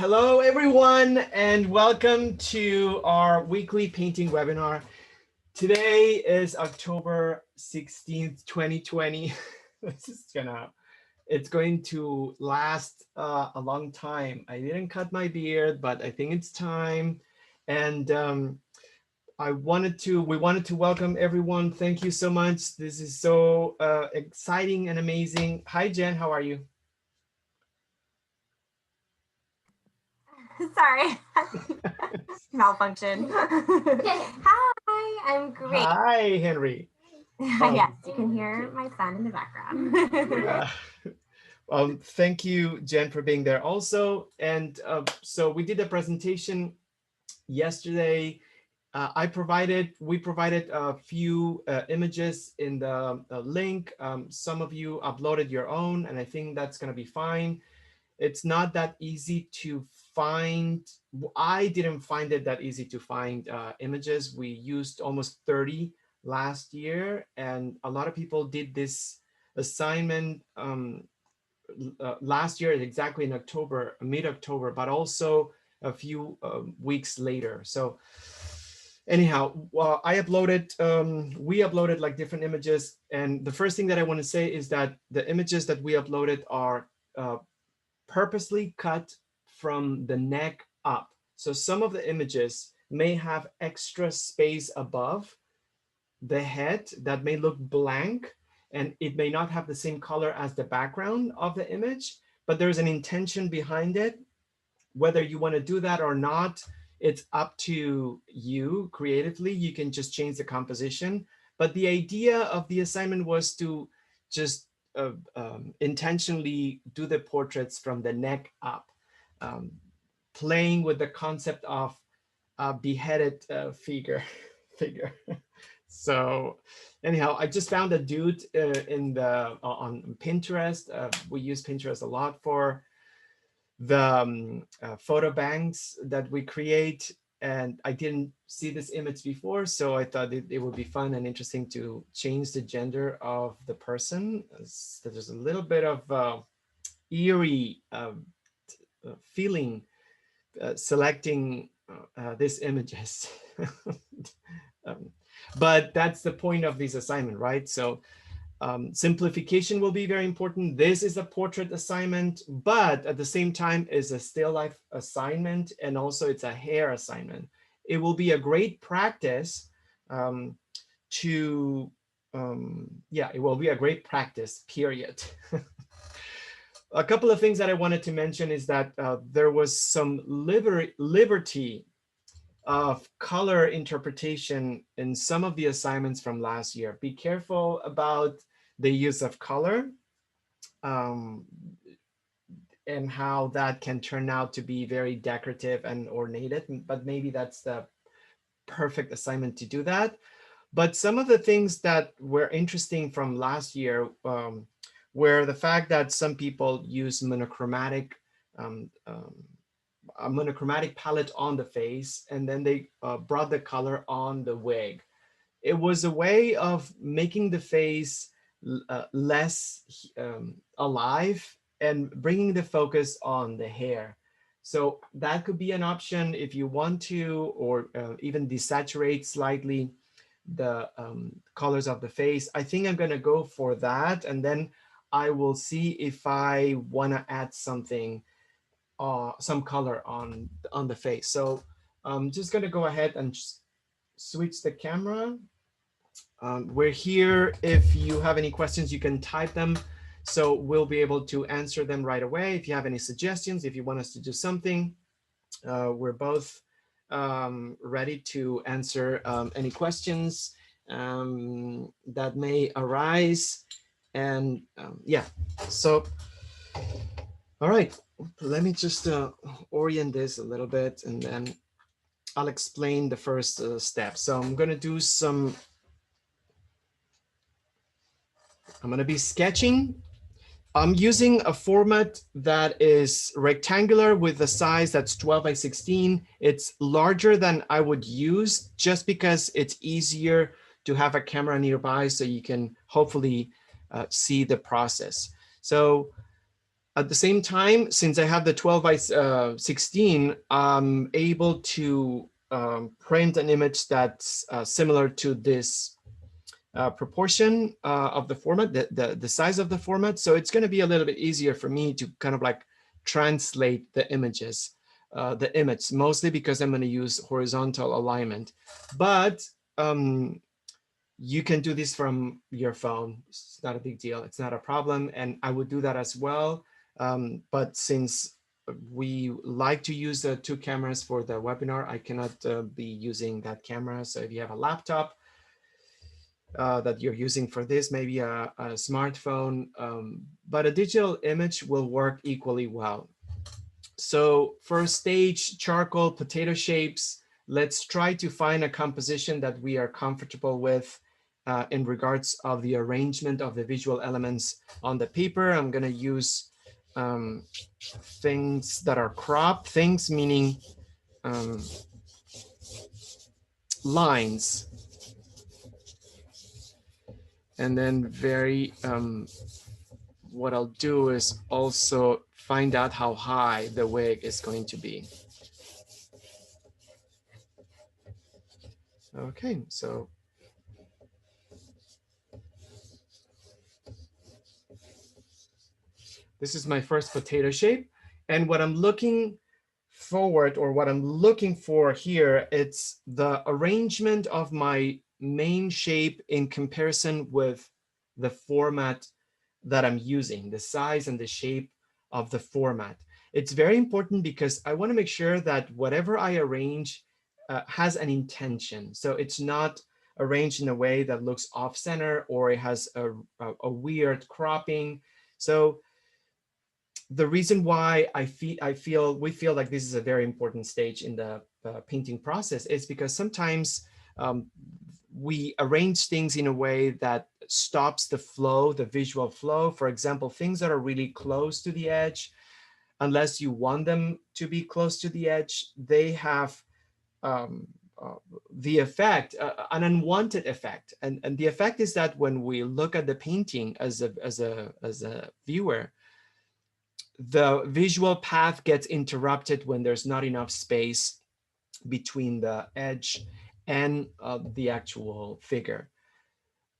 Hello, everyone, and welcome to our weekly painting webinar. Today is October 16th, 2020. It's going to last a long time. I didn't cut my beard, but I think it's time. And we wanted to welcome everyone. Thank you so much. This is so exciting and amazing. Hi, Jen, how are you? Sorry, malfunction. Hi, I'm great. Hi, Henry. Yes, you can hear my son in the background. Thank you, Jen, for being there also. And so we did a presentation yesterday. We provided a few images in the link. Some of you uploaded your own, and I think that's going to be fine. It's not that easy to find. I didn't find it that easy to find images. We used almost 30 last year, and a lot of people did this assignment last year, exactly in October, mid-October, but also a few weeks later. So anyhow, we uploaded like different images. And the first thing that I want to say is that the images that we uploaded are purposely cut from the neck up. So some of the images may have extra space above the head that may look blank, and it may not have the same color as the background of the image, but there's an intention behind it. Whether you want to do that or not, it's up to you creatively. You can just change the composition. But the idea of the assignment was to just intentionally do the portraits from the neck up, playing with the concept of a beheaded figure. So anyhow, I just found a dude on Pinterest. We use Pinterest a lot for the photo banks that we create. And I didn't see this image before, so I thought it would be fun and interesting to change the gender of the person. So there's a little bit of eerie feeling selecting these images. But that's the point of this assignment, right? So simplification will be very important. This is a portrait assignment, but at the same time is a still life assignment, and also it's a hair assignment. It will be a great practice it will be a great practice, period. A couple of things that I wanted to mention is that there was some liberty of color interpretation in some of the assignments from last year. Be careful about the use of color and how that can turn out to be very decorative and ornated, but maybe that's the perfect assignment to do that. But some of the things that were interesting from last year were the fact that some people use a monochromatic palette on the face, and then they brought the color on the wig. It was a way of making the face less alive and bringing the focus on the hair. So that could be an option if you want to, or even desaturate slightly the colors of the face. I think I'm going to go for that, and then I will see if I want to add something, some color on the face. So I'm just going to go ahead and switch the camera. We're here. If you have any questions, you can type them, so we'll be able to answer them right away. If you have any suggestions, if you want us to do something, we're both ready to answer any questions that may arise. And yeah, so all right, let me just orient this a little bit, and then I'll explain the first step. So I'm going to do I'm going to be sketching. I'm using a format that is rectangular with a size that's 12 by 16. It's larger than I would use just because it's easier to have a camera nearby so you can hopefully see the process. So At the same time, since I have the 12 by 16, I'm able to print an image that's similar to this proportion of the format, the size of the format. So it's going to be a little bit easier for me to kind of like translate the images, the image, mostly because I'm going to use horizontal alignment. But you can do this from your phone. It's not a big deal. It's not a problem. And I would do that as well. But since we like to use the two cameras for the webinar, I cannot be using that camera. So if you have a laptop that you're using for this, maybe a smartphone, but a digital image will work equally well. So for stage charcoal potato shapes, let's try to find a composition that we are comfortable with in regards of the arrangement of the visual elements on the paper. I'm going to use things that are cropped, things meaning lines. And then what I'll do is also find out how high the wig is going to be. Okay, so this is my first potato shape. And what I'm looking forward, or what I'm looking for here, it's the arrangement of my main shape in comparison with the format that I'm using, the size and the shape of the format. It's very important because I want to make sure that whatever I arrange has an intention. So it's not arranged in a way that looks off center, or it has a weird cropping. So the reason why we feel like this is a very important stage in the painting process is because sometimes we arrange things in a way that stops the flow, the visual flow. For example, things that are really close to the edge, unless you want them to be close to the edge, they have the effect, an unwanted effect. And the effect is that when we look at the painting as a viewer, the visual path gets interrupted when there's not enough space between the edge and the actual figure.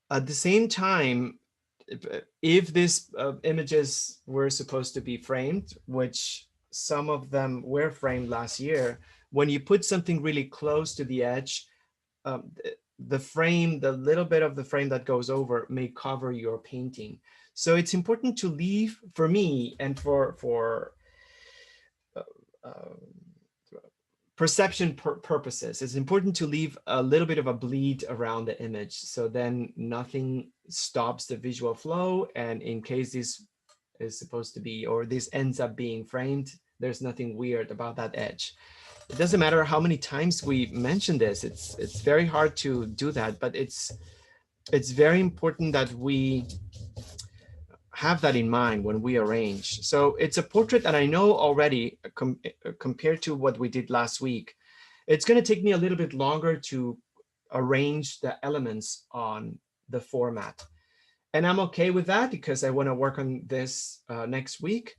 At the same time, if these images were supposed to be framed, which some of them were framed last year, when you put something really close to the edge, the frame, the little bit of the frame that goes over may cover your painting. So it's important to leave, for me and for perception purposes, it's important to leave a little bit of a bleed around the image. So then nothing stops the visual flow. And in case this is supposed to be, or this ends up being framed, there's nothing weird about that edge. It doesn't matter how many times we mention this. It's very hard to do that, but it's very important that we have that in mind when we arrange. So it's a portrait, and I know already compared to what we did last week, it's going to take me a little bit longer to arrange the elements on the format. And I'm okay with that because I want to work on this next week.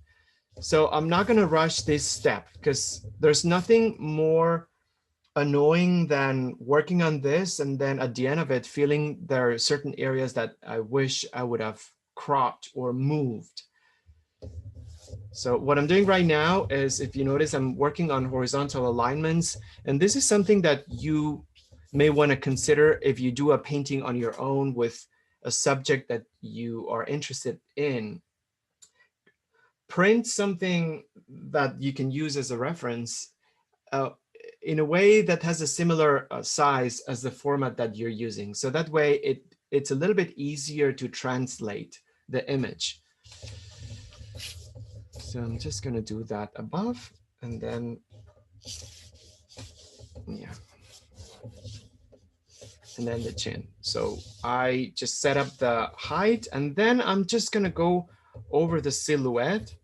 So I'm not going to rush this step because there's nothing more annoying than working on this and then at the end of it feeling there are certain areas that I wish I would have cropped or moved. So what I'm doing right now is, if you notice, I'm working on horizontal alignments, and this is something that you may want to consider if you do a painting on your own with a subject that you are interested in. Print something that you can use as a reference in a way that has a similar size as the format that you're using. So that way it's a little bit easier to translate the image. So I'm just going to do that above, and then, yeah. And then the chin. So I just set up the height, and then I'm just going to go over the silhouette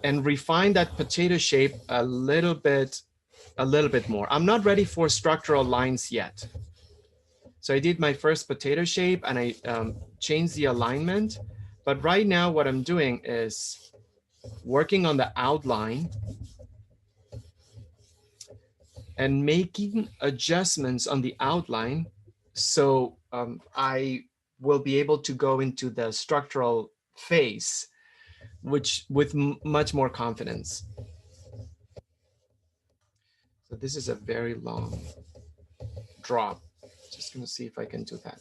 and refine that potato shape a little bit more. I'm not ready for structural lines yet. So I did my first potato shape and I changed the alignment. But right now what I'm doing is working on the outline and making adjustments on the outline. So I will be able to go into the structural phase, which with much more confidence. So this is a very long drop. Just gonna see if I can do that.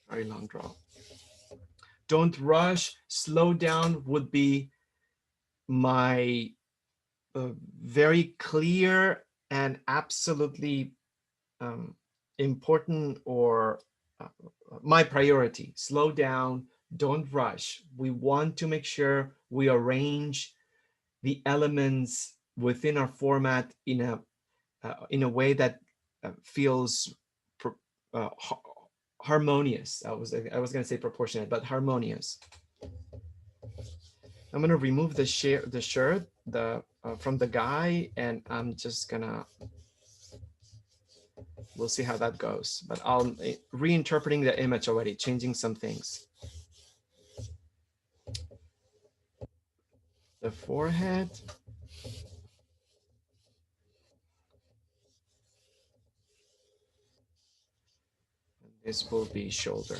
Very long drop. Don't rush, slow down would be my very clear and absolutely important, or uh, my priority. Slow down, don't rush. We want to make sure we arrange the elements within our format in a way that feels uh, harmonious. I was going to say proportionate, but harmonious. I'm going to remove the shirt from the guy, and I'm just gonna, we'll see how that goes. But I'll reinterpreting the image already, changing some things. The forehead. This will be shoulder.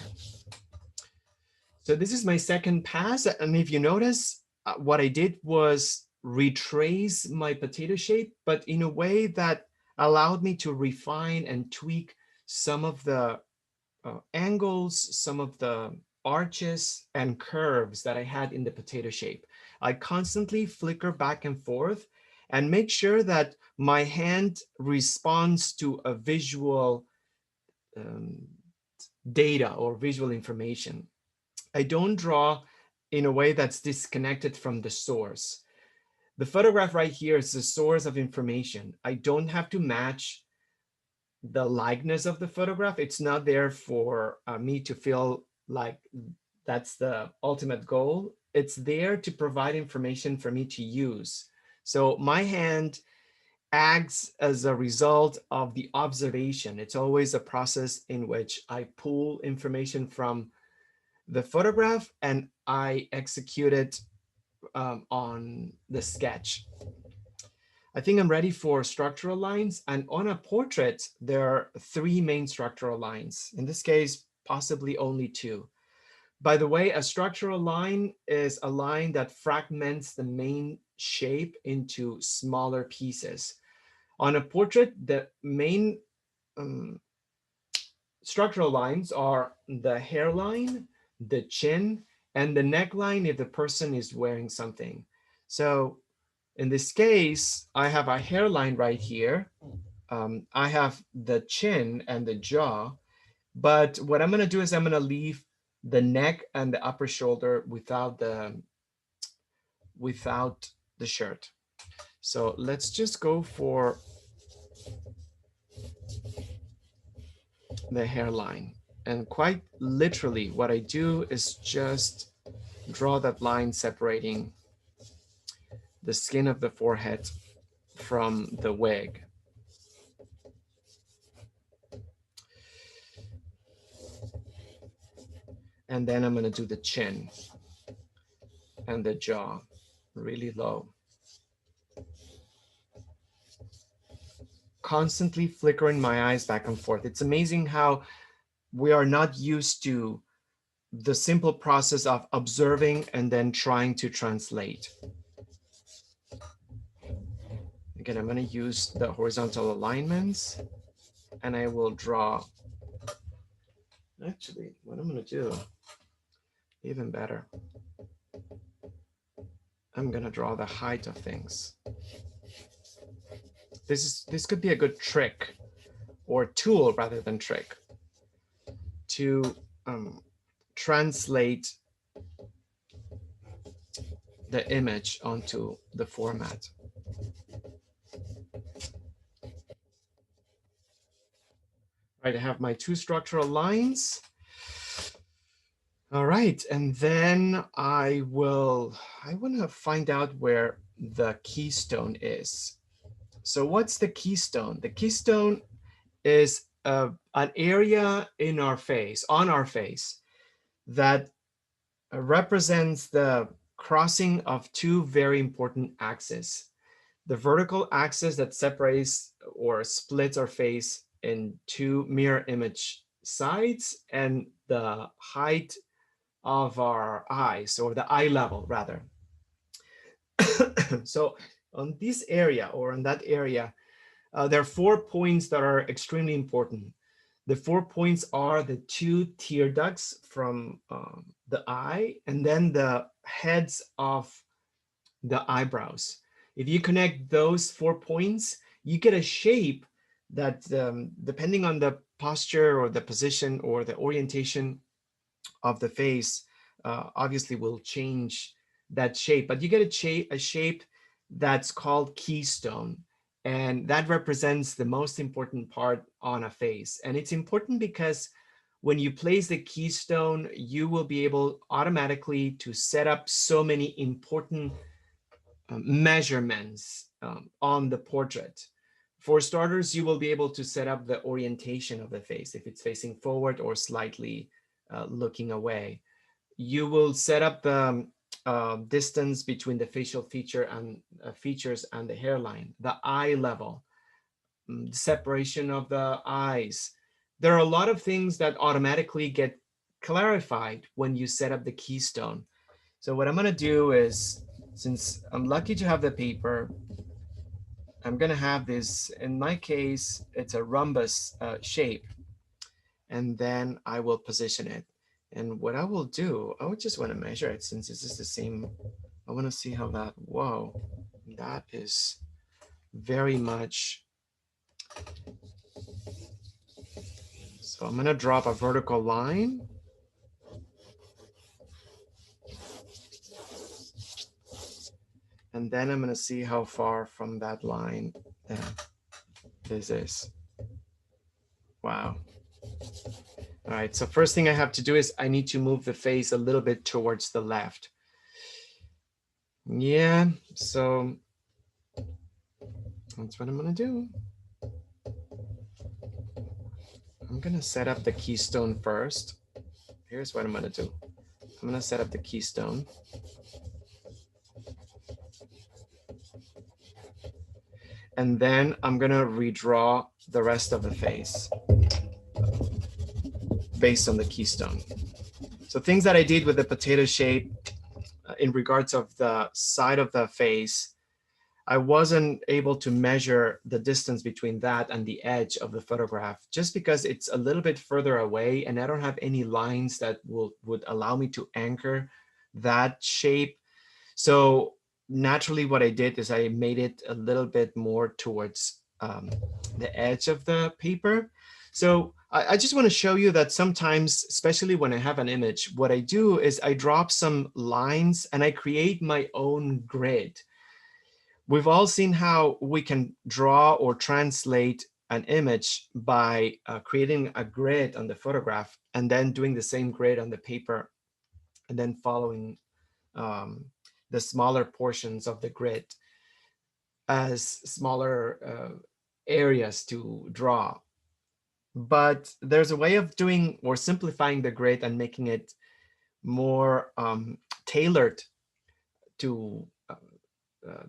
So this is my second pass. And if you notice, what I did was retrace my potato shape, but in a way that allowed me to refine and tweak some of the angles, some of the arches and curves that I had in the potato shape. I constantly flicker back and forth and make sure that my hand responds to a visual um, data or visual information. I don't draw in a way that's disconnected from the source. The photograph right here is the source of information. I don't have to match the likeness of the photograph. It's not there for me to feel like that's the ultimate goal. It's there to provide information for me to use. So my hand acts as a result of the observation. It's always a process in which I pull information from the photograph and I execute it on the sketch. I think I'm ready for structural lines. And on a portrait, there are three main structural lines. In this case, possibly only two. By the way, a structural line is a line that fragments the main shape into smaller pieces. On a portrait, the main structural lines are the hairline, the chin, and the neckline if the person is wearing something. So in this case, I have a hairline right here. I have the chin and the jaw, but what I'm gonna do is I'm gonna leave the neck and the upper shoulder without the shirt. So let's just go for the hairline. And quite literally, what I do is just draw that line separating the skin of the forehead from the wig. And then I'm going to do the chin and the jaw really low. Constantly flickering my eyes back and forth. It's amazing how we are not used to the simple process of observing and then trying to translate. Again, I'm going to use the horizontal alignments and I will draw. Actually, what I'm going to do, even better, I'm going to draw the height of things. This could be a good trick, or tool rather than trick, to translate the image onto the format. Right, I have my two structural lines. All right, and then I want to find out where the keystone is. So what's the keystone? The keystone is an area in our face, on our face, that represents the crossing of two very important axes. The vertical axis that separates or splits our face in two mirror image sides, and the height of our eyes, or the eye level rather. So on this area, or on that area, there are 4 points that are extremely important. The 4 points are the two tear ducts from the eye, and then the heads of the eyebrows. If you connect those 4 points, you get a shape that, depending on the posture or the position or the orientation of the face, obviously will change that shape. But you get a shape that's called keystone. And that represents the most important part on a face. And it's important because when you place the keystone, you will be able automatically to set up so many important measurements on the portrait. For starters, you will be able to set up the orientation of the face, if it's facing forward or slightly looking away. You will set up the distance between the facial feature and features and the hairline, the eye level, the separation of the eyes. There are a lot of things that automatically get clarified when you set up the keystone. So what I'm gonna do is, since I'm lucky to have the paper, I'm gonna have this, in my case, it's a rhombus shape, and then I will position it. And what I will do, I would just wanna measure it since this is the same. I wanna see how that, whoa, that is very much. So I'm gonna drop a vertical line. And then I'm gonna see how far from that line this is. Wow. All right, so first thing I have to do is I need to move the face a little bit towards the left. Yeah, so that's what I'm gonna do. I'm gonna set up the keystone first. Here's what I'm gonna do. I'm gonna set up the keystone. And then I'm gonna redraw the rest of the face based on the keystone. So things that I did with the potato shape in regards of the side of the face, I wasn't able to measure the distance between that and the edge of the photograph, just because it's a little bit further away and I don't have any lines that would allow me to anchor that shape. So naturally what I did is I made it a little bit more towards the edge of the paper. So I just want to show you that sometimes, especially when I have an image, what I do is I drop some lines and I create my own grid. We've all seen how we can draw or translate an image by creating a grid on the photograph and then doing the same grid on the paper and then following um, the smaller portions of the grid as smaller areas to draw. But there's a way of doing or simplifying the grid and making it more tailored to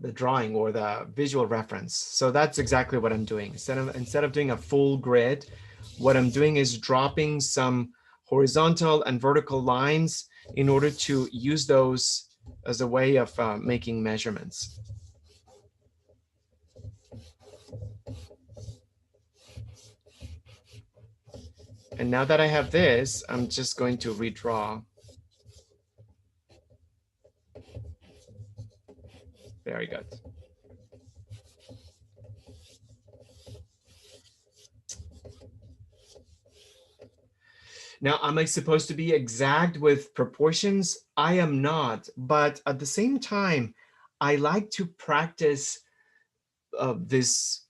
the drawing or the visual reference. So that's exactly what I'm doing. Instead of doing a full grid, what I'm doing is dropping some horizontal and vertical lines in order to use those as a way of making measurements. And now that I have this, I'm just going to redraw. Very good. Now, am I supposed to be exact with proportions? I am not, but at the same time, I like to practice this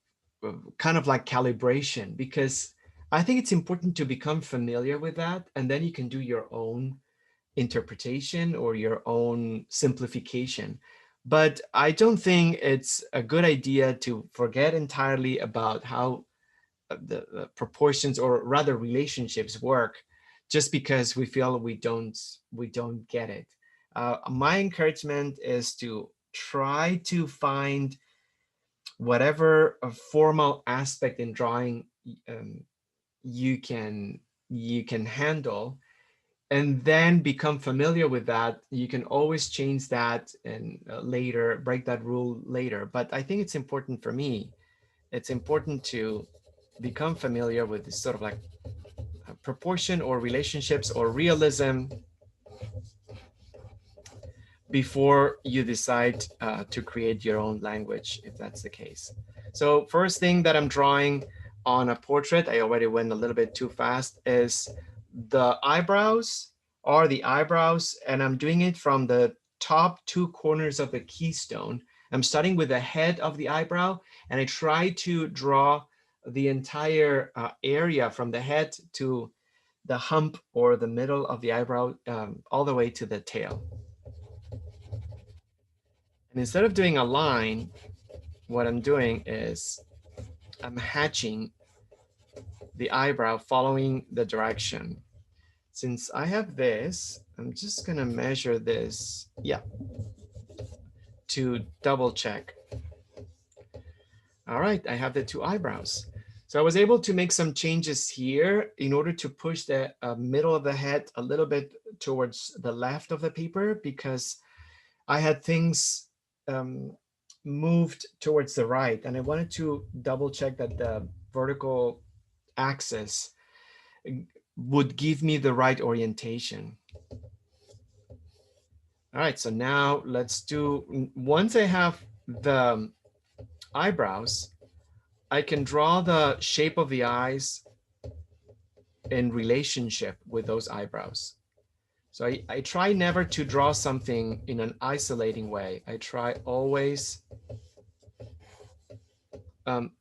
kind of like calibration, because I think it's important to become familiar with that, and then you can do your own interpretation or your own simplification. But I don't think it's a good idea to forget entirely about how the proportions, or rather relationships, work. just because we feel we don't get it. My encouragement is to try to find whatever formal aspect in drawing um, you can you can handle, and then become familiar with that. You can always change that and later break that rule later. But I think it's important for me. It's important to become familiar with this sort of like proportion or relationships or realism before you decide to create your own language, if that's the case. So first thing that I'm drawing on a portrait, I already went a little bit too fast, is the eyebrows, and I'm doing it from the top two corners of the keystone. I'm starting with the head of the eyebrow, and I try to draw the entire area from the head to the hump or the middle of the eyebrow, all the way to the tail. And instead of doing a line, what I'm doing is I'm hatching the eyebrow following the direction. Since I have this, I'm just gonna measure this, yeah, to double check. All right, I have the two eyebrows. So I was able to make some changes here in order to push the middle of the head a little bit towards the left of the paper, because I had things um, moved towards the right, and I wanted to double check that the vertical axis would give me the right orientation. All right, so now let's do, once I have the eyebrows, I can draw the shape of the eyes in relationship with those eyebrows. So I try never to draw something in an isolating way. I try always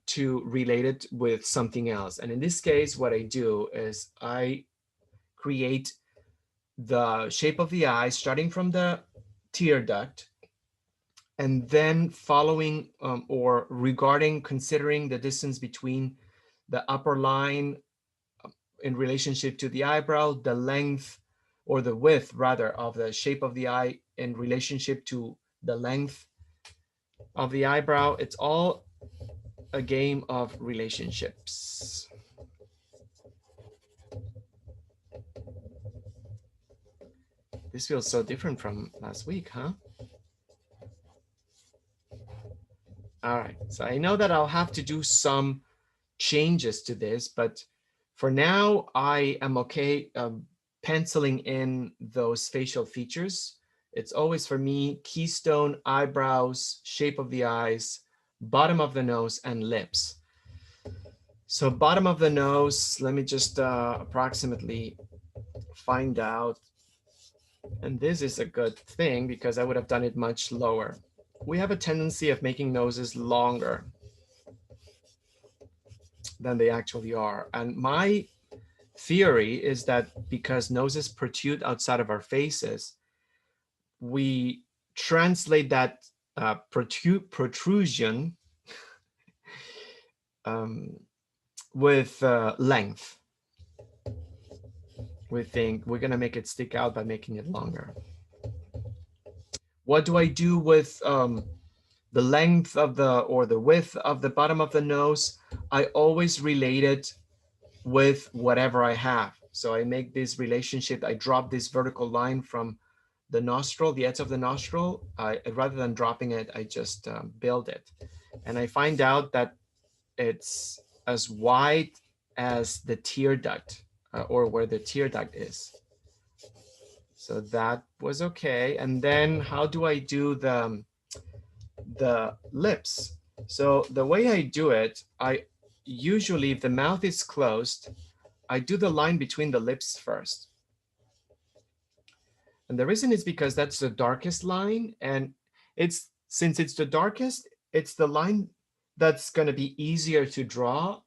to relate it with something else. And in this case, what I do is I create the shape of the eye starting from the tear duct, and then following or regarding, considering the distance between the upper line in relationship to the eyebrow, the length or the width rather of the shape of the eye in relationship to the length of the eyebrow. It's all a game of relationships. This feels so different from last week, huh? All right, so I know that I'll have to do some changes to this, but for now, I am okay penciling in those facial features. It's always for me, keystone, eyebrows, shape of the eyes, bottom of the nose, and lips. So bottom of the nose, let me just approximately find out. And this is a good thing because I would have done it much lower. We have a tendency of making noses longer than they actually are. And my theory is that because noses protrude outside of our faces, we translate that protrusion um, with length. We think we're gonna make it stick out by making it longer. What do I do with the length of the, or the width of the bottom of the nose? I always relate it with whatever I have. So I make this relationship, I drop this vertical line from the nostril, the edge of the nostril. Rather than dropping it, I just build it. And I find out that it's as wide as the tear duct, or where the tear duct is. So that was okay. And then how do I do the lips? So the way I do it, I usually, if the mouth is closed, I do the line between the lips first. And the reason is because that's the darkest line. And since it's the darkest, it's the line that's going to be easier to draw.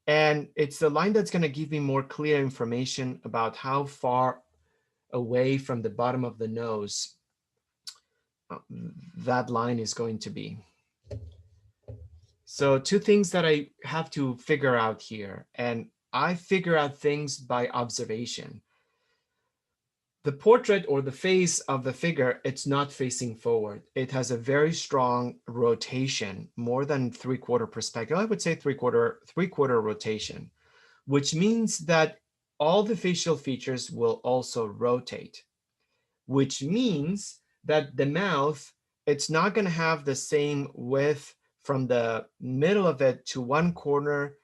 And it's the line that's going to give me more clear information about how far away from the bottom of the nose that line is going to be. So two things that I have to figure out here, and I figure out things by observation. The portrait or the face of the figure, it's not facing forward. It has a very strong rotation, more than three-quarter perspective. I would say three-quarter rotation, which means that all the facial features will also rotate, which means that the mouth, it's not going to have the same width from the middle of it to one corner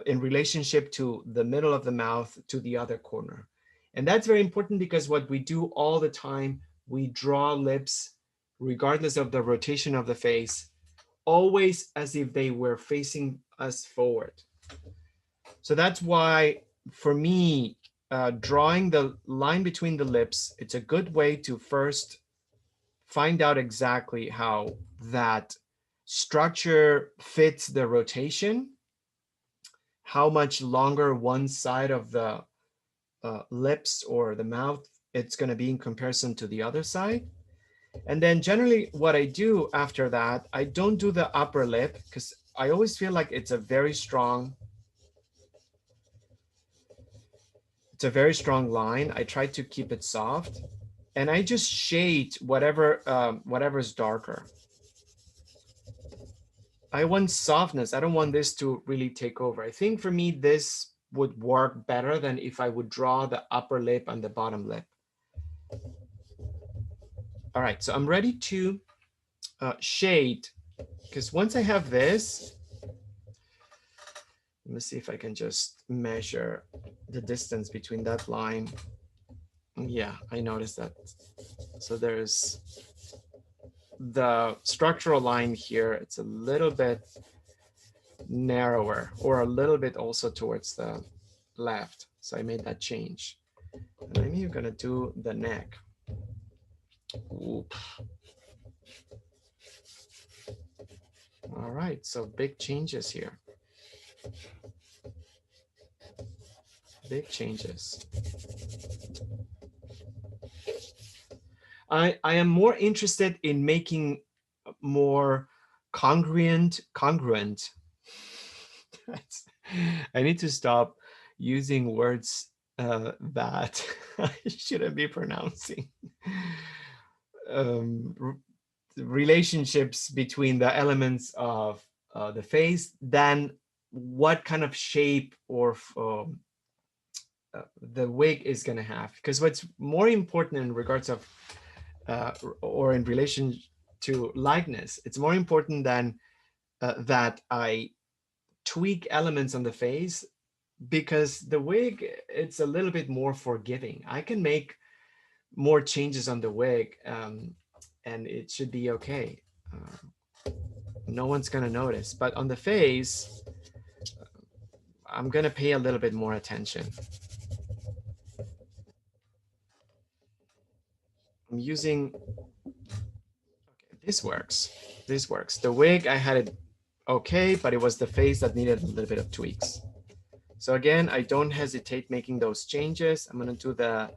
in relationship to the middle of the mouth to the other corner. And that's very important because what we do all the time, we draw lips regardless of the rotation of the face, always as if they were facing us forward. So that's why, for me, drawing the line between the lips, it's a good way to first find out exactly how that structure fits the rotation, how much longer one side of the lips or the mouth it's going to be in comparison to the other side. And then generally what I do after that, I don't do the upper lip because I always feel like it's a very strong line. I try to keep it soft, and I just shade whatever's darker. I want softness. I don't want this to really take over. I think for me, this would work better than if I would draw the upper lip and the bottom lip. All right, so I'm ready to shade, because once I have this, let me see if I can just measure the distance between that line. Yeah, I noticed that. So there's the structural line here. It's a little bit narrower, or a little bit also towards the left. So I made that change. And I'm even gonna do the neck. Oop. All right, so big changes here. Big changes. I am more interested in making more congruent. I need to stop using words that I shouldn't be pronouncing. Relationships between the elements of the face, than what kind of shape or the wig is going to have. Because what's more important in regards of or in relation to likeness, it's more important than that I tweak elements on the face, because the wig, it's a little bit more forgiving. I can make more changes on the wig and it should be okay. No one's gonna notice. But on the face, I'm gonna pay a little bit more attention. I'm using, okay, this works. This works. The wig, I had it okay, but it was the face that needed a little bit of tweaks. So again, I don't hesitate making those changes. I'm gonna do the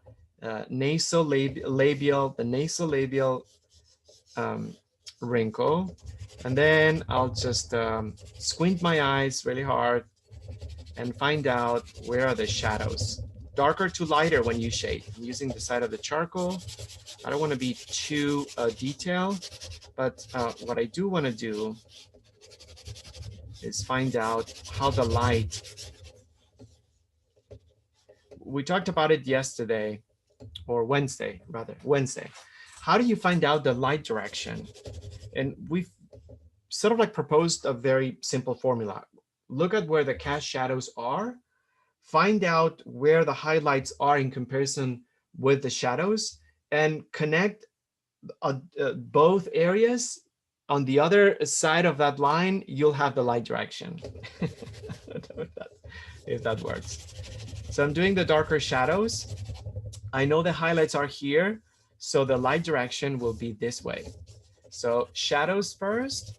nasolabial wrinkle, and then I'll just squint my eyes really hard and find out where are the shadows. Darker to lighter when you shade. I'm using the side of the charcoal. I don't want to be too detailed, but what I do want to do is find out how the light, we talked about it yesterday, or Wednesday, rather, Wednesday. How do you find out the light direction? And we've sort of like proposed a very simple formula. Look at where the cast shadows are, find out where the highlights are in comparison with the shadows, and connect both areas. On the other side of that line, you'll have the light direction. if that works. So I'm doing the darker shadows. I know the highlights are here, so the light direction will be this way. So shadows first,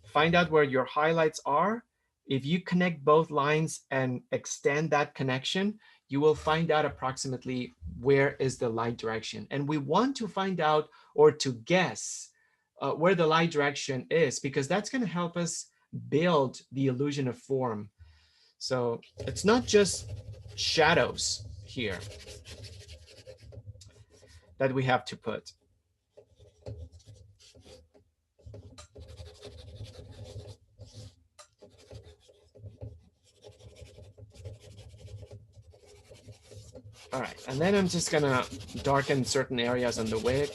find out where your highlights are. If you connect both lines and extend that connection, you will find out approximately where is the light direction. And we want to find out, or to guess where the light direction is, because that's going to help us build the illusion of form. So it's not just shadows here. that we have to put. All right, and then I'm just gonna darken certain areas on the wig.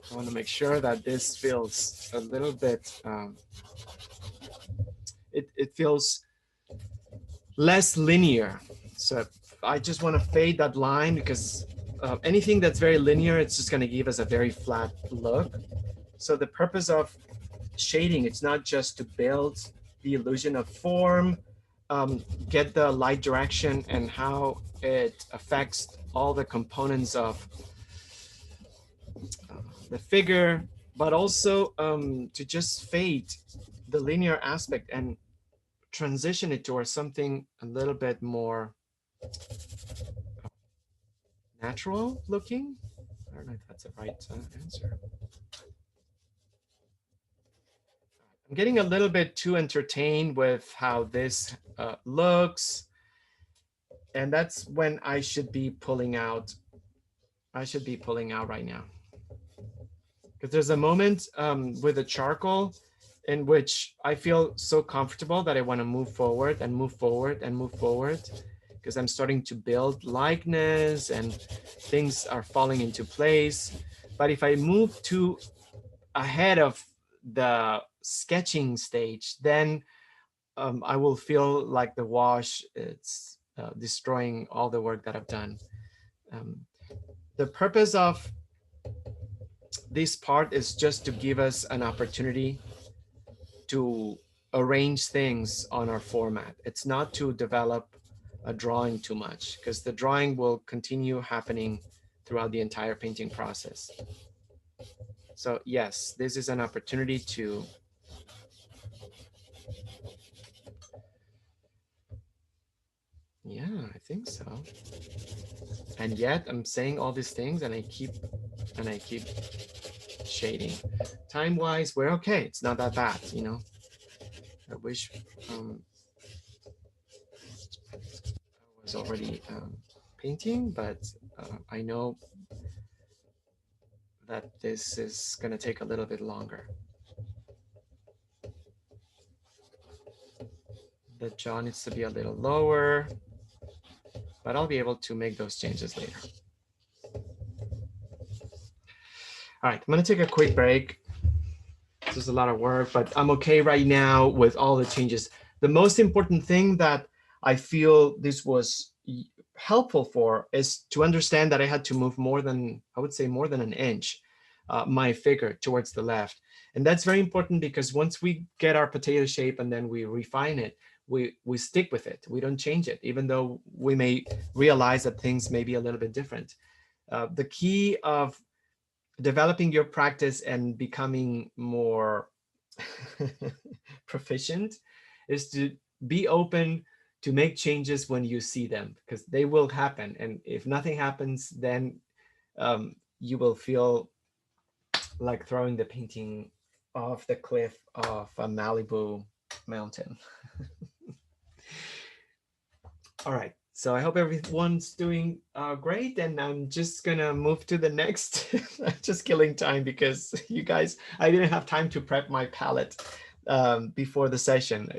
I want to make sure that this feels a little bit, it feels less linear. So I just want to fade that line because anything that's very linear, it's just going to give us a very flat look. So the purpose of shading, it's not just to build the illusion of form, get the light direction and how it affects all the components of the figure, but also to just fade the linear aspect and transition it towards something a little bit more natural looking. I don't know if that's the right answer. I'm getting a little bit too entertained with how this looks. And that's when I should be pulling out. I should be pulling out right now. Because there's a moment with the charcoal in which I feel so comfortable that I want to move forward and move forward and move forward because I'm starting to build likeness and things are falling into place. But if I move too ahead of the sketching stage, then I will feel like the wash, it's destroying all the work that I've done. The purpose of this part is just to give us an opportunity to arrange things on our format. It's not to develop a drawing too much because the drawing will continue happening throughout the entire painting process. So yes, this is an opportunity to yeah, I think so. And yet I'm saying all these things and I keep shading. Time-wise, we're okay. It's not that bad, you know. I wish I was already painting, but I know that this is going to take a little bit longer. The jaw needs to be a little lower, but I'll be able to make those changes later. All right, I'm going to take a quick break. This is a lot of work, but I'm okay right now with all the changes. The most important thing that I feel this was helpful for is to understand that I had to move more than, I would say more than an inch, my figure towards the left. And that's very important because once we get our potato shape and then we refine it, we stick with it. We don't change it, even though we may realize that things may be a little bit different. The key of developing your practice and becoming more proficient is to be open to make changes when you see them, because they will happen. And if nothing happens, then you will feel like throwing the painting off the cliff of a Malibu mountain. All right. So I hope everyone's doing great, and I'm just gonna move to the next. Just killing time because you guys, I didn't have time to prep my palette before the session.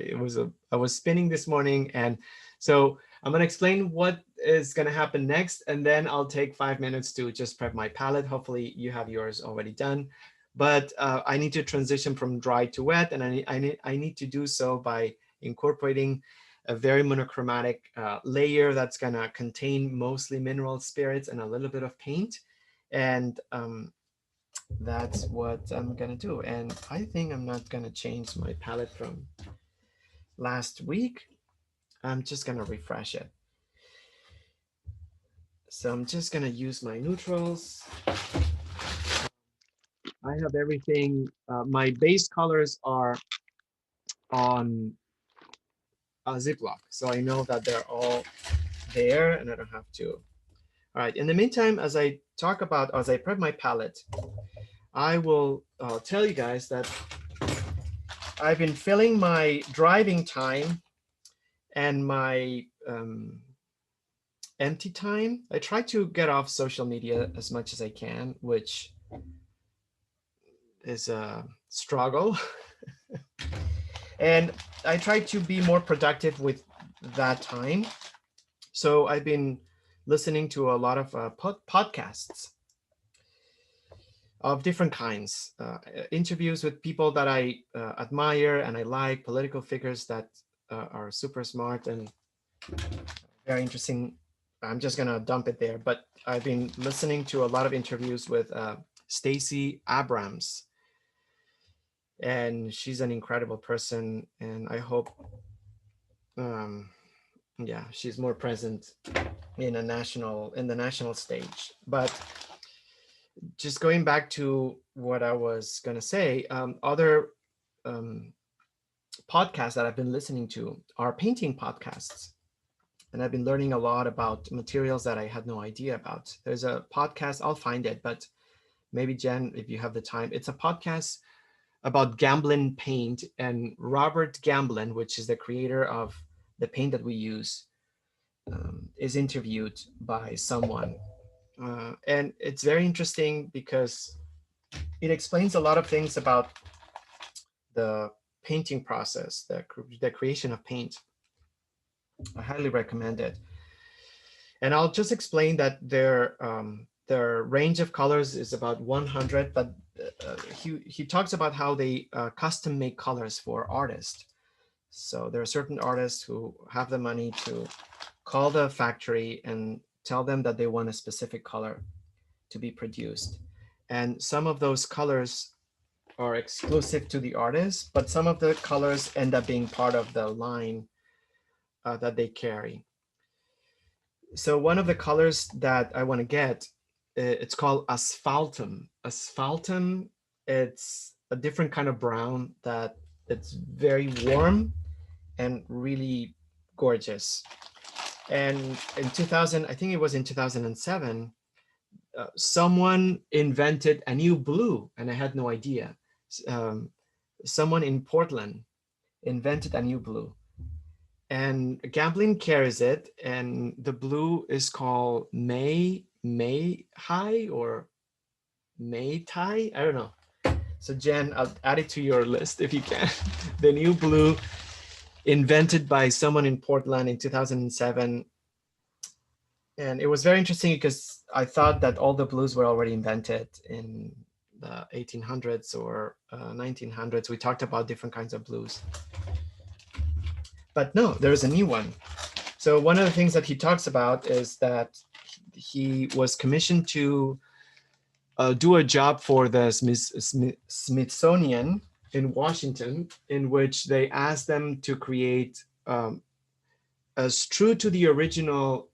I was spinning this morning, and so I'm gonna explain what is gonna happen next, and then I'll take 5 minutes to just prep my palette. Hopefully you have yours already done, but I need to transition from dry to wet, and I need to do so by incorporating a very monochromatic layer that's gonna contain mostly mineral spirits and a little bit of paint. And that's what I'm gonna do. And I think I'm not gonna change my palette from last week. I'm just gonna refresh it. So I'm just gonna use my neutrals. I have everything, my base colors are on a Ziploc. So I know that they're all there and I don't have to. All right, in the meantime, as I prep my palette, I will tell you guys that I've been filling my driving time And my empty time, I try to get off social media as much as I can, which is a struggle. And I try to be more productive with that time. So I've been listening to a lot of podcasts of different kinds, interviews with people that I admire and I like, political figures that are super smart and very interesting. I'm just gonna dump it there, but I've been listening to a lot of interviews with Stacey Abrams, and she's an incredible person. And I hope, um, yeah, she's more present in the national stage. But just going back to what I was gonna say, other um, podcasts that I've been listening to are painting podcasts. And I've been learning a lot about materials that I had no idea about. There's a podcast, I'll find it, but maybe Jen, if you have the time, it's a podcast about Gamblin paint, and Robert Gamblin, which is the creator of the paint that we use, is interviewed by someone. And it's very interesting because it explains a lot of things about the painting process, the creation of paint. I highly recommend it. And I'll just explain that their range of colors is about 100, but he talks about how they custom make colors for artists. So there are certain artists who have the money to call the factory and tell them that they want a specific color to be produced. And some of those colors are exclusive to the artist, but some of the colors end up being part of the line that they carry. So one of the colors that I want to get, it's called asphaltum. Asphaltum, it's a different kind of brown that it's very warm and really gorgeous. And in 2000, I think it was in 2007, someone invented a new blue, and I had no idea. Um, Someone in Portland invented a new blue, and Gamblin carries it, and the blue is called May High or May Tai. I don't know. So Jen, I'll add it to your list if you can. The new blue invented by someone in Portland in 2007. And it was very interesting because I thought that all the blues were already invented in the 1800s or 1900s. We talked about different kinds of blues, but no, there's a new one. So one of the things that he talks about is that he was commissioned to do a job for the Smithsonian in Washington, in which they asked them to create as true to the original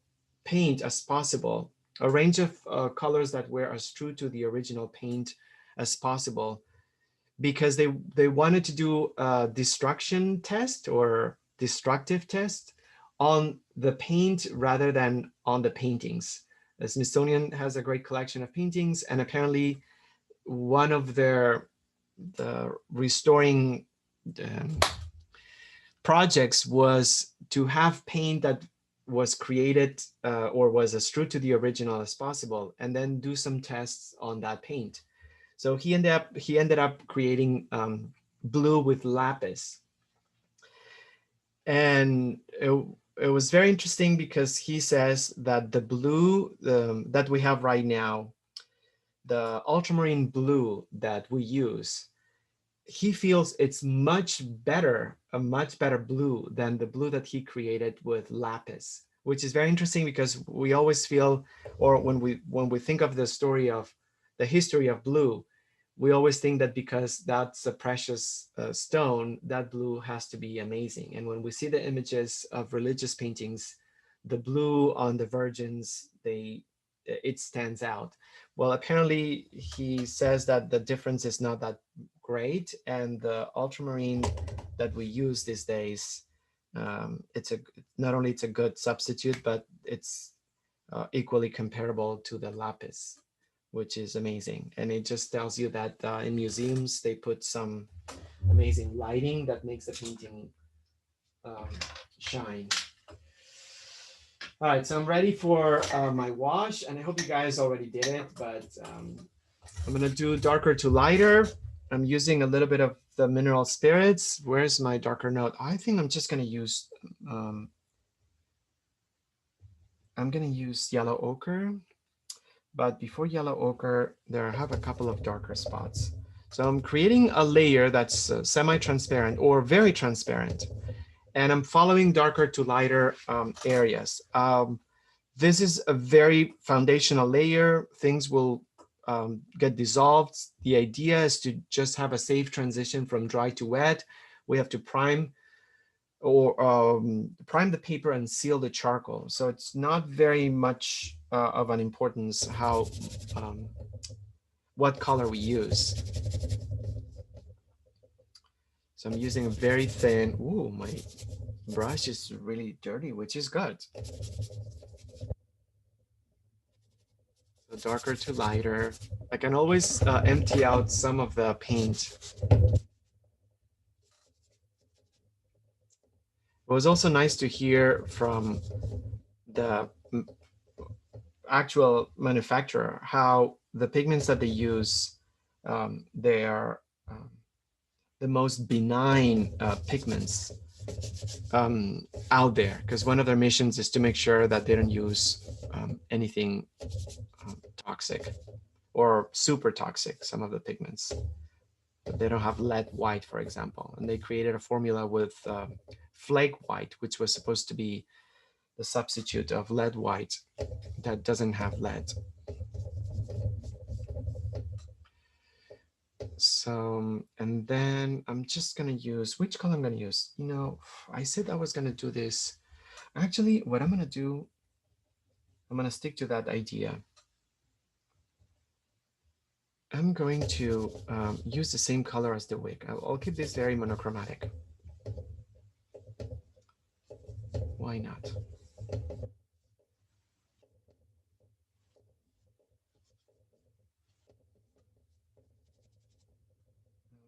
paint as possible, a range of colors that were as true to the original paint as possible, because they wanted to do a destruction test or destructive test on the paint rather than on the paintings. The Smithsonian has a great collection of paintings, and apparently one of the restoring um, projects was to have paint that was created or was as true to the original as possible, and then do some tests on that paint. So he ended up creating blue with lapis, and it was very interesting because he says that the blue that we have right now, the ultramarine blue that we use, he feels it's a much better blue than the blue that he created with lapis, which is very interesting because we always feel, or when we think of the story of the history of blue, we always think that because that's a precious stone, that blue has to be amazing. And when we see the images of religious paintings, the blue on the virgins, it stands out. Well, apparently he says that the difference is not that great, and the ultramarine that we use these days, it's a not only it's a good substitute, but it's equally comparable to the lapis, which is amazing. And it just tells you that in museums they put some amazing lighting that makes the painting um, shine. All right, so I'm ready for my wash, and I hope you guys already did it, but I'm gonna do darker to lighter. I'm using a little bit of the mineral spirits. Where's my darker note? I think I'm just gonna use, um, I'm gonna use yellow ochre, but before yellow ochre, there I have a couple of darker spots. So I'm creating a layer that's semi-transparent or very transparent, and I'm following darker to lighter areas. This is a very foundational layer. Things will get dissolved. The idea is to just have a safe transition from dry to wet. We have to prime or prime the paper and seal the charcoal. So it's not very much of an importance how what color we use. So I'm using a very thin. Ooh, my brush is really dirty, which is good. So darker to lighter. I can always empty out some of the paint. It was also nice to hear from the actual manufacturer how the pigments that they use, they are the most benign pigments out there, because one of their missions is to make sure that they don't use anything toxic or super toxic, some of the pigments. But they don't have lead white, for example. And they created a formula with flake white, which was supposed to be the substitute of lead white that doesn't have lead. So, and then I'm just gonna use, which color I'm gonna use? You know, I said I was gonna do this. Actually, what I'm gonna do, I'm gonna stick to that idea. I'm going to use the same color as the wig. I'll keep this very monochromatic. Why not?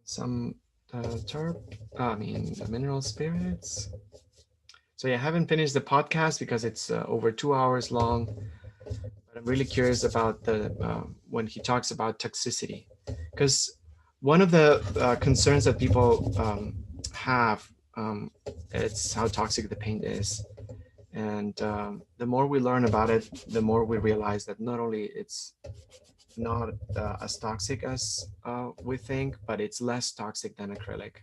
Some the mineral spirits. So yeah, I haven't finished the podcast because it's over 2 hours long. But I'm really curious about the when he talks about toxicity, because one of the concerns that people have, it's how toxic the paint is, and the more we learn about it, the more we realize that not only it's not as toxic as we think, but it's less toxic than acrylic.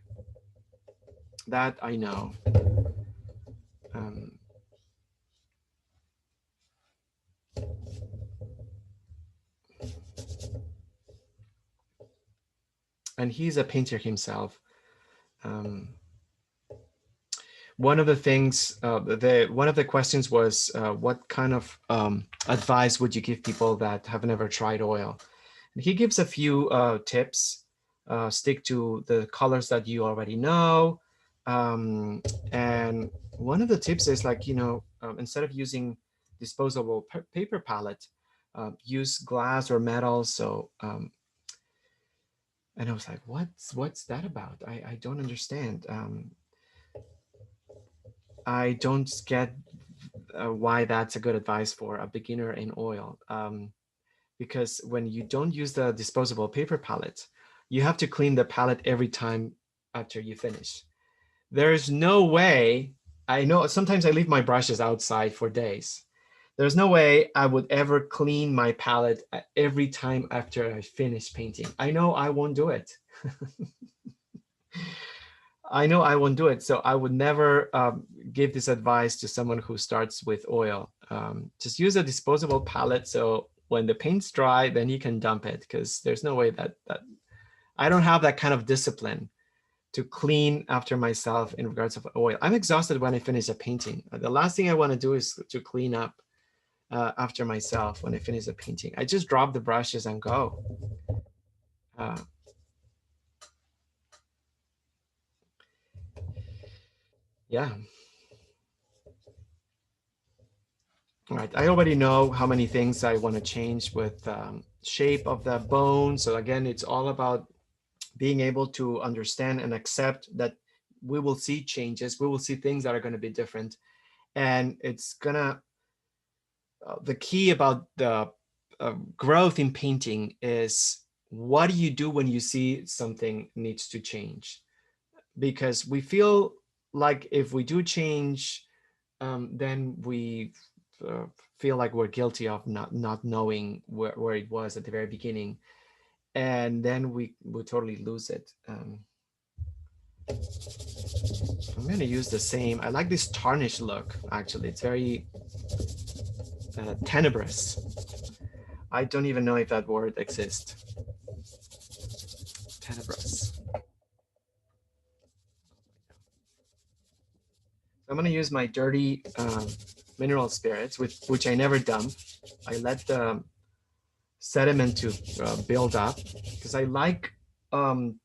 That I know. Um, and he's a painter himself. Um, one of the things, one of the questions was, what kind of advice would you give people that have never tried oil? And he gives a few tips. Stick to the colors that you already know. And one of the tips is like, instead of using disposable paper palette, use glass or metal. So, and I was like, what's that about? I don't understand. I don't get why that's a good advice for a beginner in oil. Because when you don't use the disposable paper palette, you have to clean the palette every time after you finish. There's no way, I know sometimes I leave my brushes outside for days. There's no way I would ever clean my palette every time after I finish painting. I know I won't do it. I know I won't do it. So I would never give this advice to someone who starts with oil. Just use a disposable palette. So when the paint's dry, then you can dump it, because there's no way that I don't have that kind of discipline to clean after myself in regards of oil. I'm exhausted when I finish a painting. The last thing I want to do is to clean up after myself when I finish a painting. I just drop the brushes and go. Yeah. All right, I already know how many things I want to change with shape of the bone. So again, it's all about being able to understand and accept that we will see changes. We will see things that are going to be different. And it's gonna, the key about the growth in painting is, what do you do when you see something needs to change? Because we feel like if we do change, then we uh, feel like we're guilty of not knowing where it was at the very beginning, and then we totally lose it. I'm gonna use the same. I like this tarnish look. Actually, it's very tenebrous. I don't even know if that word exists. Tenebrous. I'm gonna use my dirty mineral spirits, which I never dump. I let the sediment to build up because I like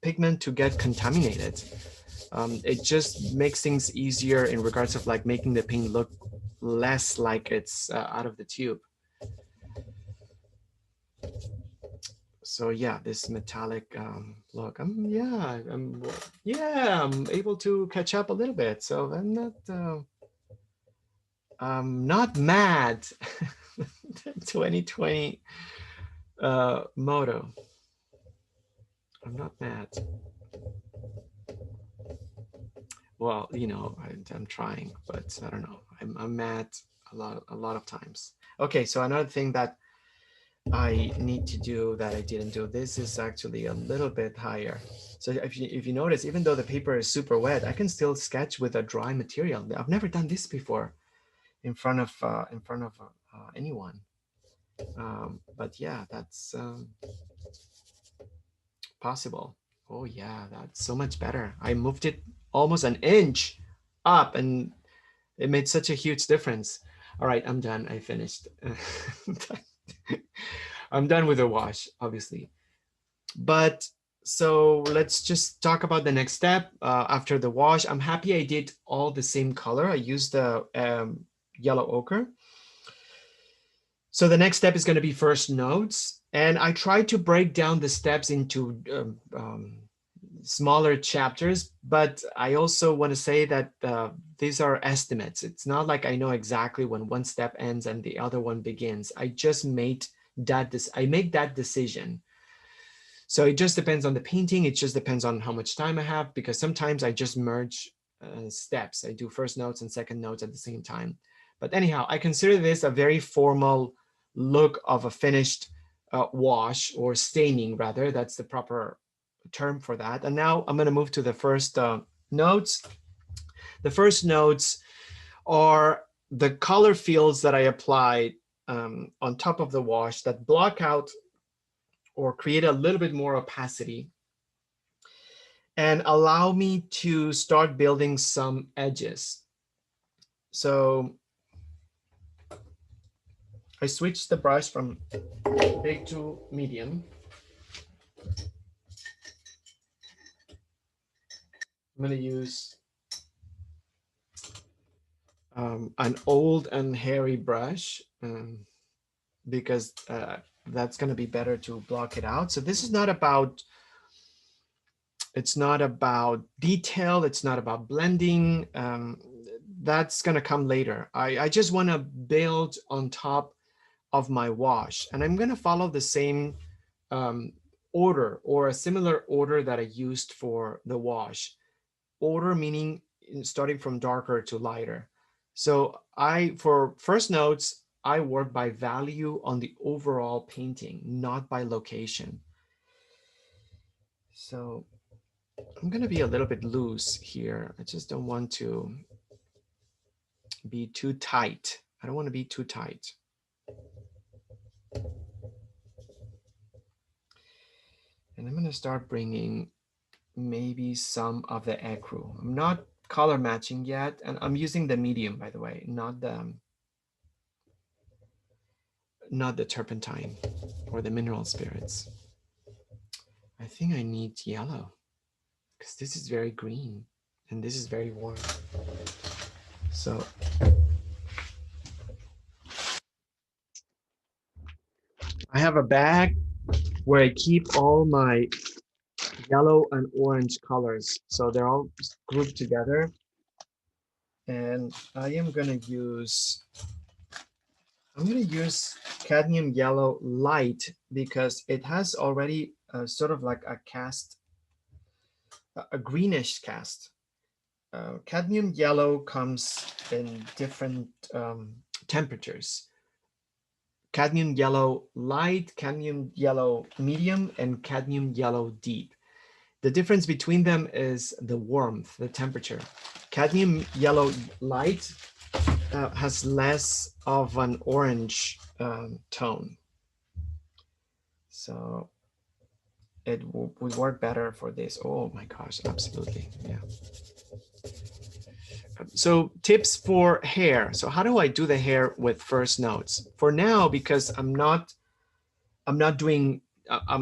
pigment to get contaminated. It just makes things easier in regards of like making the paint look less like it's out of the tube. So yeah, this metallic look. I'm able to catch up a little bit. So I'm not mad. 2020 motto. I'm not mad. Well, you know, I'm trying, but I don't know. I'm mad a lot of times. Okay, so another thing that I need to do that I didn't do, this is actually a little bit higher. So if you notice, even though the paper is super wet, I can still sketch with a dry material. I've never done this before in front of anyone. But yeah, that's possible. Oh yeah, that's so much better. I moved it almost an inch up and it made such a huge difference. All right, I'm done. I finished. I'm done with the wash, obviously. But so let's just talk about the next step after the wash. I'm happy I did all the same color. I used the yellow ochre. So the next step is going to be first notes. And I tried to break down the steps into smaller chapters, but I also want to say that these are estimates. It's not like I know exactly when one step ends and the other one begins. I just made I make that decision. So it just depends on the painting. It just depends on how much time I have, because sometimes I just merge steps. I do first notes and second notes at the same time. But anyhow, I consider this a very formal look of a finished wash, or staining rather. That's the proper term for that. And now I'm going to move to the first notes. The first notes are the color fields that I applied on top of the wash that block out or create a little bit more opacity and allow me to start building some edges. So I switched the brush from big to medium. I'm going to use an old and hairy brush because that's going to be better to block it out. So this is not about, it's not about detail. It's not about blending. That's going to come later. I just want to build on top of my wash, and I'm going to follow the same order, or a similar order that I used for the wash. Order meaning starting from darker to lighter. So for first notes, I work by value on the overall painting, not by location. So I'm going to be a little bit loose here. I just don't want to be too tight. I don't want to be too tight. And I'm going to start bringing maybe some of the ecru. I'm not color matching yet, and I'm using the medium, by the way, not the turpentine or the mineral spirits. I think I need yellow because this is very green and this is very warm. So I have a bag where I keep all my yellow and orange colors. So they're all grouped together. And I'm gonna use cadmium yellow light because it has already sort of like a cast, a greenish cast. Cadmium yellow comes in different temperatures. Cadmium yellow light, cadmium yellow medium, and cadmium yellow deep. The difference between them is the warmth, the temperature. Cadmium yellow light has less of an orange tone. So it would work better for this. Oh my gosh, absolutely, yeah. So tips for hair. So how do I do the hair with first notes? For now, because I'm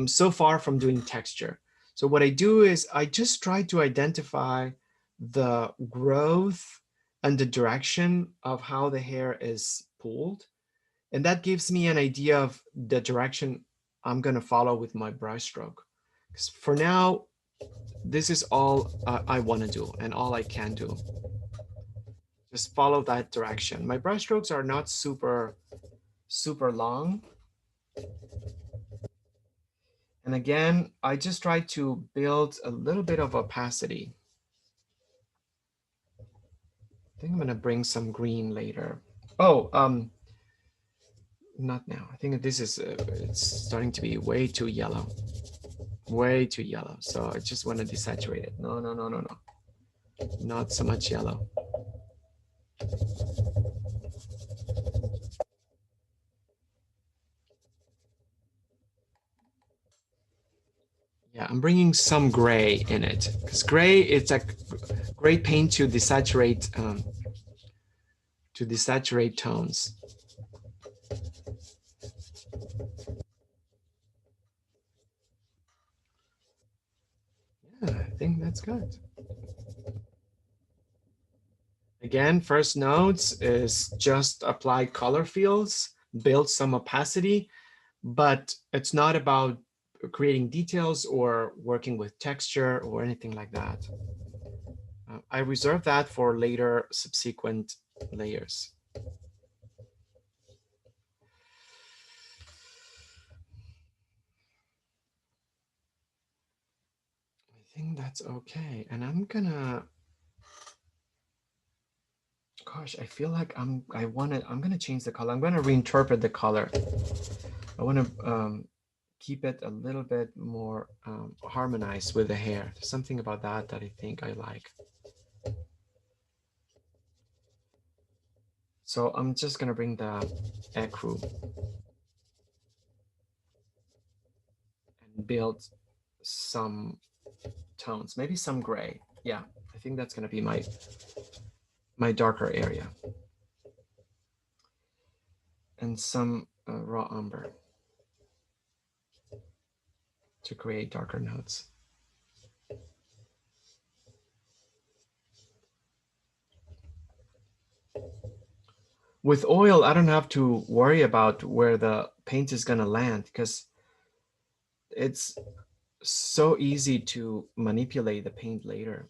so far from doing texture. So what I do is I just try to identify the growth and the direction of how the hair is pulled. And that gives me an idea of the direction I'm going to follow with my brush stroke. Because for now, this is all I want to do and all I can do. Just follow that direction. My brush strokes are not super long. And again, I just try to build a little bit of opacity. I think I'm going to bring some green later. Oh, not now. I think this is, it's starting to be way too yellow. Way too yellow. So I just want to desaturate it. No. Not so much yellow. Yeah, I'm bringing some gray in it because gray, it's a great paint to desaturate tones. Yeah, I think that's good. Again, first notes is just apply color fields, build some opacity, but it's not about creating details or working with texture or anything like that. I reserve that for later subsequent layers. I think that's okay. And I'm gonna, gosh, I feel like I'm gonna change the color. I'm gonna reinterpret the color. I wanna keep it a little bit more harmonized with the hair. There's something about that that I think I like. So I'm just gonna bring the ecru and build some tones, maybe some gray. Yeah, I think that's gonna be my darker area. And some raw umber to create darker notes. With oil, I don't have to worry about where the paint is gonna land because it's so easy to manipulate the paint later.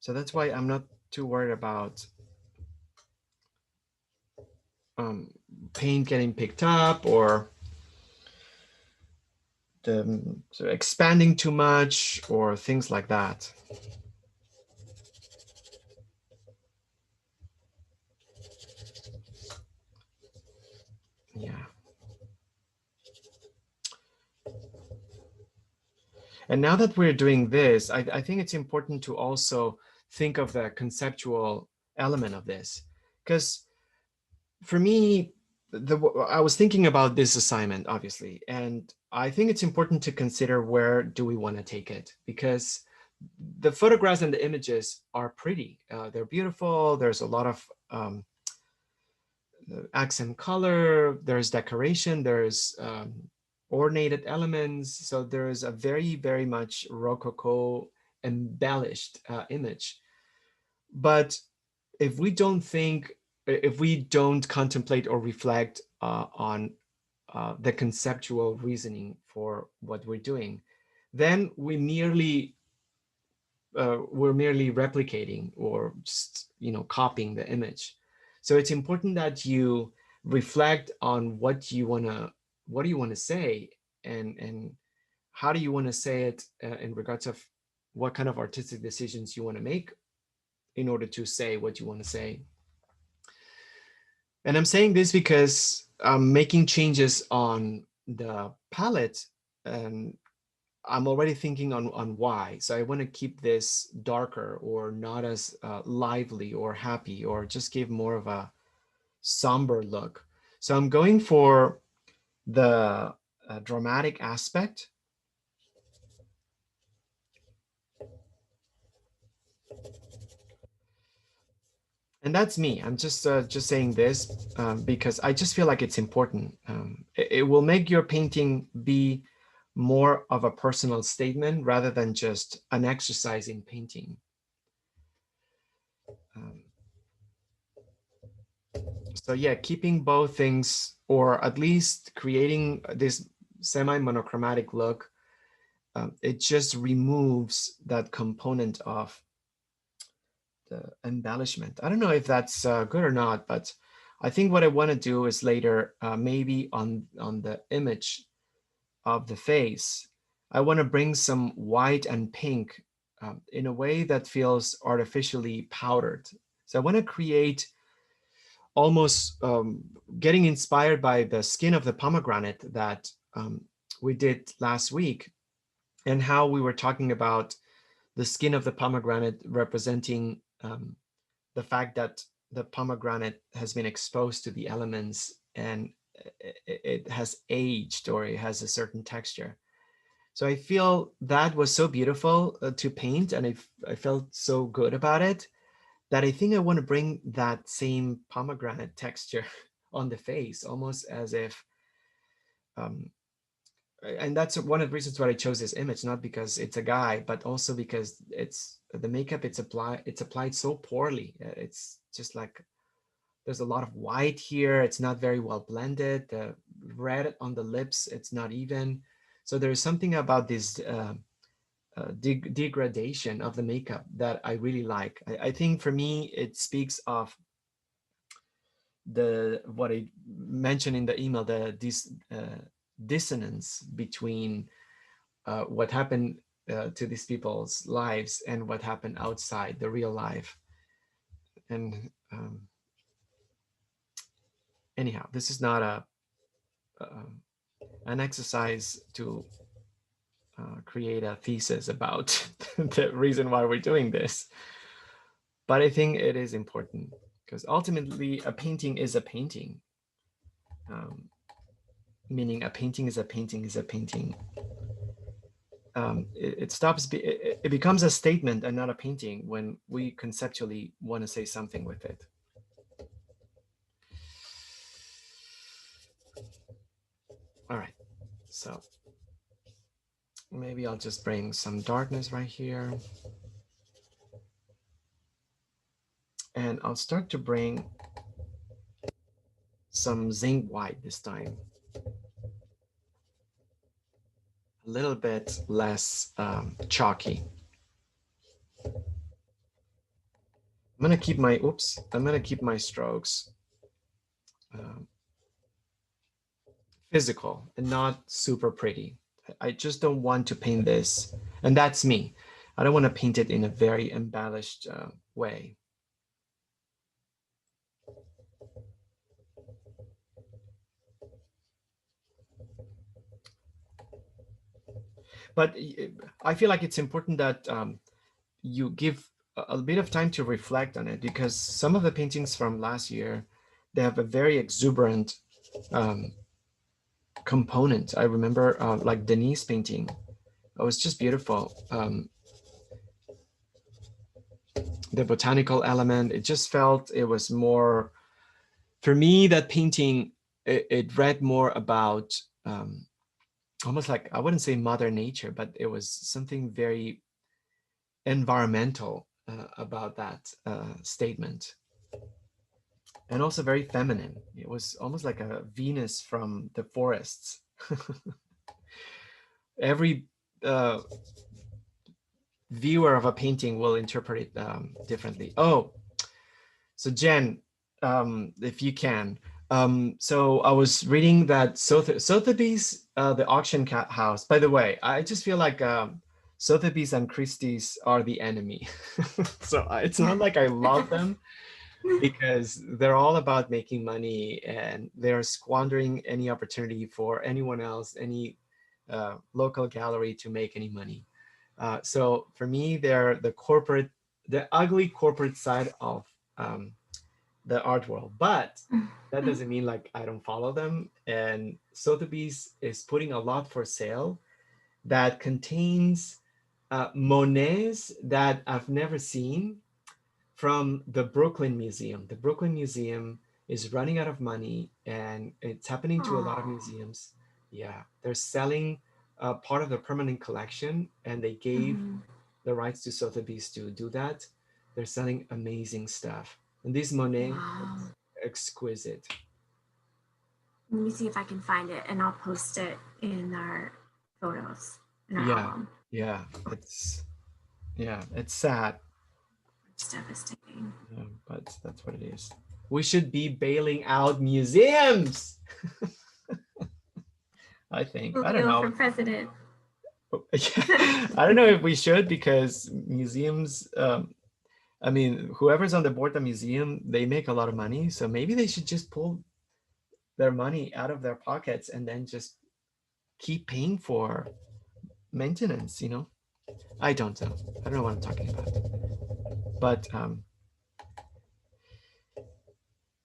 So that's why I'm not too worried about paint getting picked up or the sort of expanding too much or things like that. Yeah. And now that we're doing this, I think it's important to also think of the conceptual element of this. Because for me, I was thinking about this assignment, obviously, and I think it's important to consider where do we want to take it, because the photographs and the images are pretty. They're beautiful. There's a lot of accent color, there's decoration, there's ornated elements. So there's a very, very much Rococo embellished image. But if we don't contemplate or reflect on the conceptual reasoning for what we're doing, then we're merely replicating or just, copying the image. So it's important that you reflect on what do you want to say, and how do you want to say it, in regards of what kind of artistic decisions you want to make in order to say what you want to say. And I'm saying this because I'm making changes on the palette, and I'm already thinking on why. So I want to keep this darker, or not as lively or happy, or just give more of a somber look. So I'm going for the dramatic aspect. And that's me. I'm just saying this because I just feel like it's important. It will make your painting be more of a personal statement rather than just an exercise in painting. Um, so yeah, keeping both things, or at least creating this semi-monochromatic look, it just removes that component of the embellishment. I don't know if that's good or not, but I think what I want to do is later, maybe on the image of the face, I want to bring some white and pink in a way that feels artificially powdered. So I want to create almost getting inspired by the skin of the pomegranate that we did last week, and how we were talking about the skin of the pomegranate representing the fact that the pomegranate has been exposed to the elements, and it has aged, or it has a certain texture. So I feel that was so beautiful to paint, and I felt so good about it, that I think I want to bring that same pomegranate texture on the face, almost as if, um, and that's one of the reasons why I chose this image, not because it's a guy, but also because it's the makeup it's applied so poorly. It's just like there's a lot of white here. It's not very well blended. The red on the lips, it's not even. So there's something about this degradation of the makeup that I really like. I think for me, it speaks of the what I mentioned in the email, this dissonance between what happened to these people's lives and what happened outside the real life. And anyhow, this is not uh, an exercise to create a thesis about the reason why we're doing this, but I think it is important because ultimately a painting is a painting, um, meaning a painting is a painting is a painting. It becomes a statement and not a painting when we conceptually want to say something with it. All right, so maybe I'll just bring some darkness right here, and I'll start to bring some zinc white this time, a little bit less chalky. I'm gonna keep my strokes um, physical and not super pretty. I just don't want to paint this, and that's me. I don't want to paint it in a very embellished way. But I feel like it's important that you give a bit of time to reflect on it, because some of the paintings from last year, they have a very exuberant um, component. I remember like Denise painting. It was just beautiful. The botanical element, it just felt it was more, for me, that painting, it read more about almost like, I wouldn't say mother nature, but it was something very environmental about that statement, and also very feminine. It was almost like a Venus from the forests. Every viewer of a painting will interpret it differently. Oh, so Jen, if you can. So I was reading that Sotheby's, the auction house. By the way, I just feel like Sotheby's and Christie's are the enemy. So it's not like I love them because they're all about making money and they're squandering any opportunity for anyone else, any local gallery to make any money. So for me, they're the ugly corporate side of um, the art world. But that doesn't mean like I don't follow them. And Sotheby's is putting a lot for sale that contains Monets that I've never seen from the Brooklyn Museum. The Brooklyn Museum is running out of money, and it's happening to a lot of Oh. museums. Yeah, they're selling part of the permanent collection, and they gave Mm-hmm. the rights to Sotheby's to do that. They're selling amazing stuff. And this Monet, Wow. it's exquisite. Let me see if I can find it, and I'll post it in our photos in our Yeah, album. yeah, it's sad, It's devastating. but that's what it is. We should be bailing out museums. I think. I don't Julio for know. president. I don't know if we should because museums. I mean, whoever's on the board of the museum, they make a lot of money. So maybe they should just pull their money out of their pockets and then just keep paying for maintenance. I don't know. I don't know what I'm talking about. But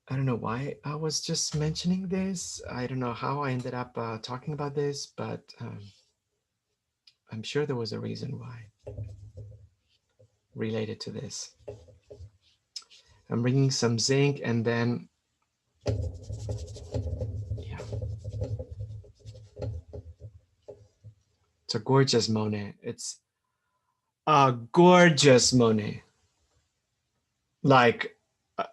I don't know why I was just mentioning this. I don't know how I ended up talking about this, but I'm sure there was a reason why related to this. I'm bringing some zinc and then, yeah. It's a gorgeous Monet. It's a gorgeous Monet. Like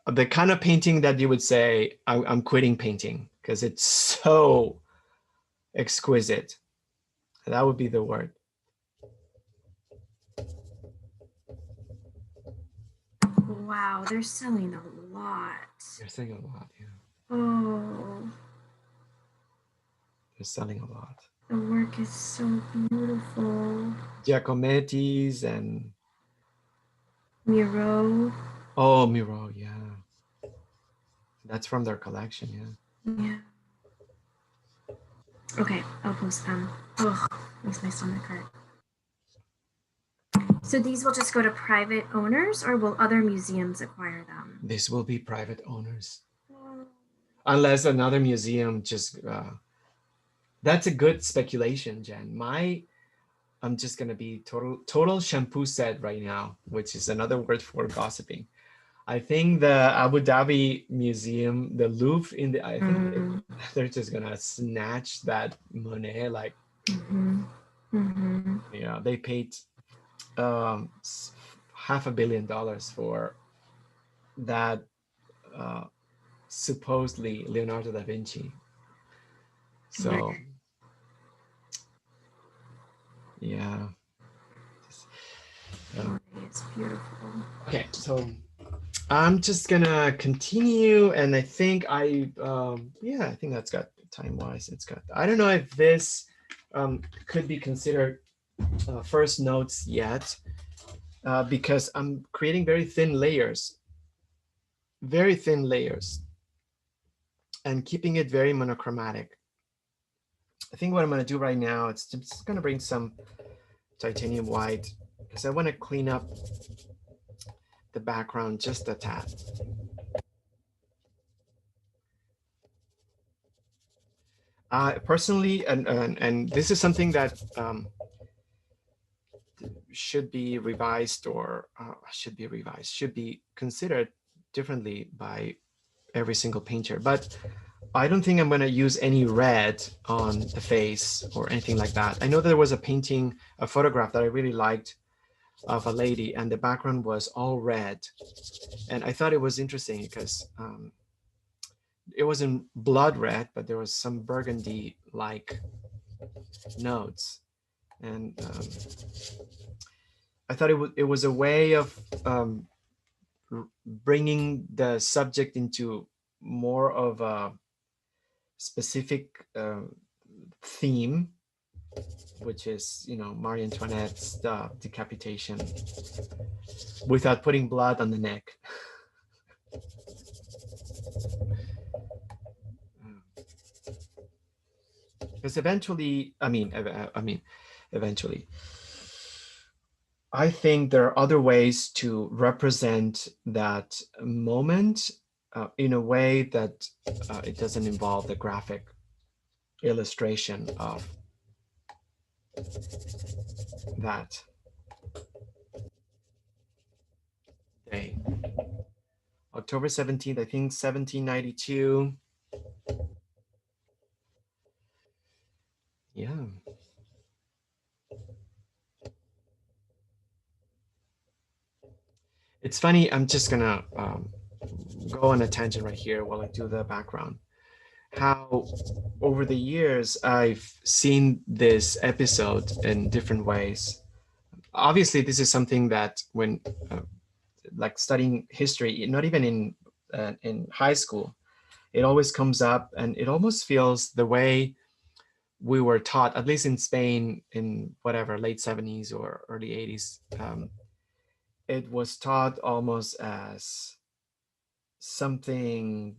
the kind of painting that you would say, I'm quitting painting because it's so exquisite. That would be the word. Wow, they're selling a lot. They're selling a lot, yeah. Oh, They're selling a lot. the work is so beautiful. Giacometti's and Miro. oh, Miro, yeah. That's from their collection, yeah. Yeah. Okay, I'll post them. Ugh, makes my stomach hurt. So these will just go to private owners, or will other museums acquire them? This will be private owners. Unless another museum just that's a good speculation, Jen. I'm just gonna be total shampoo set right now, which is another word for gossiping. I think the Abu Dhabi Museum, the Louvre I think they're just gonna snatch that Monet. Like, they paid $500 million for that supposedly Leonardo da Vinci. So, yeah. It's beautiful. Okay, so I'm just gonna continue, and I think I think that's got time wise. It's got. I don't know if this could be considered first notes yet, because I'm creating very thin layers, and keeping it very monochromatic. I think what I'm gonna do right now, it's just gonna bring some titanium white because I want to clean up the background just a tad. Personally, and this is something that should be revised or should be considered differently by every single painter. But I don't think I'm going to use any red on the face or anything like that. I know there was a photograph that I really liked of a lady, and the background was all red. And I thought it was interesting because it wasn't blood red, but there was some burgundy-like notes. And I thought it was a way of bringing the subject into more of a specific theme, which is, you know, Marie Antoinette's decapitation, without putting blood on the neck. Because eventually, eventually, I think there are other ways to represent that moment in a way that it doesn't involve the graphic illustration of that day. October 17th, I think 1792. Yeah. It's funny, I'm just gonna go on a tangent right here while I do the background. How over the years I've seen this episode in different ways. Obviously, this is something that when like studying history, not even in high school, it always comes up, and it almost feels the way we were taught, at least in Spain, in whatever late 70s or early 80s. It was taught almost as something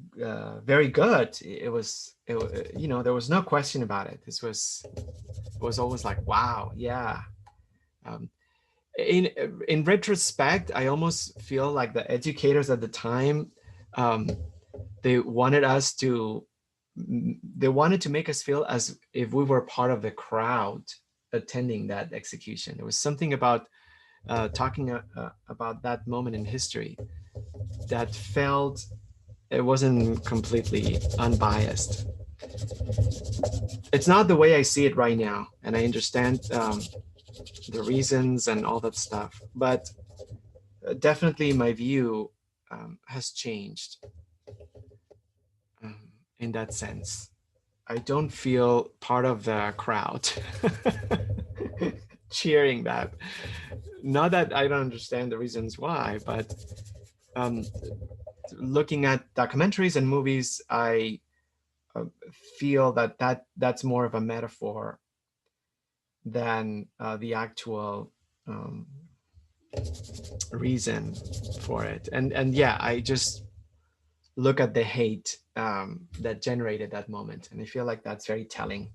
very good. You know, there was no question about it. It was always like, wow, yeah. Um, in in retrospect, I almost feel like the educators at the time, um, they wanted us to, they wanted to make us feel as if we were part of the crowd attending that execution. There was something about talking about that moment in history that felt it wasn't completely unbiased. It's not the way I see it right now, and I understand the reasons and all that stuff, but definitely my view has changed um, in that sense. I don't feel part of the crowd cheering that. Not that I don't understand the reasons why, but um, looking at documentaries and movies, I uh, feel that that's more of a metaphor than the actual reason for it. And yeah, I just look at the hate that generated that moment, and I feel like that's very telling.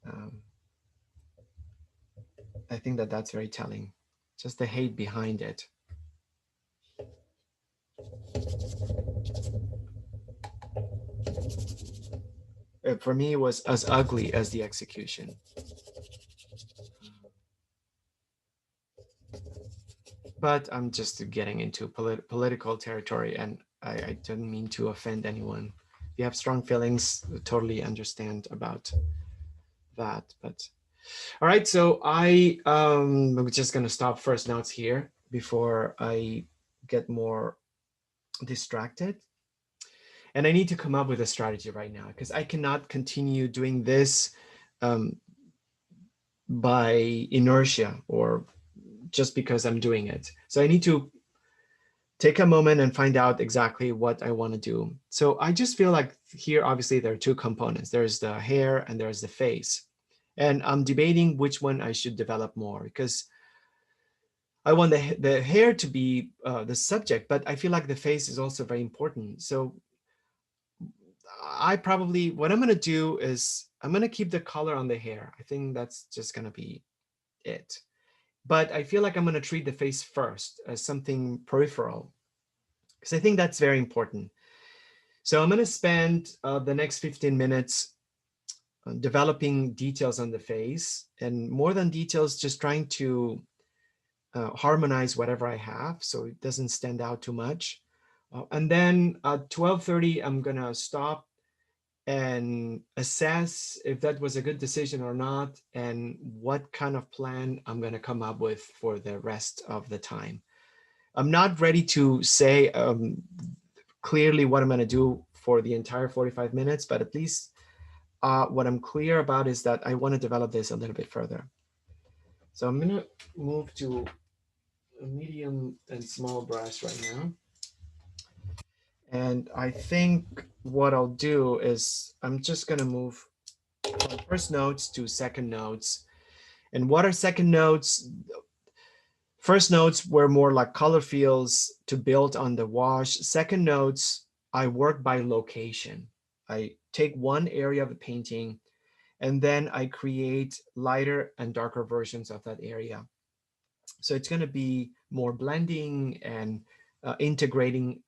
Um, I think that that's very telling. Just the hate behind it. For me, it was as ugly as the execution. But I'm just getting into political territory, and I didn't mean to offend anyone. If you have strong feelings, totally understand about that. But all right, so I'm just gonna stop first notes here before I get more distracted. And I need to come up with a strategy right now because I cannot continue doing this um, by inertia or just because I'm doing it. So I need to take a moment and find out exactly what I want to do. So I just feel like here, obviously, there are two components. There's the hair and there's the face. And I'm debating which one I should develop more because I want the hair to be the subject, but I feel like the face is also very important. So I probably, what I'm going to do is I'm going to keep the color on the hair. I think that's just going to be it. But I feel like I'm going to treat the face first as something peripheral because I think that's very important. So I'm going to spend the next 15 minutes developing details on the face, and more than details, just trying to harmonize whatever I have so it doesn't stand out too much. And then at 12:30, I'm going to stop and assess if that was a good decision or not, and what kind of plan I'm going to come up with for the rest of the time. I'm not ready to say clearly what I'm going to do for the entire 45 minutes, but at least what I'm clear about is that I want to develop this a little bit further. So I'm gonna move to a medium and small brush right now. And I think what I'll do is I'm just gonna move from first notes to second notes. And what are second notes? First notes were more like color fields to build on the wash. Second notes, I work by location. I take one area of the painting and then I create lighter and darker versions of that area. So it's going to be more blending and integrating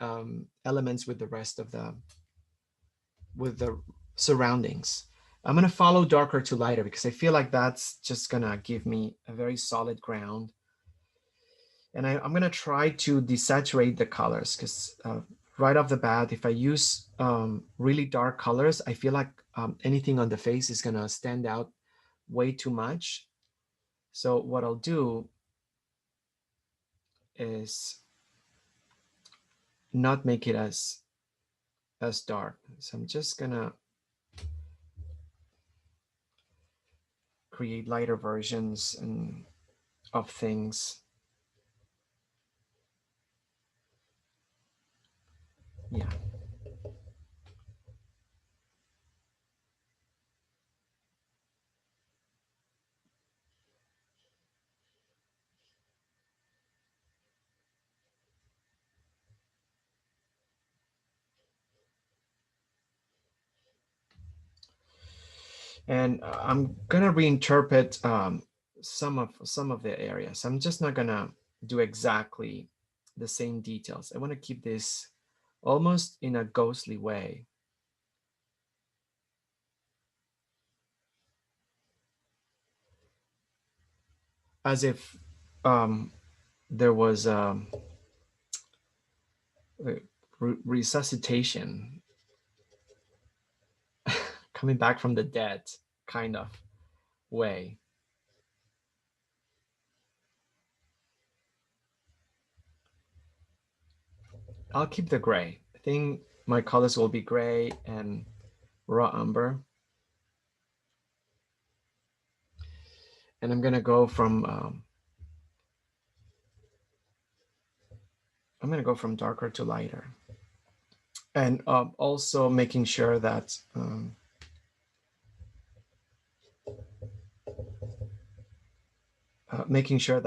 elements with the rest of the surroundings. I'm going to follow darker to lighter because I feel like that's just going to give me a very solid ground. And I'm going to try to desaturate the colors because right off the bat, if I use really dark colors, I feel like anything on the face is going to stand out way too much. So what I'll do is not make it as dark. So I'm just gonna create lighter versions of things. Yeah. And I'm gonna reinterpret some of the areas. I'm just not gonna do exactly the same details. I want to keep this almost in a ghostly way, as if there was resuscitation coming back from the dead kind of way. I'll keep the gray. I think my colors will be gray and raw umber. And I'm gonna go from darker to lighter. And also making sure that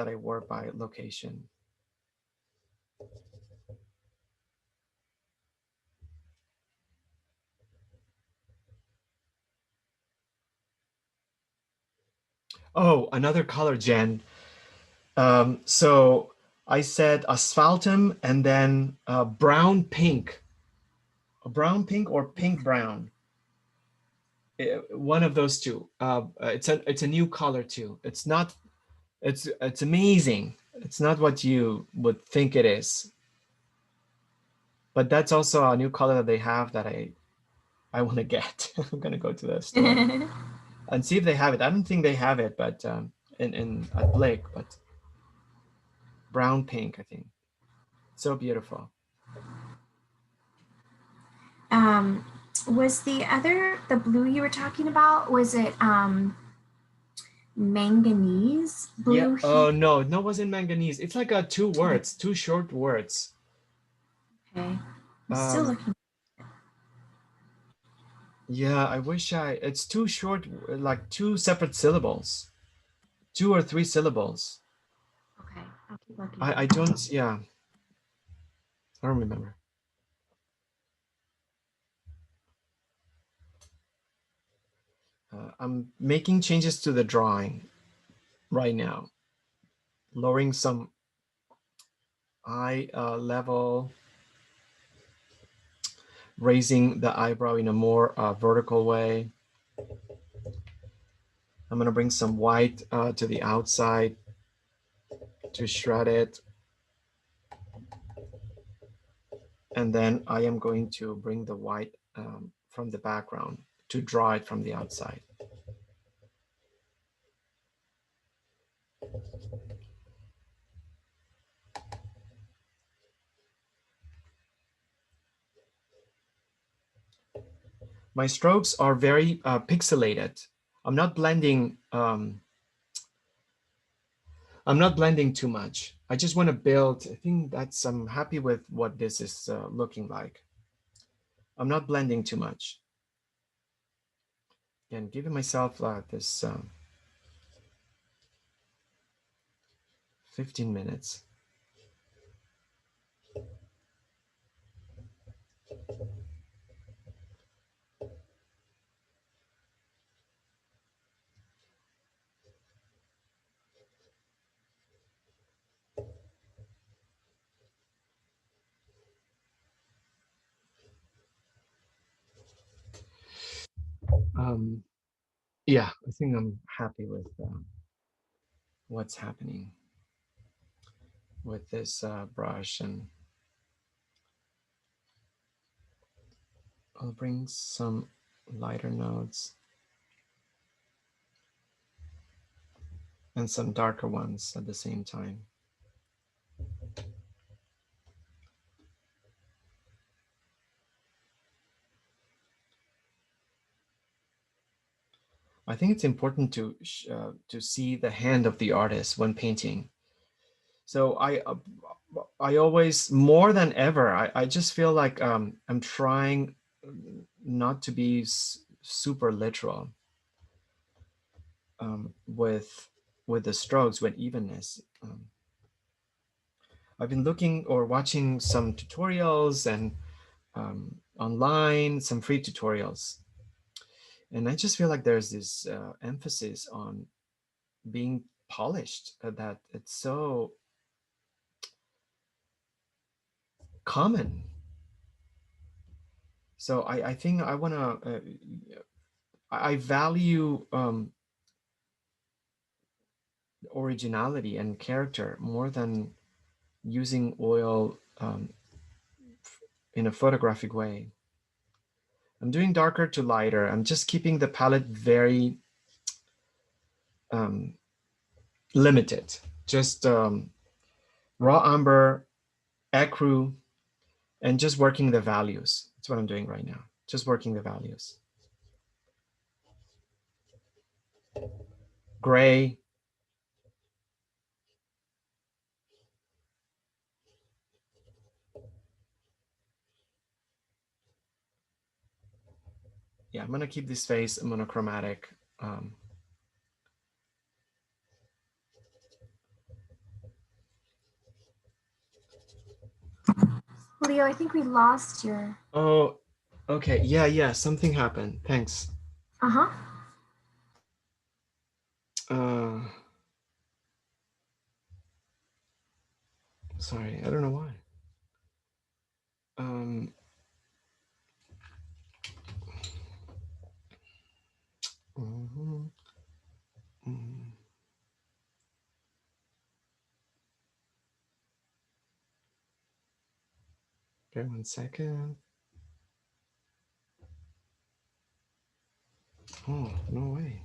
I work by location. Oh, another color, Jen. So I said asphaltum and then brown pink. Brown pink or pink brown. One of those two. It's a new color too. It's amazing. It's not what you would think it is, but that's also a new color that they have that I want to get. I'm gonna go to the store and see if they have it. I don't think they have it, but in at Blake, but brown pink, I think. So beautiful. Um, was the blue you were talking about, was it manganese Yeah. blue Oh here? no, no, it wasn't manganese. It's like two words, two short words. Okay. I'm still Um, looking. yeah, I wish it's too short, like two separate syllables, 2 or 3 syllables. Okay, I'll keep looking. I don't, yeah, I don't remember. I'm making changes to the drawing right now, lowering some eye level, raising the eyebrow in a more vertical way. I'm gonna bring some white to the outside to shred it. And then I am going to bring the white from the background to draw it from the outside. My strokes are very pixelated. I'm not blending I'm not blending too much. I just want to build. I think I'm happy with what this is looking like. I'm not blending too much. And giving myself this 15 minutes. Um, yeah, I think I'm happy with what's happening with this brush, and I'll bring some lighter notes and some darker ones at the same time. I think it's important to see the hand of the artist when painting. So I always, more than ever, I just feel like I'm trying not to be super literal with the strokes, with evenness. I've been looking or watching some tutorials and online, some free tutorials, and I just feel like there's this emphasis on being polished, that it's so common. So I think I want to I value originality and character more than using oil in a photographic way. I'm doing darker to lighter. I'm just keeping the palette very um, limited. Just raw umber, ecru, and just working the values. That's what I'm doing right now. Just working the values. Gray. Yeah, I'm gonna keep this face monochromatic. Leo, I think we lost your. Oh, okay. Yeah, something happened. Thanks. Uh-huh. Uh, Sorry, I don't know why. Um, mhm, mm. Okay, 1 second. Oh, no way.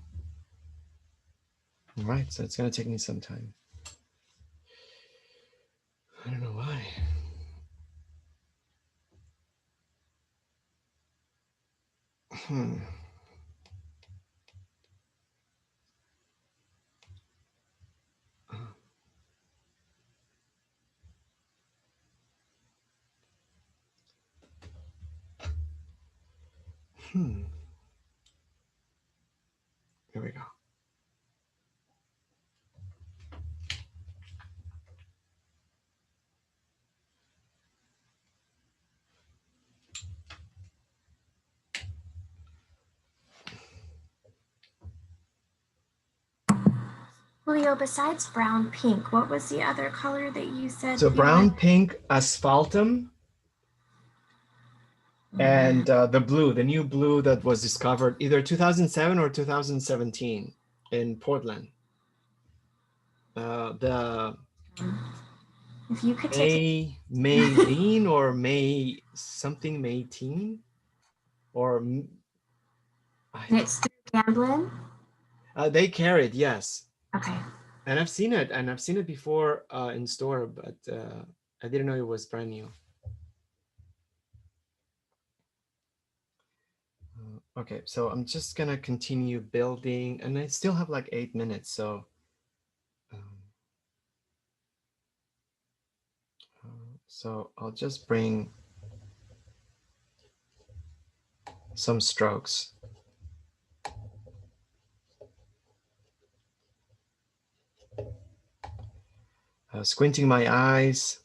All right, so it's gonna take me some time. I don't know why. Hmm. Hmm. Here we go. Leo, besides brown pink, what was the other color that you said So you wanted? brown, pink, asphaltum, and the blue, the new blue that was discovered either 2007 or 2017 in Portland. The If you could take Maylene or May something Mayteen or I and think it's through Gamblin. they carried, yes, Okay. and I've seen it before in store, but I didn't know it was brand new. Okay, so I'm just gonna continue building, and I still have like 8 minutes, so. Um, So I'll just bring some strokes. Squinting my eyes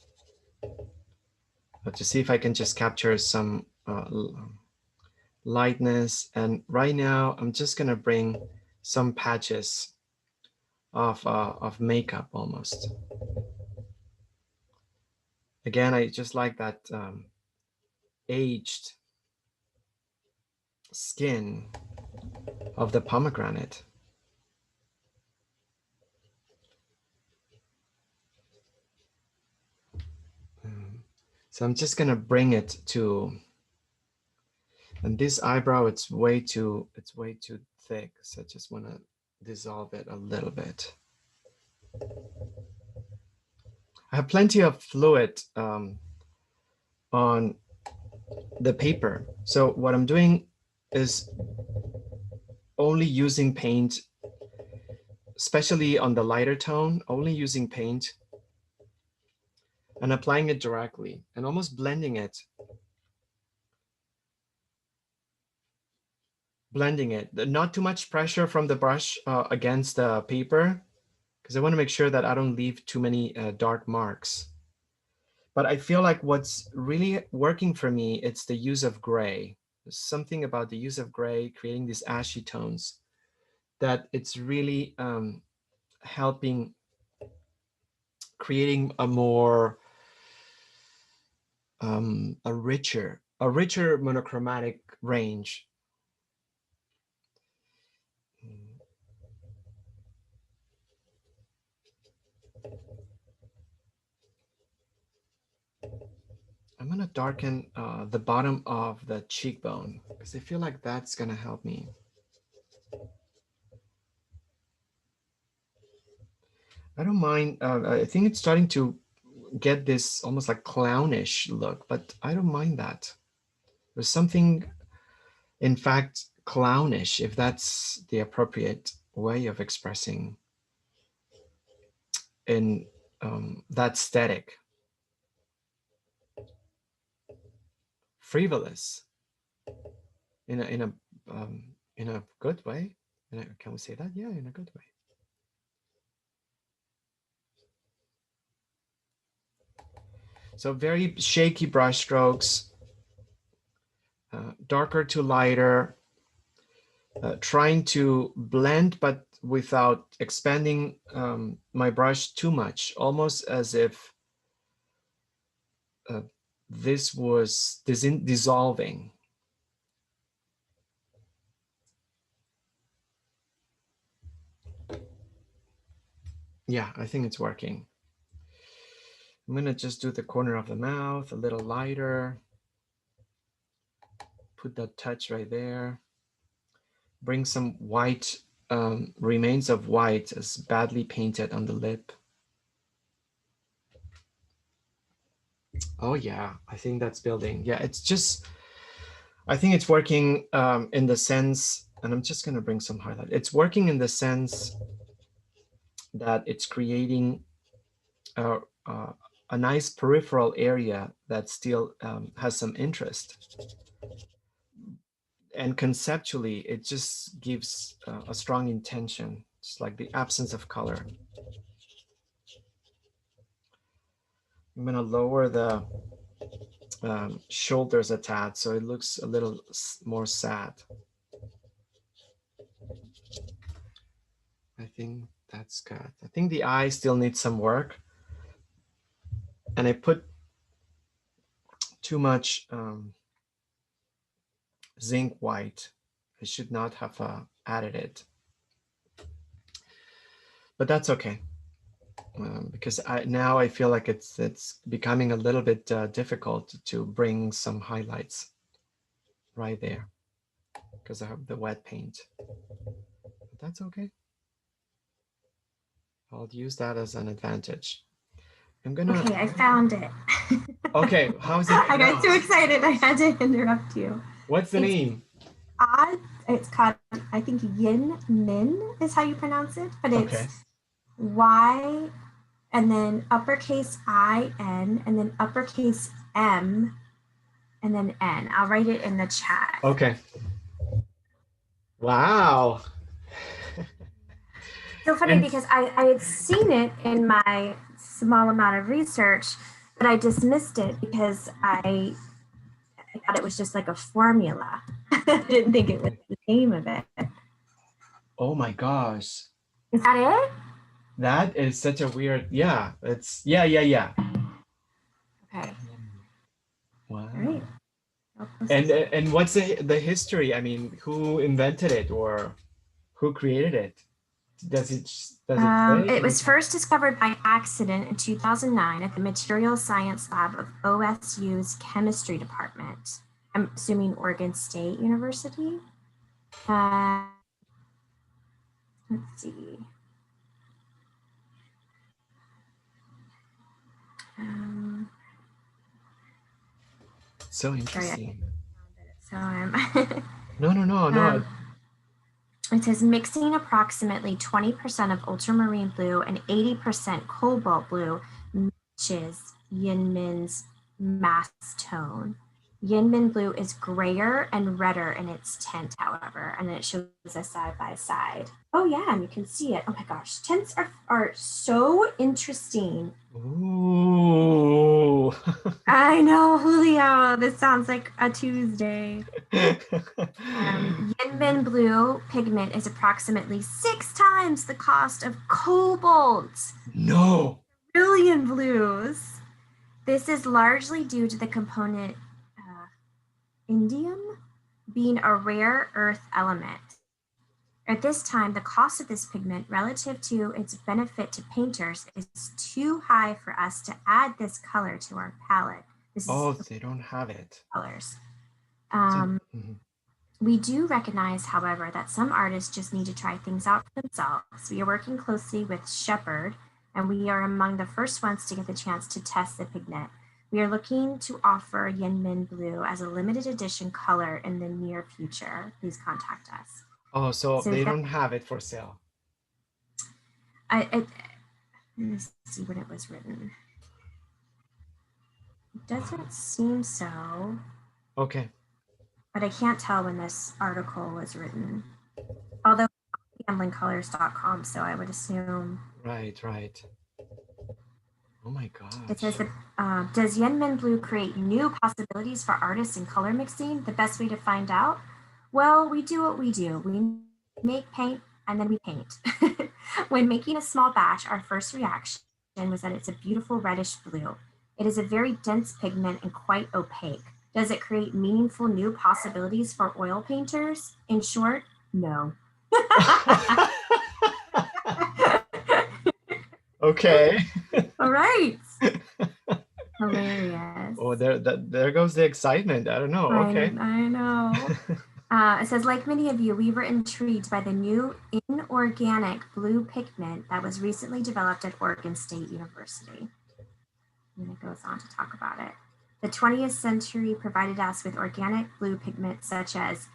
to see if I can just capture some lightness. And right now, I'm just gonna bring some patches of makeup almost. Again, I just like that aged skin of the pomegranate. So I'm just gonna bring it to, and this eyebrow, it's way too thick. So I just wanna dissolve it a little bit. I have plenty of fluid on the paper. So what I'm doing is only using paint, especially on the lighter tone, only using paint and applying it directly and almost blending it. Not too much pressure from the brush against the paper, because I want to make sure that I don't leave too many dark marks. But I feel like what's really working for me, it's the use of gray. There's something about the use of gray, creating these ashy tones, that it's really helping creating a more, a richer monochromatic range. I'm gonna darken the bottom of the cheekbone because I feel like that's gonna help me. I don't mind, I think it's starting to get this almost like clownish look, but I don't mind that. There's something, in fact, clownish, if that's the appropriate way of expressing in that aesthetic. Frivolous in a good way. Can we say that? Yeah, in a good way. So very shaky brush strokes, darker to lighter, trying to blend but without expanding my brush too much, almost as if this was dissolving. Yeah, I think it's working. I'm gonna just do the corner of the mouth a little lighter. Put that touch right there. Bring some white, remains of white as badly painted on the lip. Oh yeah, I think that's building. Yeah, it's just, I think it's working in the sense, and I'm just gonna bring some highlight. It's working in the sense that it's creating a nice peripheral area that still has some interest. And conceptually, it just gives a strong intention. It's like the absence of color. I'm gonna lower the shoulders a tad so it looks a little more sad. I think that's good. I think the eye still needs some work. And I put too much zinc white. I should not have added it. But that's okay. Because now I feel like it's becoming a little bit difficult to bring some highlights right there because I have the wet paint. But that's okay. I'll use that as an advantage. I'm gonna. Okay, I found it. Okay, how's it? I got too excited. I had to interrupt you. What's the name? It's called, I think, Yin Min is how you pronounce it, but it's okay. Y and then uppercase I-N, and then uppercase M, and then N. I'll write it in the chat. Okay. Wow. So funny And because I had seen it in my small amount of research, but I dismissed it because I thought it was just like a formula. I didn't think it was the name of it. oh my gosh. Is that it? That is such a weird, yeah, it's, yeah. Okay. Wow. All right. And what's the history? I mean, who invented it or who created it? Does it say? It was first discovered by accident in 2009 at the Material Science Lab of OSU's Chemistry Department. I'm assuming Oregon State University. Let's see. So interesting. No. It says mixing approximately 20% of ultramarine blue and 80% cobalt blue matches Yinmin's mass tone. Yinmin blue is grayer and redder in its tint, however, and then it shows a side by side. Oh yeah, and you can see it. Oh my gosh, tints are so interesting. Ooh. I know, Julio. This sounds like a Tuesday. Yinmin blue pigment is approximately 6 times the cost of cobalt. No. Brilliant blues. This is largely due to the component indium being a rare earth element. At this time, the cost of this pigment relative to its benefit to painters is too high for us to add this color to our palette. They don't have it. Colors. We do recognize, however, that some artists just need to try things out for themselves. We are working closely with Shepard, and we are among the first ones to get the chance to test the pigment. We are looking to offer Yinmin Blue as a limited edition color in the near future. Please contact us. Oh, so they don't have it for sale. Let me see when it was written. It doesn't seem so. Okay. But I can't tell when this article was written. Although gamblingcolors.com, so I would assume. Right. Oh my gosh. It says that, does Yinmin Blue create new possibilities for artists in color mixing? The best way to find out? Well, we do what we do. We make paint and then we paint. When making a small batch, our first reaction was that it's a beautiful reddish blue. It is a very dense pigment and quite opaque. Does it create meaningful new possibilities for oil painters? In short, no. Okay. All right. Hilarious. Oh, there goes the excitement. I don't know. Okay. I know. It says, like many of you, we were intrigued by the new inorganic blue pigment that was recently developed at Oregon State University. And it goes on to talk about it. The 20th century provided us with organic blue pigment such as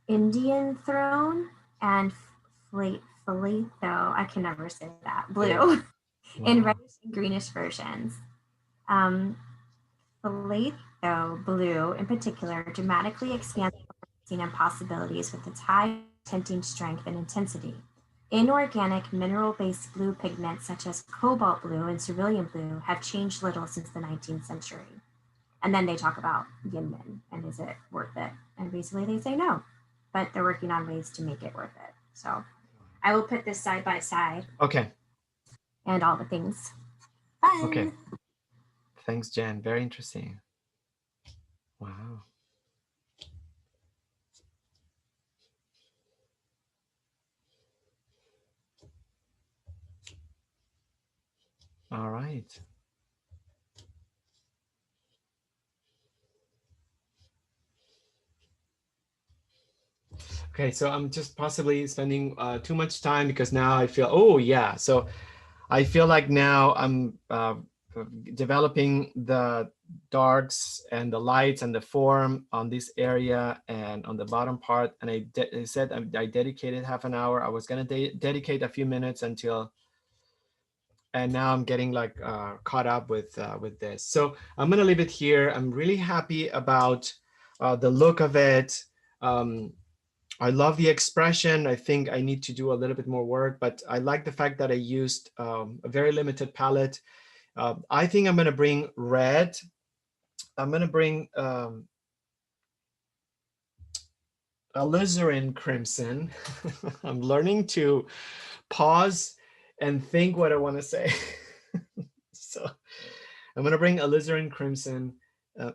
Indian throne and phthalo, I can never say that, blue, in reddish and greenish versions. Phthalo blue, in particular, dramatically expands and possibilities with its high tinting strength and intensity. Inorganic mineral-based blue pigments such as cobalt blue and cerulean blue have changed little since the 19th century. And then they talk about Yinmin and is it worth it? And basically they say no, but they're working on ways to make it worth it. So I will put this side by side. Okay. And all the things. Fun. Okay. Thanks, Jen. Very interesting. Wow. All right. Okay, so I'm just possibly spending too much time because now I feel, oh yeah. So I feel like now I'm developing the darks and the lights and the form on this area and on the bottom part. And I said I dedicated half an hour. I was gonna dedicate a few minutes until and now I'm getting like caught up with this. So I'm gonna leave it here. I'm really happy about the look of it. Um, I love the expression. I think I need to do a little bit more work, but I like the fact that I used a very limited palette. I think I'm gonna bring red. I'm gonna bring alizarin crimson. I'm learning to pause and think what I want to say. So I'm going to bring alizarin crimson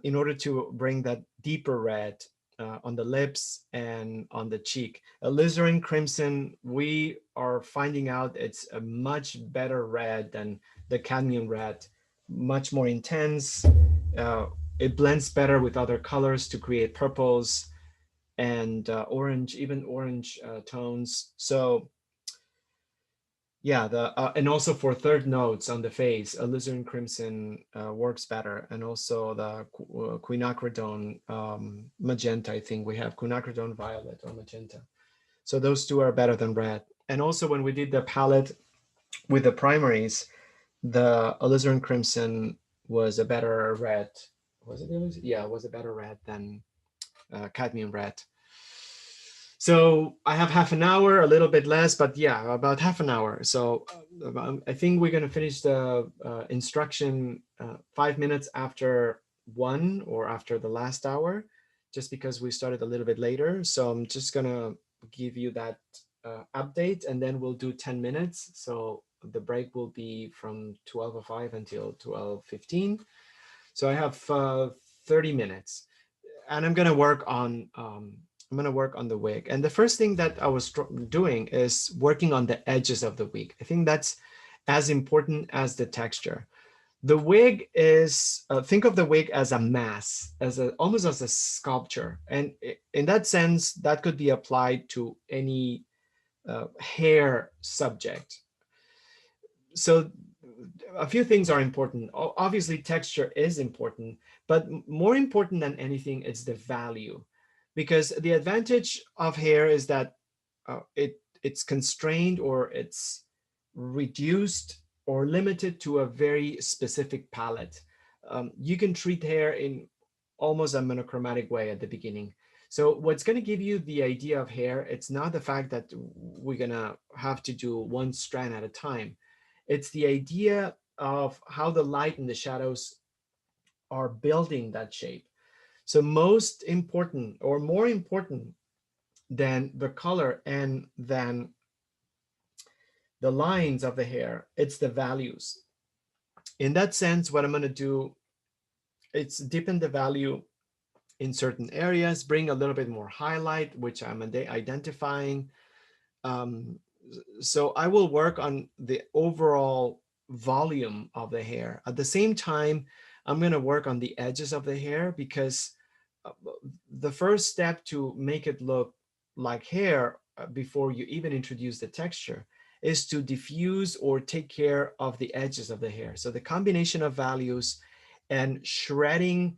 in order to bring that deeper red on the lips and on the cheek. Alizarin crimson, we are finding out it's a much better red than the cadmium red, much more intense. Uh, it blends better with other colors to create purples and orange, even orange tones. So yeah, the and also for third notes on the face, alizarin crimson works better, and also the quinacridone magenta. I think we have quinacridone violet or magenta. So those two are better than red. And also when we did the palette with the primaries, the alizarin crimson was a better red. Was it? Yeah, it was a better red than cadmium red. So I have half an hour, a little bit less, but yeah, about half an hour. So I think we're going to finish the instruction 5 minutes after one or after the last hour, just because we started a little bit later. So I'm just going to give you that update, and then we'll do 10 minutes. So the break will be from 12:05 until 12:15. So I have 30 minutes, and I'm gonna work on the wig. And the first thing that I was doing is working on the edges of the wig. I think that's as important as the texture. The wig is think of the wig as a mass, as a almost as a sculpture, and in that sense, that could be applied to any hair subject. So a few things are important. Obviously, texture is important, but more important than anything is the value, because the advantage of hair is that it's constrained, or it's reduced or limited to a very specific palette. You can treat hair in almost a monochromatic way at the beginning. So what's going to give you the idea of hair, it's not the fact that we're going to have to do one strand at a time. It's the idea of how the light and the shadows are building that shape. So most important, or more important than the color and than the lines of the hair, it's the values. In that sense, what I'm going to do, it's deepen the value in certain areas, bring a little bit more highlight, which I'm identifying. Um, so I will work on the overall volume of the hair. At the same time, I'm going to work on the edges of the hair, because the first step to make it look like hair before you even introduce the texture is to diffuse or take care of the edges of the hair. So the combination of values and shredding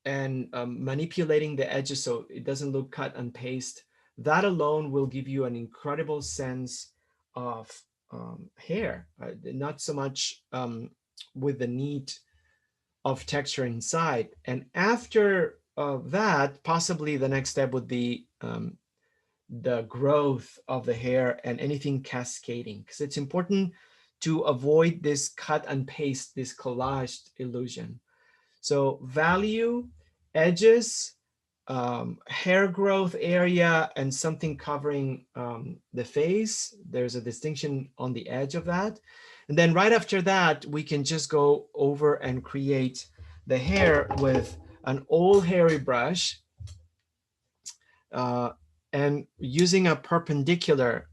and manipulating the edges so it doesn't look cut and paste, that alone will give you an incredible sense of hair, not so much with the need of texture inside. And after that, possibly the next step would be the growth of the hair and anything cascading, because it's important to avoid this cut and paste, this collaged illusion. So value, edges, hair growth area, and something covering the face. There's a distinction on the edge of that. And then right after that, we can just go over and create the hair with an old hairy brush uh, and using a perpendicular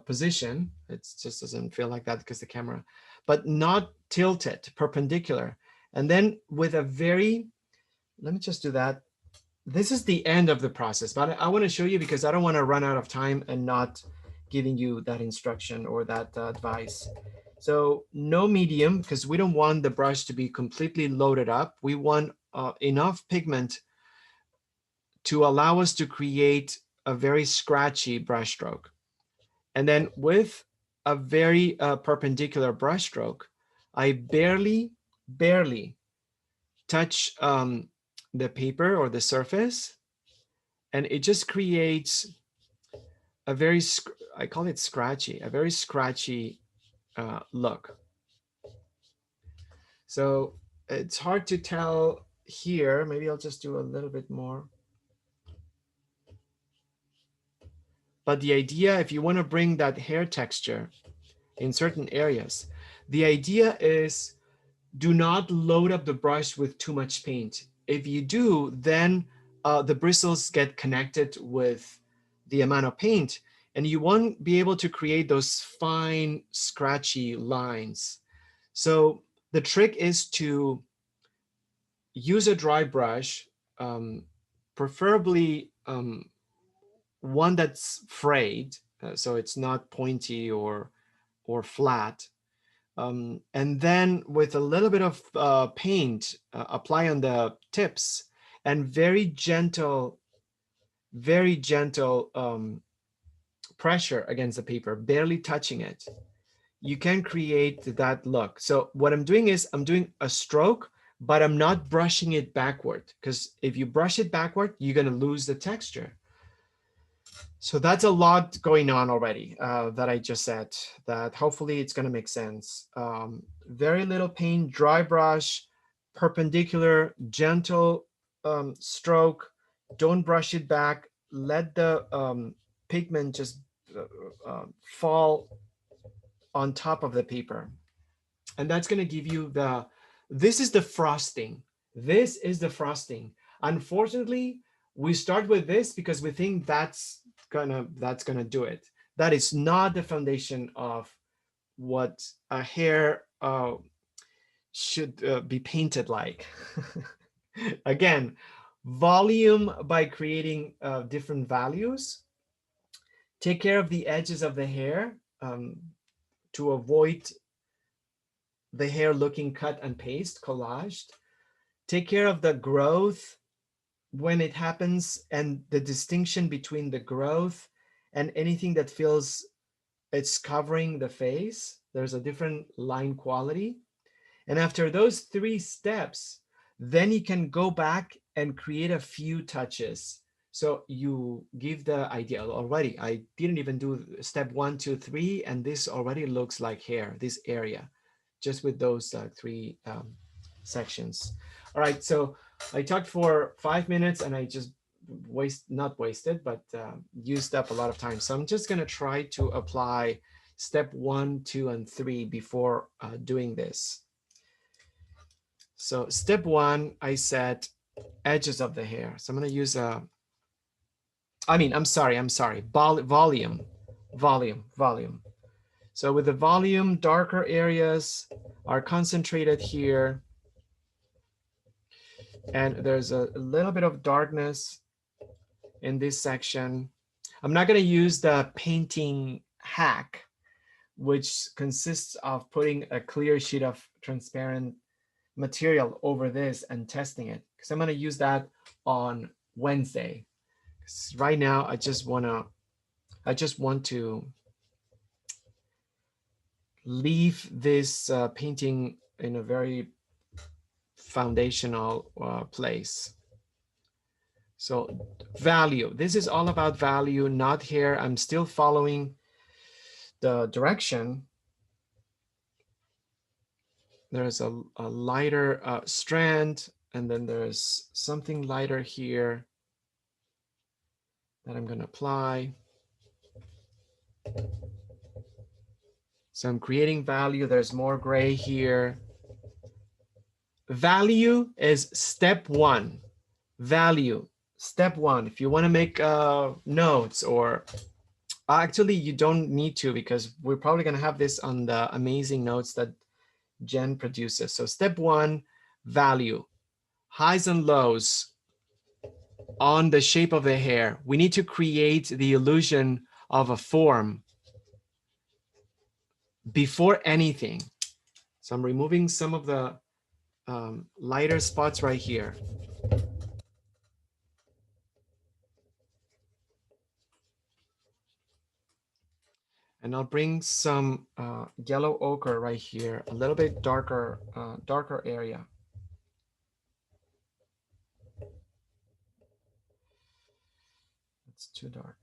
position. It just doesn't feel like that because the camera, but not tilted, perpendicular. And then with a very, let me just do that. This is the end of the process, but I want to show you because I don't want to run out of time and not giving you that instruction or that advice. So no medium, because we don't want the brush to be completely loaded up. We want enough pigment to allow us to create a very scratchy brush stroke. And then with a very perpendicular brush stroke, I barely touch the paper or the surface, and it just creates a very, I call it scratchy, a very scratchy look. So it's hard to tell here. Maybe I'll just do a little bit more. But the idea, if you want to bring that hair texture in certain areas, the idea is do not load up the brush with too much paint. If you do, then the bristles get connected with the amount of paint, and you won't be able to create those fine, scratchy lines. So the trick is to use a dry brush, preferably one that's frayed, so it's not pointy or flat. And then with a little bit of paint, apply on the tips, and very gentle pressure against the paper, barely touching it. You can create that look. So what I'm doing is I'm doing a stroke, but I'm not brushing it backward, because if you brush it backward, you're going to lose the texture. So that's a lot going on already that I just said, that hopefully it's going to make sense. Very little paint, dry brush, perpendicular, gentle stroke. Don't brush it back. Let the pigment just fall on top of the paper. And that's going to give you this is the frosting. This is the frosting. Unfortunately, we start with this because we think that's gonna do it. That is not the foundation of what a hair should be painted like. Again, volume by creating different values. Take care of the edges of the hair to avoid the hair looking cut and paste, collaged. Take care of the growth when it happens, and the distinction between the growth and anything that feels it's covering the face. There's a different line quality. And after those 3 steps, then you can go back and create a few touches. So you give the idea already. I didn't even do step 1, 2, 3, and this already looks like hair, this area, just with those 3 sections. All right, so I talked for 5 minutes and I just not wasted, but used up a lot of time. So I'm just gonna try to apply step 1, 2, and 3 before doing this. So step 1, I said edges of the hair. So I'm gonna use I'm sorry, volume. So with the volume, darker areas are concentrated here. And there's a little bit of darkness in this section. I'm not going to use the painting hack, which consists of putting a clear sheet of transparent material over this and testing it, because I'm going to use that on Wednesday. Right now, I just want to leave this painting in a very foundational place. So value, this is all about value, not hair. I'm still following the direction. There's a lighter strand, and then there's something lighter here that I'm going to apply. So I'm creating value. There's more gray here. Value is step 1. Value, step 1. If you want to make notes, or actually you don't need to, because we're probably going to have this on the amazing notes that Jen produces. So step 1, value, highs and lows on the shape of the hair. We need to create the illusion of a form before anything. So I'm removing some of the lighter spots right here. And I'll bring some yellow ochre right here, a little bit darker, darker area. It's too dark.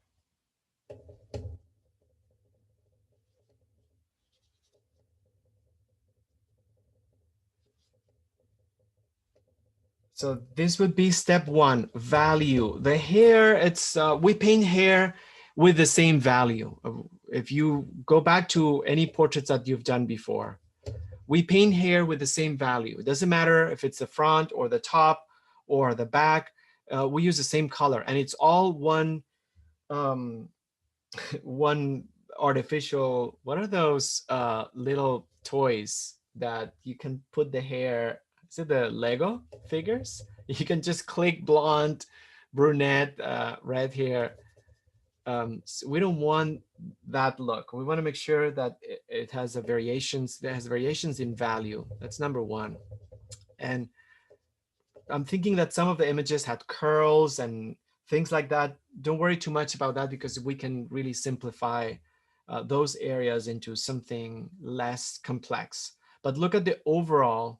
So this would be step one, value. The hair, it's we paint hair with the same value. If you go back to any portraits that you've done before, we paint hair with the same value. It doesn't matter if it's the front or the top or the back. We use the same color, and it's all one um, one artificial. What are those little toys that you can put the hair? Is it the Lego figures? You can just click blonde, brunette, red hair. So we don't want that look. We want to make sure that it has a variations. That has variations in value. That's number one. And I'm thinking that some of the images had curls and things like that. Don't worry too much about that because we can really simplify those areas into something less complex. But look at the overall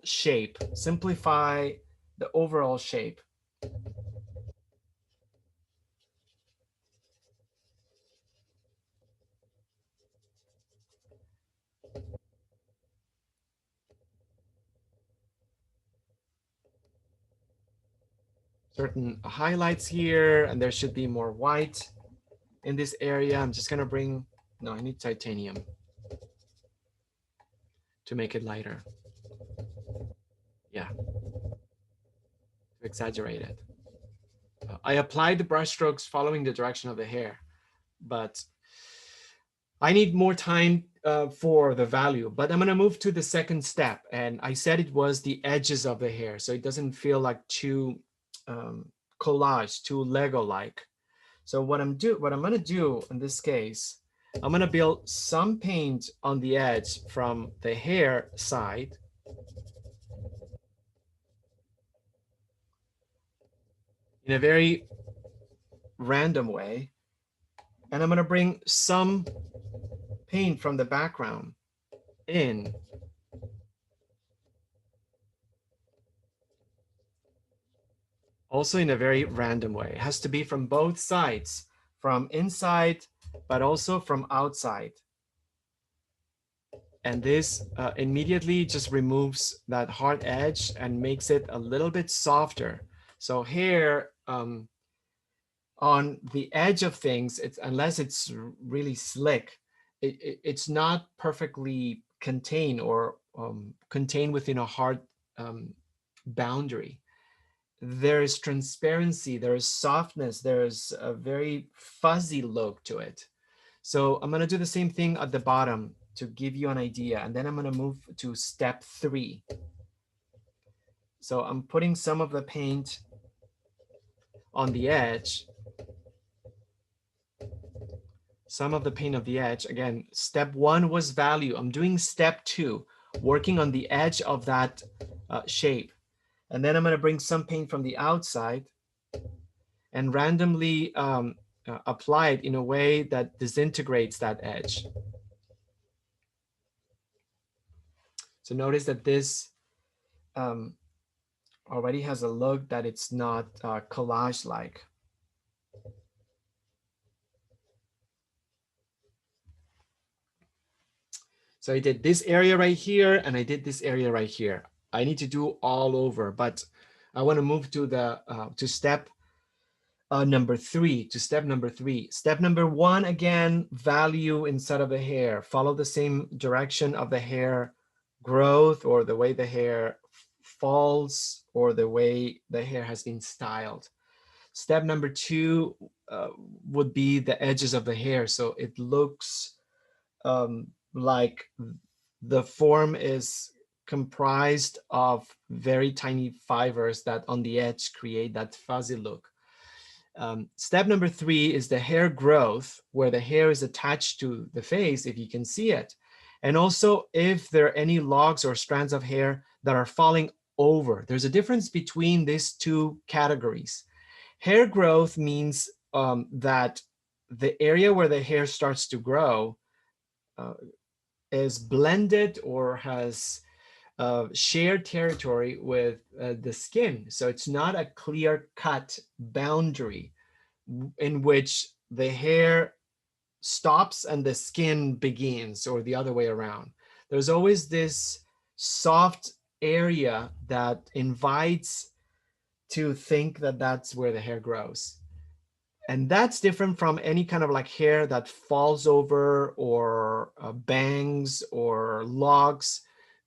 shape. Simplify the overall shape. Certain highlights here, and there should be more white in this area. I'm just gonna bring, no, I need titanium to make it lighter. Yeah, to exaggerate it. I applied the brush strokes following the direction of the hair, but I need more time for the value, but I'm gonna move to the second step. And I said it was the edges of the hair, so it doesn't feel like too collage, too Lego-like. So what I'm gonna do in this case, I'm gonna build some paint on the edge from the hair side. In a very random way. And I'm gonna bring some paint from the background in. Also in a very random way. It has to be from both sides, from inside, but also from outside. And this immediately just removes that hard edge and makes it a little bit softer. So here, on the edge of things, unless it's really slick, it's not perfectly contained or contained within a hard boundary. There is transparency, there is softness, there's a very fuzzy look to it. So I'm gonna do the same thing at the bottom to give you an idea, and then I'm gonna move to step 3. So I'm putting some of the paint on the edge, Again, step 1 was value. I'm doing step 2, working on the edge of that shape. And then I'm gonna bring some paint from the outside and randomly apply it in a way that disintegrates that edge. So notice that this already has a look that it's not collage-like. So I did this area right here, and I did this area right here. I need to do all over, but I want to move to the to step number 3. Step number 3. Step number 1, again, value inside of the hair. Follow the same direction of the hair growth, or the way the hair falls, or the way the hair has been styled. Step number 2 would be the edges of the hair, so it looks like the form is comprised of very tiny fibers that on the edge create that fuzzy look. Step number 3 is the hair growth, where the hair is attached to the face, if you can see it. And also if there are any logs or strands of hair that are falling over. There's a difference between these two categories. Hair growth means that the area where the hair starts to grow uh, is blended or has shared territory with the skin. So it's not a clear cut boundary in which the hair stops and the skin begins, or the other way around. There's always this soft area that invites to think that that's where the hair grows. And that's different from any kind of like hair that falls over, or bangs or locks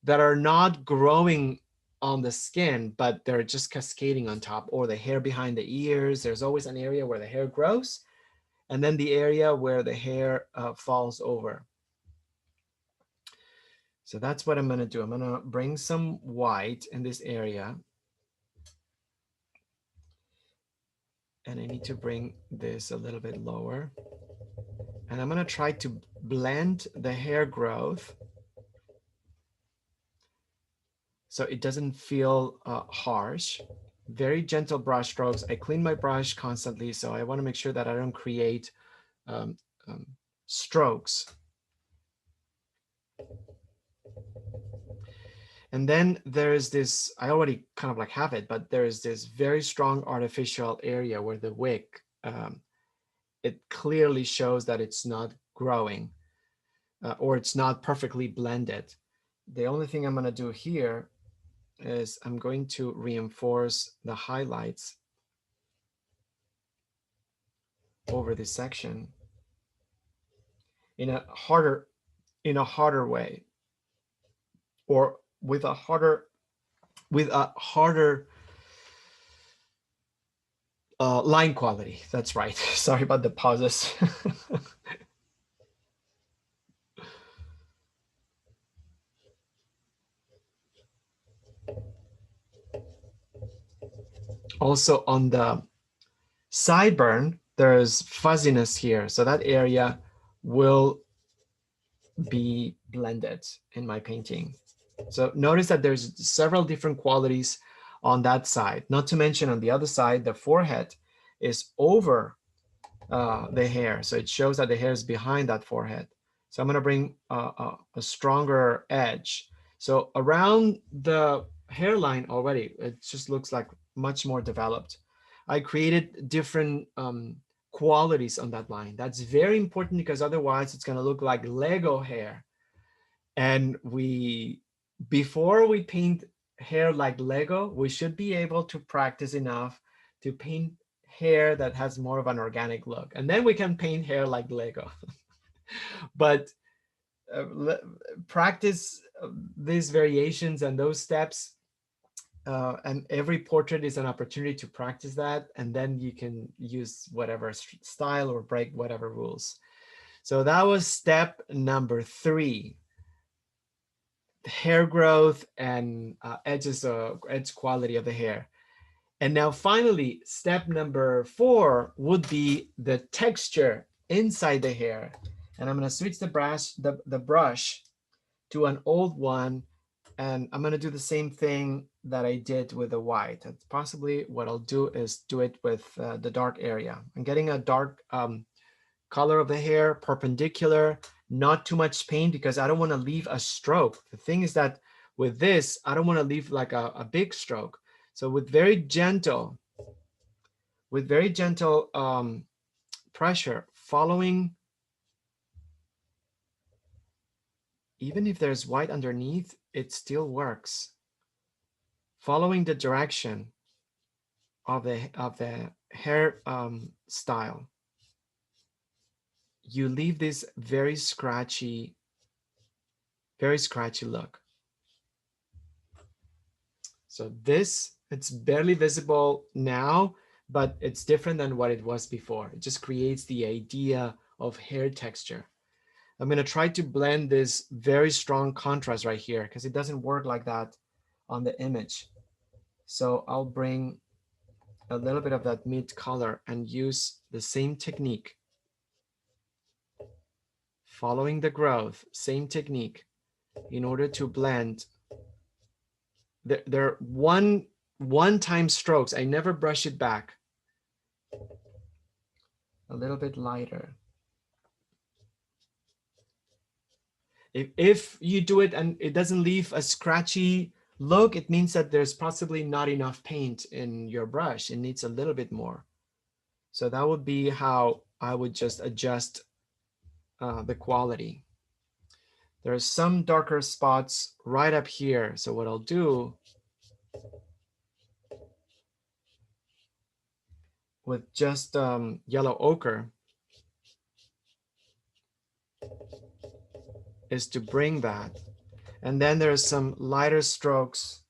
that are not growing on the skin, but they're just cascading on top, or the hair behind the ears. There's always an area where the hair grows, and then the area where the hair falls over. So that's what I'm going to do. I'm going to bring some white in this area. And I need to bring this a little bit lower. And I'm going to try to blend the hair growth so it doesn't feel harsh. Very gentle brush strokes. I clean my brush constantly, so I want to make sure that I don't create um, strokes. And then there's this, I already kind of like have it, but there's this very strong artificial area where the wig, it clearly shows that it's not growing or it's not perfectly blended. The only thing I'm going to do here is I'm going to reinforce the highlights over this section in a harder way, or with a harder line quality. That's right. Sorry about the pauses. Also on the sideburn, there's fuzziness here. So that area will be blended in my painting. So notice that there's several different qualities on that side. Not to mention on the other side, the forehead is over the hair. So it shows that the hair is behind that forehead. So I'm going to bring a stronger edge. So around the hairline already, it just looks like much more developed. I created different qualities on that line. That's very important because otherwise it's going to look like Lego hair. And before we paint hair like Lego, we should be able to practice enough to paint hair that has more of an organic look, and then we can paint hair like Lego. But practice these variations and those steps, and every portrait is an opportunity to practice that, and then you can use whatever style or break whatever rules. So that was step number 3. Hair growth and edge quality of the hair. And now finally, step number 4 would be the texture inside the hair. And I'm going to switch the brush to an old one, and I'm going to do the same thing that I did with the white. And possibly what I'll do is do it with the dark area. I'm getting a dark color of the hair, perpendicular, not too much paint because I don't want to leave a stroke. The thing is that with this, I don't want to leave like a big stroke. So with very gentle pressure, following, even if there's white underneath, it still works. Following the direction of the hair style, you leave this very scratchy look. So this, it's barely visible now, but it's different than what it was before. It just creates the idea of hair texture. I'm going to try to blend this very strong contrast right here because it doesn't work like that on the image. So I'll bring a little bit of that mid color and use the same technique. Following the growth, same technique in order to blend. They're one-time strokes. I never brush it back. a little bit lighter. If you do it and it doesn't leave a scratchy look, it means that there's possibly not enough paint in your brush. It needs a little bit more. So that would be how I would just adjust the quality. There are some darker spots right up here. So what I'll do with just yellow ochre is to bring that. And then there's some lighter strokes,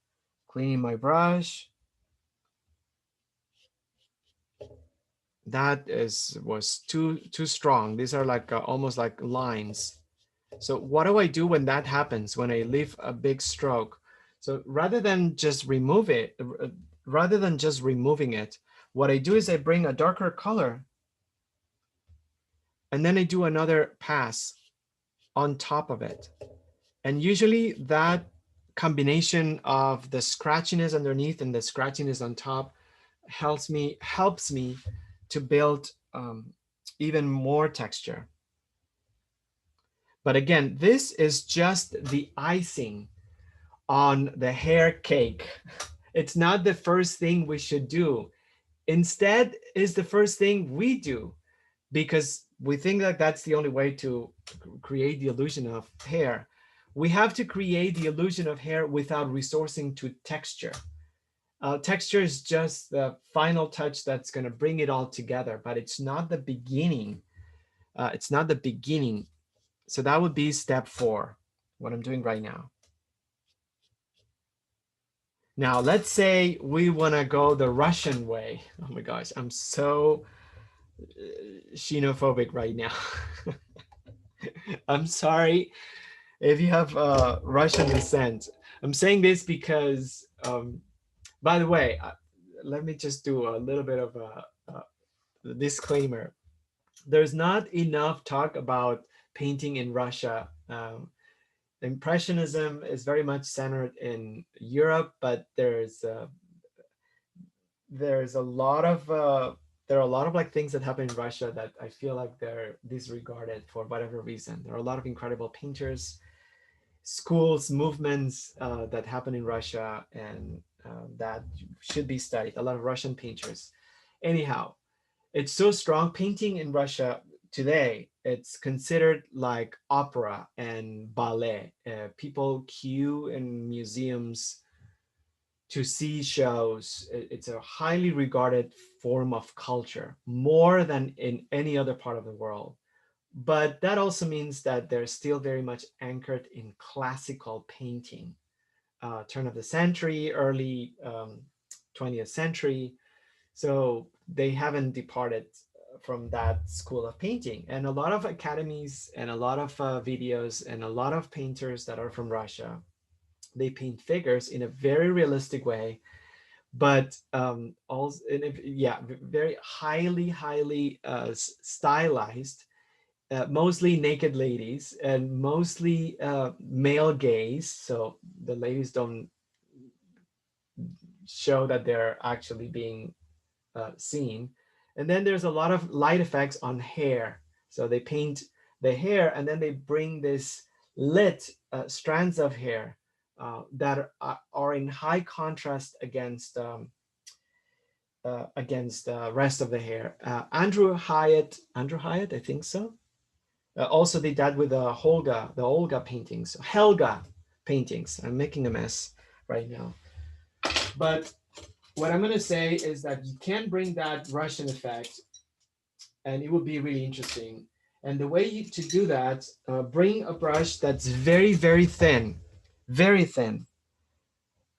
cleaning my brush. That was too strong. These are like almost like lines. So what do I do when that happens, when I leave a big stroke? So rather than just remove it, rather than just removing it, what I do is I bring a darker color and then I do another pass on top of it. And usually that combination of the scratchiness underneath and the scratchiness on top helps me to build even more texture. But again, this is just the icing on the hair cake. It's not the first thing we should do. Instead, is the first thing we do, because we think that that's the only way to create the illusion of hair. We have to create the illusion of hair without resourcing to texture. Texture is just the final touch that's going to bring it all together, but it's not the beginning. It's not the beginning. So that would be step 4, what I'm doing right now. Now, let's say we want to go the Russian way. Oh my gosh, I'm so xenophobic right now. I'm sorry if you have Russian descent. I'm saying this because, by the way, let me just do a little bit of a disclaimer. There's not enough talk about painting in Russia. Impressionism is very much centered in Europe, but there's a lot of there are a lot of like things that happen in Russia that I feel like they're disregarded for whatever reason. There are a lot of incredible painters, schools, movements that happen in Russia, and that should be studied. A lot of Russian painters. Anyhow, it's so strong. Painting in Russia today, it's considered like opera and ballet. People queue in museums to see shows. It's a highly regarded form of culture, more than in any other part of the world. But that also means that they're still very much anchored in classical painting, turn of the century, early 20th century. So they haven't departed from that school of painting. And a lot of academies and a lot of videos and a lot of painters that are from Russia, they paint figures in a very realistic way, but also yeah, very highly stylized, mostly naked ladies and mostly male gaze, so the ladies don't show that they're actually being seen. And then there's a lot of light effects on hair, so they paint the hair and then they bring this lit strands of hair that are in high contrast against the rest of the hair. Andrew Hyatt, I think so. Also did that with the Olga paintings, Helga paintings. I'm making a mess right now. But what I'm gonna say is that you can bring that Russian effect and it would be really interesting. And the way to do that, bring a brush that's very thin, very thin.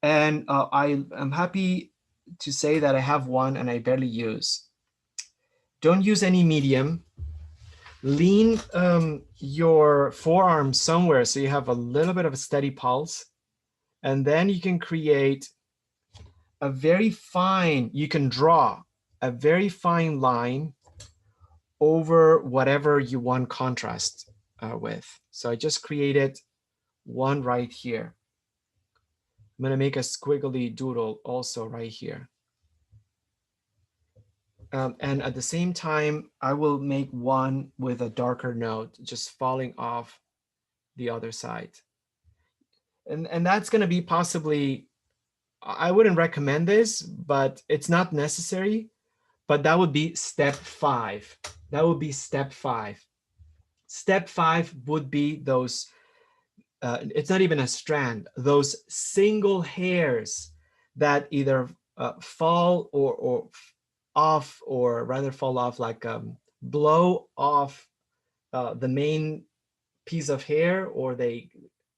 And I am happy to say that I have one and I barely use. Don't use any medium. Lean your forearm somewhere so you have a little bit of a steady pulse. And then you can create a very fine, you can draw a very fine line over whatever you want contrast with. So I just created one right here. I'm gonna make a squiggly doodle also right here. And at the same time, I will make one with a darker note, just falling off the other side. And that's going to be possibly, I wouldn't recommend this, but it's not necessary. But that would be step 5. That would be step 5. Step 5 would be those, it's not even a strand, those single hairs that either fall or off, or rather fall off, like blow off the main piece of hair, or they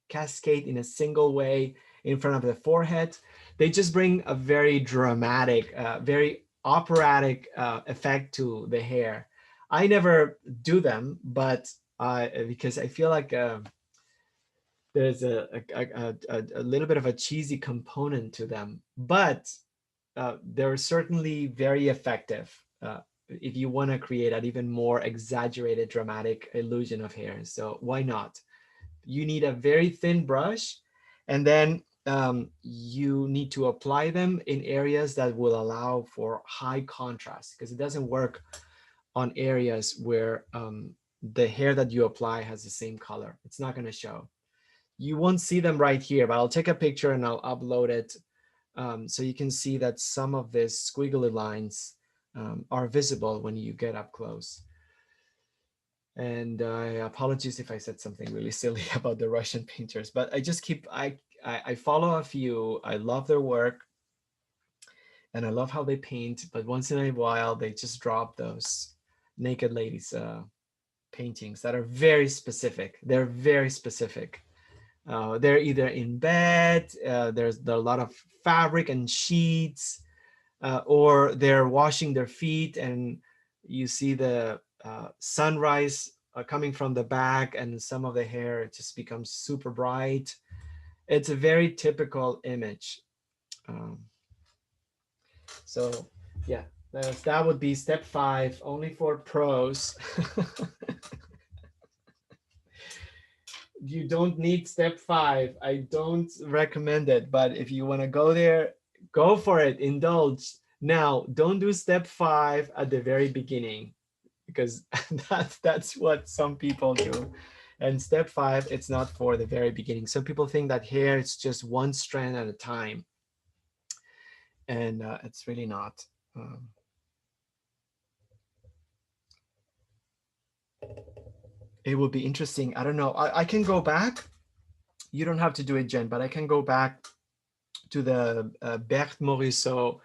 cascade in a single way in front of the forehead. They just bring a very dramatic, very operatic effect to the hair. I never do them, but because I feel like there's a little bit of a cheesy component to them, but they're certainly very effective if you want to create an even more exaggerated, dramatic illusion of hair. So why not? You need a very thin brush, and then you need to apply them in areas that will allow for high contrast, because it doesn't work on areas where the hair that you apply has the same color. It's not going to show. You won't see them right here, but I'll take a picture and I'll upload it so you can see that some of these squiggly lines are visible when you get up close. And apologies if I said something really silly about the Russian painters, but I just keep, I follow a few, I love their work, and I love how they paint, but once in a while they just drop those naked ladies paintings that are very specific. They're very specific. They're either in bed, there's a lot of fabric and sheets, or they're washing their feet and you see the sunrise coming from the back, and some of the hair just becomes super bright. It's a very typical image. Um, so yeah, that would be step 5, only for pros. You don't need step 5. I don't recommend it, but if you want to go there, go for it, indulge. Now, don't do step 5 at the very beginning, because that's what some people do. And step 5, it's not for the very beginning. Some people think that hair is just one strand at a time, and it's really not. It would be interesting. I don't know. I can go back. You don't have to do it, Jen, but I can go back to the Berthe Morisot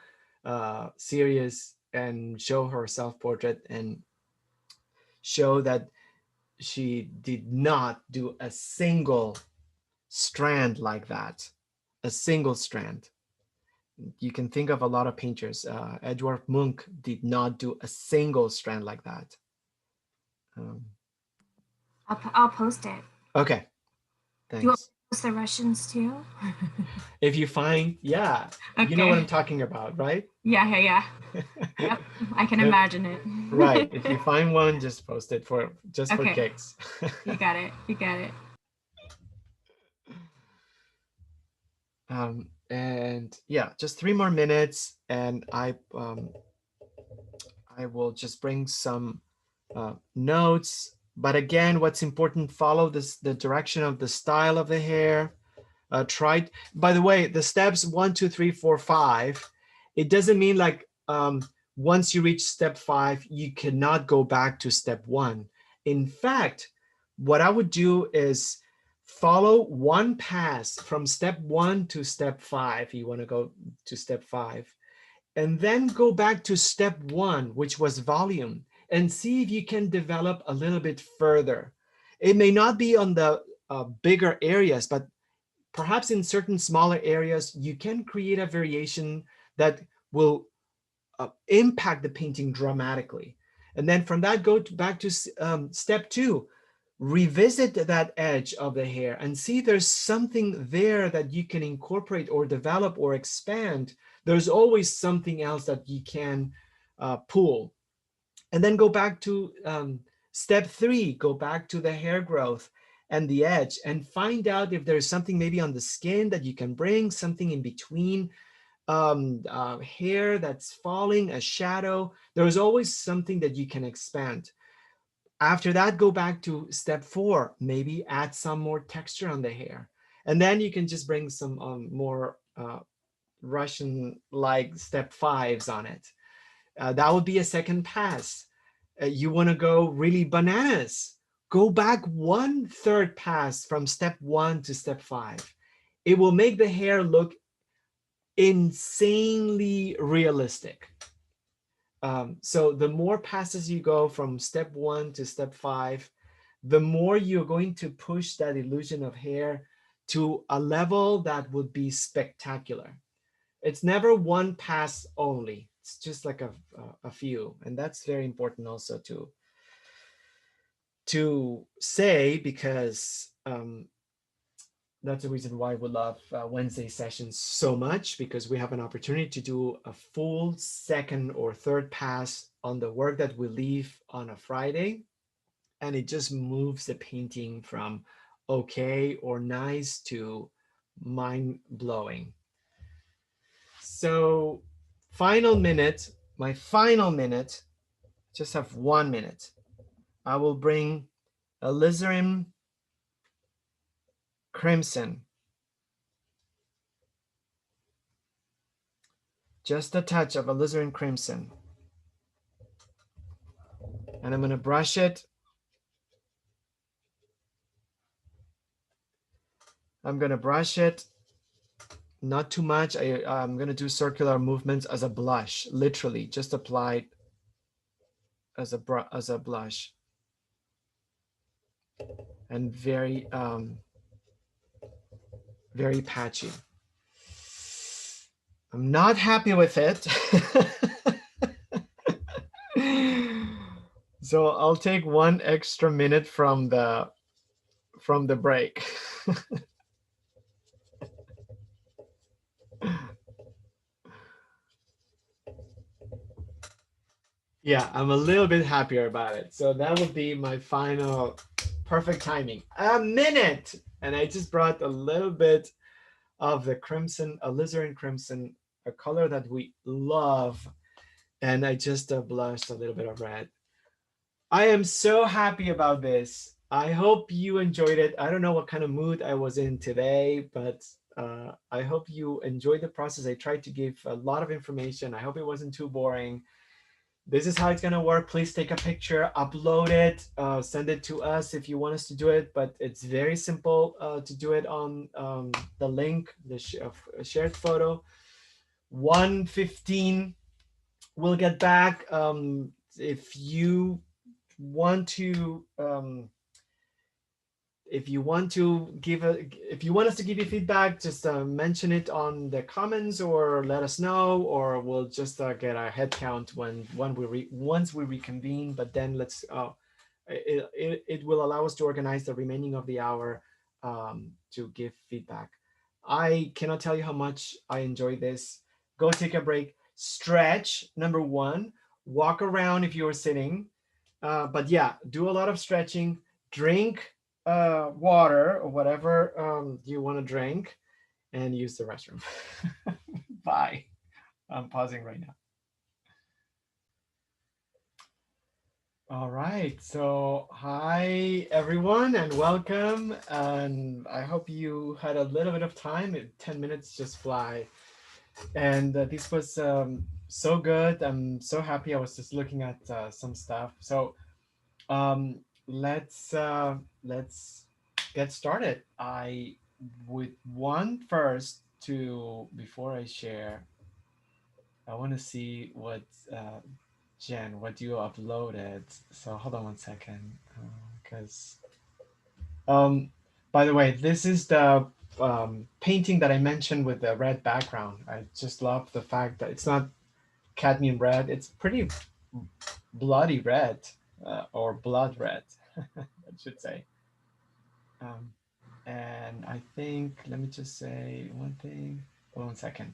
series and show her self-portrait and show that she did not do a single strand like that, a single strand. You can think of a lot of painters. Edward Munch did not do a single strand like that. I'll post it. Okay, Do you want thanks. to post the Russians too? If you find, yeah, Okay. you know what I'm talking about, right? Yeah. Yep, I can imagine it. Right. If you find one, just post it for Okay. kicks. You got it. And yeah, just 3 more minutes, and I will just bring some notes. But again, what's important, follow the direction of the style of the hair. Try, by the way, the steps 1, 2, 3, 4, 5, it doesn't mean like once you reach step 5, you cannot go back to step 1. In fact, what I would do is follow one pass from step 1 to step 5. You want to go to step 5, and then go back to step 1, which was volume, and see if you can develop a little bit further. It may not be on the bigger areas, but perhaps in certain smaller areas, you can create a variation that will impact the painting dramatically. And then from that, go back to step 2, revisit that edge of the hair and see if there's something there that you can incorporate or develop or expand. There's always something else that you can pull. And then go back to step 3, go back to the hair growth and the edge, and find out if there's something maybe on the skin that you can bring, something in between. hair that's falling, a shadow. There's always something that you can expand. After that, go back to step 4, maybe add some more texture on the hair. And then you can just bring some more Russian like step 5s on it. That would be a second pass. You want to go really bananas. Go back 1/3 pass from step 1 to step 5. It will make the hair look insanely realistic. So the more passes you go from step 1 to step 5, the more you're going to push that illusion of hair to a level that would be spectacular. It's never one pass only. It's just like a few, and that's very important also to say, because that's the reason why we love Wednesday sessions so much, because we have an opportunity to do a full second or third pass on the work that we leave on a Friday, and it just moves the painting from okay or nice to mind blowing. So, final minute, my final minute, just have 1 minute. I will bring alizarin crimson, just a touch of alizarin crimson, and I'm going to brush it. I'm going to brush it, not too much. I'm going to do circular movements as a blush, literally, just apply it as a blush, and very patchy. I'm not happy with it. So I'll take 1 extra minute from the break. Yeah, I'm a little bit happier about it. So that would be my final perfect timing. A minute! And I just brought a little bit of the crimson, alizarin crimson, a color that we love. And I just blushed a little bit of red. I am so happy about this. I hope you enjoyed it. I don't know what kind of mood I was in today, but I hope you enjoyed the process. I tried to give a lot of information. I hope it wasn't too boring. This is how it's gonna work. Please take a picture, upload it, send it to us if you want us to do it. But it's very simple to do it on the link, the shared photo. 1:15. We'll get back. If you want to if you want us to give you feedback, just mention it on the comments or let us know, or we'll just get our head count once we reconvene. But then it will allow us to organize the remaining of the hour to give feedback. I cannot tell you how much I enjoy this. Go take a break, stretch, number 1, walk around if you're sitting, but yeah, do a lot of stretching, drink water or whatever you want to drink, and use the restroom. Bye. I'm pausing right now. All right. So, hi everyone and welcome. And I hope you had a little bit of time. 10 minutes just fly. And this was so good. I'm so happy. I was just looking at some stuff. So, um, let's get started. I would want first to, before I share, I want to see what Jen, what you uploaded. So hold on 1 second, because by the way, this is the painting that I mentioned with the red background. I just love the fact that it's not cadmium red. It's pretty bloody red, or blood red, I should say. Um, and I think, let me just say one thing. Hold on 1 second.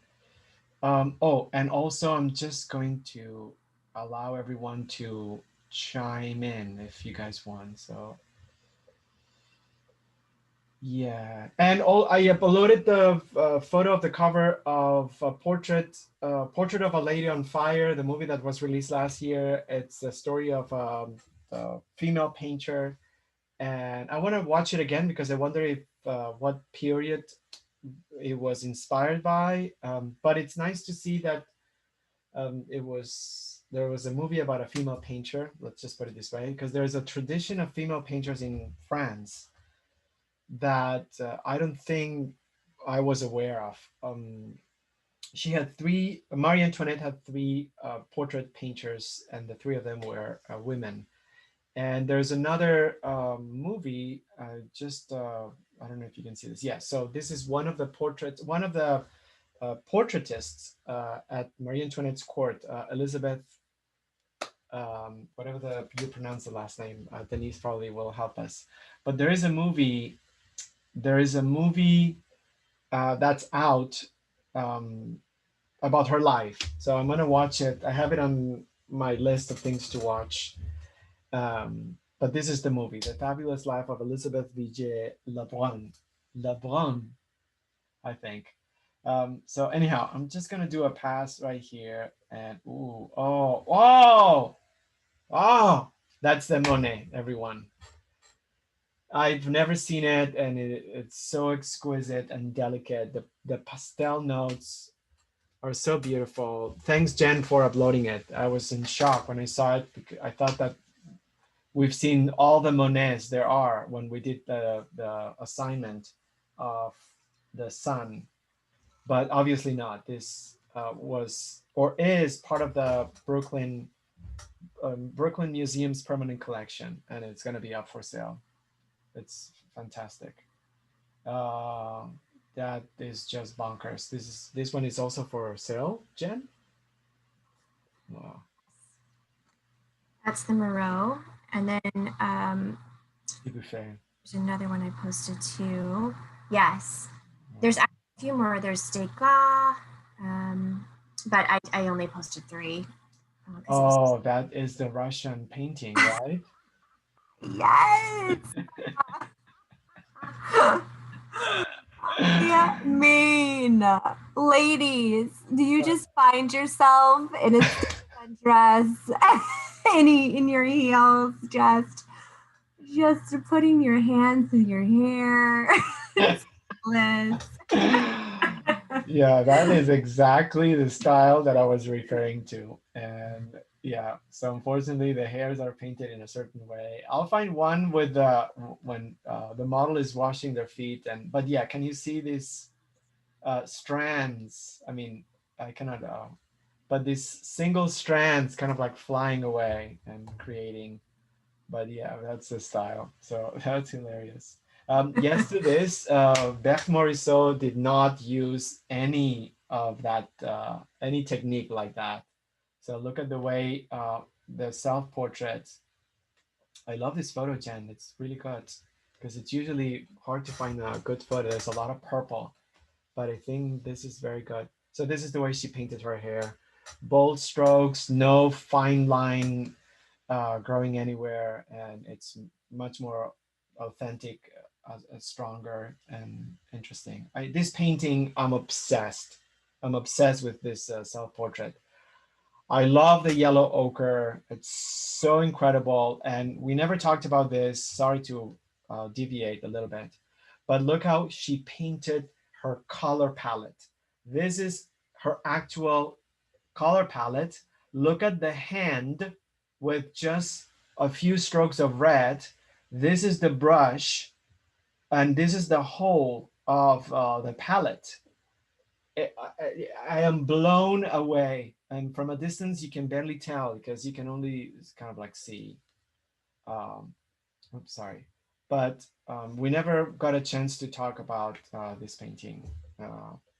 Oh, and also I'm just going to allow everyone to chime in if you guys want. So Yeah, and all I uploaded the photo of the cover of Portrait of a Lady on Fire, the movie that was released last year. It's a story of a female painter, and I want to watch it again because I wonder if what period it was inspired by. But it's nice to see that there was a movie about a female painter. Let's just put it this way, because there's a tradition of female painters in France that I don't think I was aware of. She had three. Marie Antoinette had three portrait painters, and the three of them were women. And there's another movie. I don't know if you can see this. Yeah. So this is one of the portraits. One of the portraitists at Marie Antoinette's court, Elizabeth. Whatever you pronounce the last name, Denise probably will help us. But there is a movie. There is a movie that's out um, about her life. So I'm gonna watch it. I have it on my list of things to watch. But this is the movie, The Fabulous Life of Elizabeth Vigée Lebrun. Lebrun, I think. So anyhow, I'm just gonna do a pass right here, and oh, that's the Monet, everyone. I've never seen it, and it's so exquisite and delicate. The pastel notes are so beautiful. Thanks, Jen, for uploading it. I was in shock when I saw it because I thought that we've seen all the Monets there are when we did the assignment of the sun, but obviously not. This was or is part of the Brooklyn Museum's permanent collection, and it's going to be up for sale. It's fantastic. Uh, that is just bonkers. This one is also for sale, Jen. Wow. That's the Moreau. And then Buffet. there's another one I posted too. Yes. There's a few more. There's Steka, but I only posted 3. Oh, that is the Russian painting, right? Yes. Yeah, mean. Ladies, do you just find yourself in a dress, in your heels, just putting your hands in your hair? Yeah, that is exactly the style that I was referring to. And yeah, so unfortunately the hairs are painted in a certain way. I'll find one with when the model is washing their feet, and but yeah, can you see these strands? I mean, I cannot but these single strands kind of like flying away and creating, but yeah, that's the style. So that's hilarious. Yes, to this, Bech Morisot did not use any of that, any technique like that. So look at the way the self-portrait. I love this photo, Jen. It's really good because it's usually hard to find a good photo. There's a lot of purple, but I think this is very good. So this is the way she painted her hair. Bold strokes, no fine line growing anywhere, and it's much more authentic, stronger, and interesting. This painting, I'm obsessed. I'm obsessed with this self-portrait. I love the yellow ochre. It's so incredible, and we never talked about this. Sorry to deviate a little bit, but look how she painted her color palette. This is her actual color palette. Look at the hand with just a few strokes of red. This is the brush, and this is the whole of the palette. I am blown away. And from a distance, you can barely tell because you can only kind of like see. Um, oops, sorry. But we never got a chance to talk about this painting,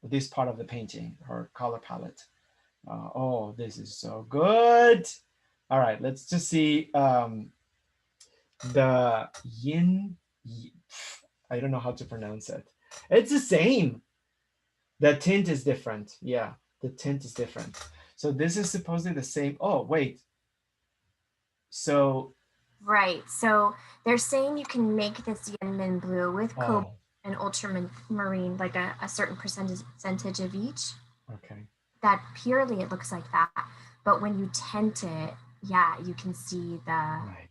this part of the painting, her color palette. Oh, this is so good. All right, let's just see the yin. I don't know how to pronounce it. It's the same. The tint is different. Yeah, the tint is different. So this is supposedly the same. Oh, wait. So Right. So they're saying you can make this yin min blue with cobalt oh, and ultramarine, like a certain percentage of each, Okay. that purely it looks like that. But when you tint it, yeah, you can see the Right.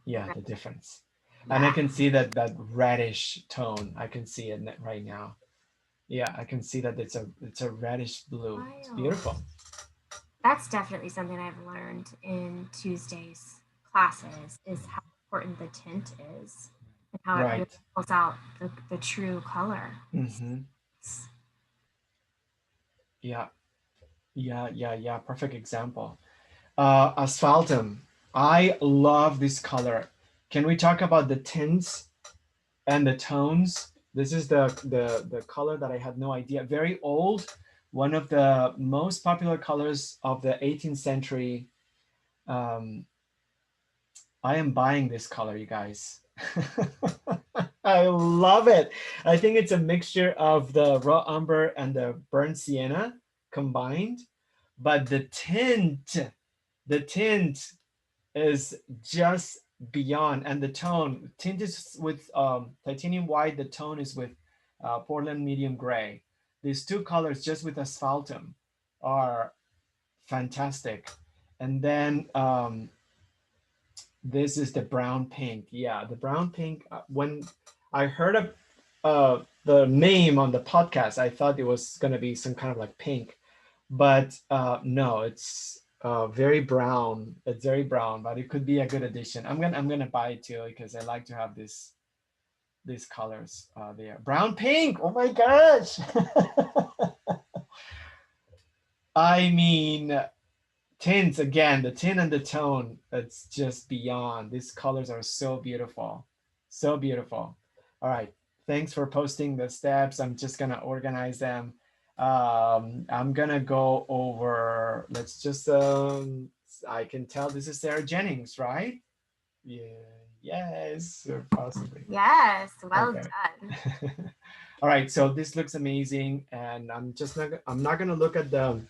Yeah, the difference. And I yeah. can see that reddish tone. I can see it right now. Yeah, I can see that it's a reddish blue. It's Wild. beautiful. That's definitely something I've learned in Tuesday's classes is how important the tint is and how it really Right. pulls out the true color. Mm-hmm. Yeah. Yeah, yeah, yeah. Perfect example. Asphaltum. I love this color. Can we talk about the tints and the tones? This is the color that I had no idea. Very old. One of the most popular colors of the 18th century. Um, I am buying this color, you guys. I love it. I think it's a mixture of the raw umber and the burnt sienna combined, but the tint is just beyond, and the tone tint is with titanium white. The tone is with Portland medium gray. These two colors, just with asphaltum, are fantastic. And then this is the brown pink. Yeah, the brown pink. When I heard of the name on the podcast, I thought it was gonna be some kind of like pink, but no, it's very brown. It's very brown, but it could be a good addition. I'm gonna buy it too because I like to have these colors there. Brown pink. Oh my gosh. I mean, tints again, the tint and the tone, it's just beyond. These colors are so beautiful, so beautiful. All right, thanks for posting the steps. I'm just gonna organize them. I'm gonna go over, let's just I can tell this is Sarah Jennings, right? Yeah. Yes, or possibly. Yes, well Okay. done. All right, so this looks amazing, and I'm not gonna look at the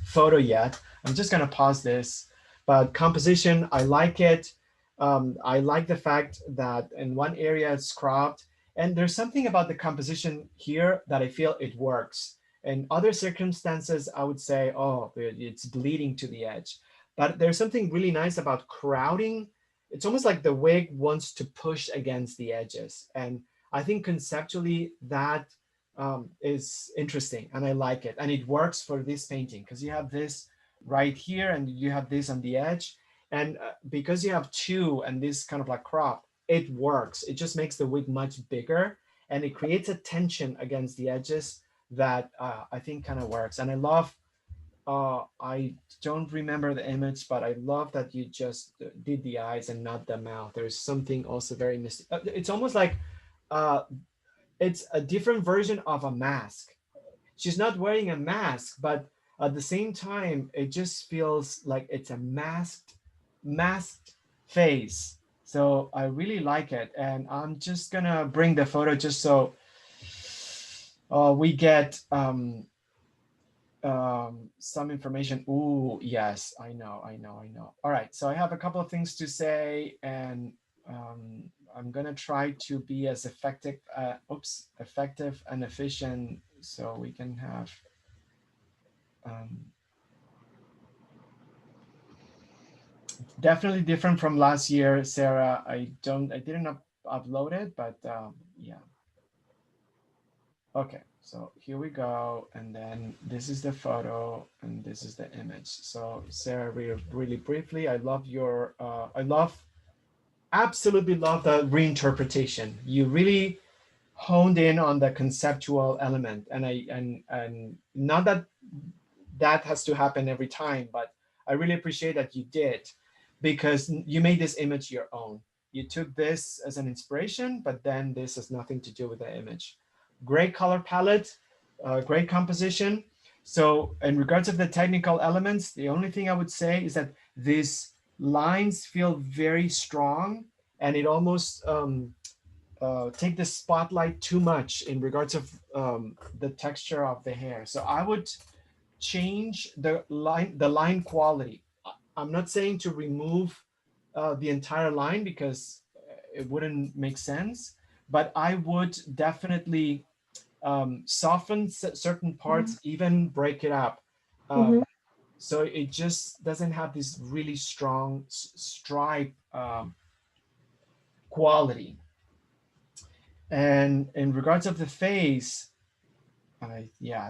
photo yet. I'm just gonna pause this. But composition, I like it. I like the fact that in one area it's cropped, and there's something about the composition here that I feel it works. In other circumstances, I would say, oh, it's bleeding to the edge. But there's something really nice about crowding. It's almost like the wig wants to push against the edges. And I think conceptually that is interesting and I like it. And it works for this painting because you have this right here and you have this on the edge. And because you have two and this kind of like crop, it works. It just makes the wig much bigger and it creates a tension against the edges that I think kind of works. And I love, I don't remember the image, but I love that you just did the eyes and not the mouth. There's something also very mystic. It's almost like uh, it's a different version of a mask. She's not wearing a mask, but at the same time, it just feels like it's a masked face. So I really like it, and I'm just gonna bring the photo just so we get some information. Ooh, yes, I know, I know, I know. All right, so I have a couple of things to say, and I'm gonna try to be as effective and efficient, so we can have. Um, Definitely different from last year, Sarah. I didn't upload it, but yeah. Okay, so here we go, and then this is the photo, and this is the image. So Sarah, really briefly, absolutely love the reinterpretation. You really honed in on the conceptual element, and not that that has to happen every time, but I really appreciate that you did because you made this image your own. You took this as an inspiration, but then this has nothing to do with the image. Great color palette, great composition. So in regards of the technical elements, the only thing I would say is that these lines feel very strong and it almost take the spotlight too much in regards of the texture of the hair. So I would change the line quality. I'm not saying to remove the entire line because it wouldn't make sense, but I would definitely soften certain parts, even break it up. Mm-hmm. So it just doesn't have this really strong stripe quality. And in regards of the face, I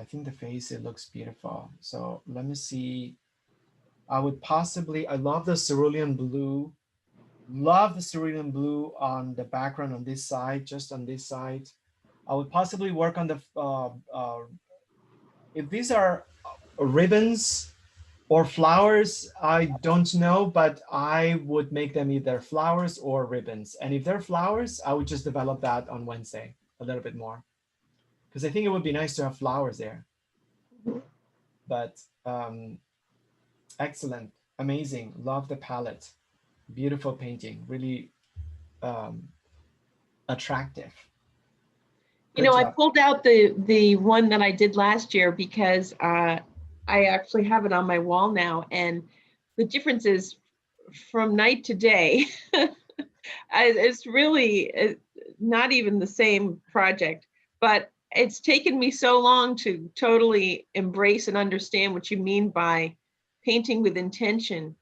think the face, it looks beautiful. So let me see. I would possibly, I love the cerulean blue. Love the cerulean blue on the background on this side, just on this side. I would possibly work on the, if these are ribbons or flowers, I don't know, but I would make them either flowers or ribbons. And if they're flowers, I would just develop that on Wednesday a little bit more. Because I think it would be nice to have flowers there. But excellent, amazing, love the palette. Beautiful painting, really um, attractive. You Good know, I job. pulled out the one that I did last year because I actually have it on my wall now, and the difference is from night to day. It's really not even the same project, but it's taken me so long to totally embrace and understand what you mean by painting with intention.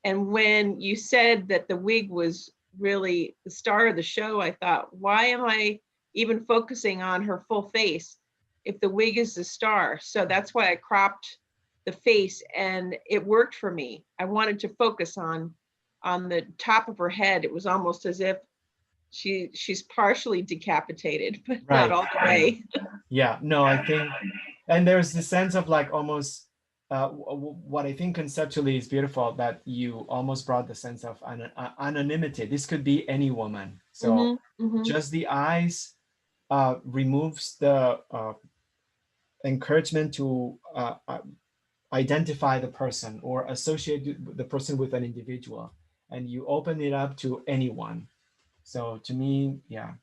And when you said that the wig was really the star of the show, I thought, why am I even focusing on her full face if the wig is the star? So that's why I cropped the face, and it worked for me. I wanted to focus on the top of her head. It was almost as if she's partially decapitated, but not Right. all the way. Yeah. No, I think, and there's the sense of like almost what I think conceptually is beautiful, that you almost brought the sense of anonymity. This could be any woman. So Mm-hmm, mm-hmm. just the eyes removes the encouragement to identify the person or associate the person with an individual, and you open it up to anyone. So to me, yeah,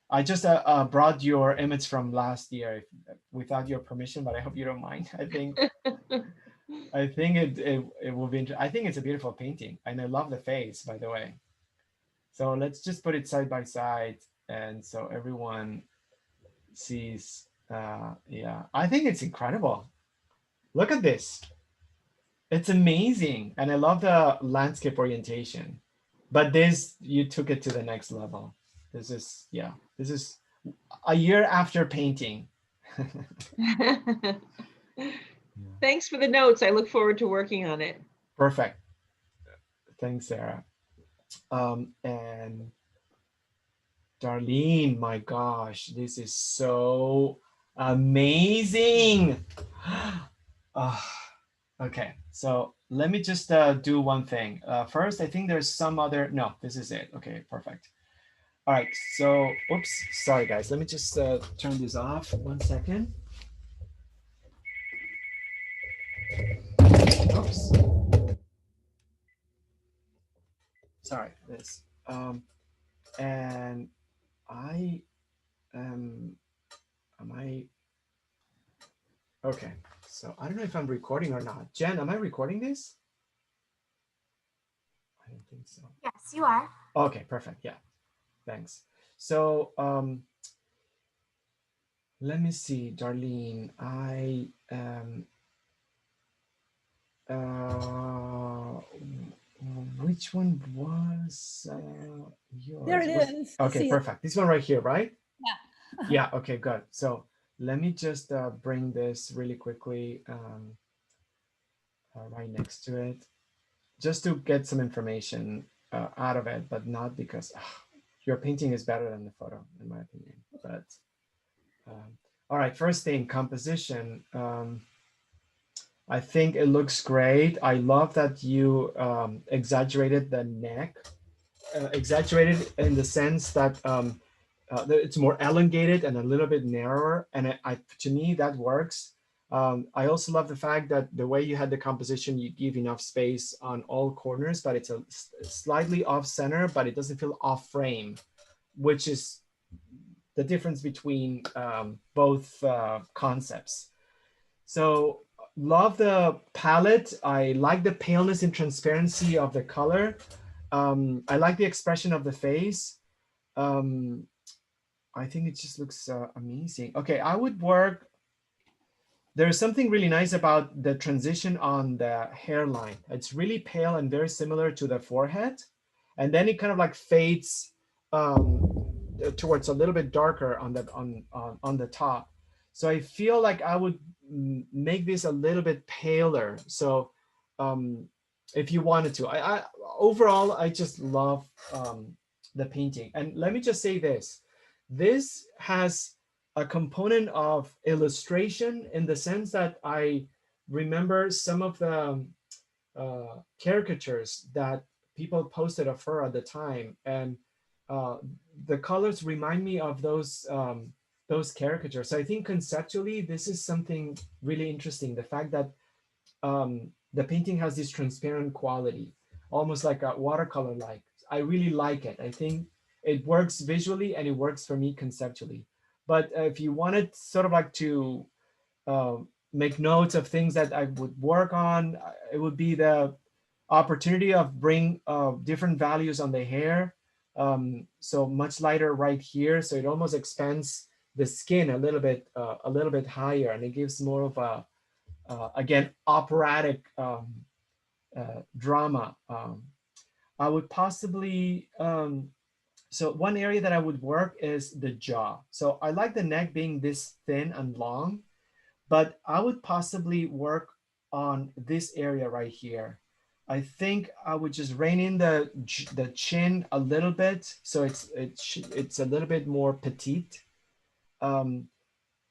I just brought your image from last year without your permission, but I hope you don't mind. I think it will be. I think it's a beautiful painting, and I love the face, by the way. So let's just put it side by side, and so everyone sees. Yeah, I think it's incredible. Look at this. It's amazing, and I love the landscape orientation. But this, you took it to the next level. This is, yeah, this is a year after painting. Thanks for the notes. I look forward to working on it. Perfect. Thanks, Sarah. And Darlene, my gosh, this is so amazing. Okay, so let me just do one thing. First, I think there's some other, no, this is it. Okay, perfect. All right, so, oops, sorry guys. Let me just turn this off 1 second. Oops. Sorry, this. And I am I, okay. So I don't know if I'm recording or not. Jen, am I recording this? I don't think so. Yes, you are. Okay, perfect. Yeah, thanks. So let me see, Darlene. Uh, which one was yours? There it is. Okay, perfect. This one right here, right? Yeah. Yeah, okay, good. So let me just bring this really quickly right next to it, just to get some information out of it, but not because your painting is better than the photo, in my opinion. But all right, first thing, composition. I think it looks great. I love that you exaggerated the neck, exaggerated in the sense that it's more elongated and a little bit narrower. And to me, that works. I also love the fact that the way you had the composition, you give enough space on all corners, but it's a slightly off center, but it doesn't feel off frame, which is the difference between both concepts. So love the palette. I like the paleness and transparency of the color. I like the expression of the face. I think it just looks amazing. Okay, I would work. There's something really nice about the transition on the hairline. It's really pale and very similar to the forehead. And then it kind of like fades towards a little bit darker on on the top. So I feel like I would make this a little bit paler. So um, if you wanted to, I overall, I just love the painting. And let me just say this. This has a component of illustration in the sense that I remember some of the caricatures that people posted of her at the time, and uh, the colors remind me of those caricatures. So I think conceptually, this is something really interesting. The fact that the painting has this transparent quality, almost like a watercolor like. I really like it. I think it works visually and it works for me conceptually. But if you wanted sort of like to make notes of things that I would work on, it would be the opportunity of bring different values on the hair. So much lighter right here. So it almost expands the skin a little bit higher, and it gives more of a again, operatic drama. I would possibly, so one area that I would work is the jaw. So I like the neck being this thin and long, but I would possibly work on this area right here. I think I would just rein in the chin a little bit, so it's a little bit more petite. Um,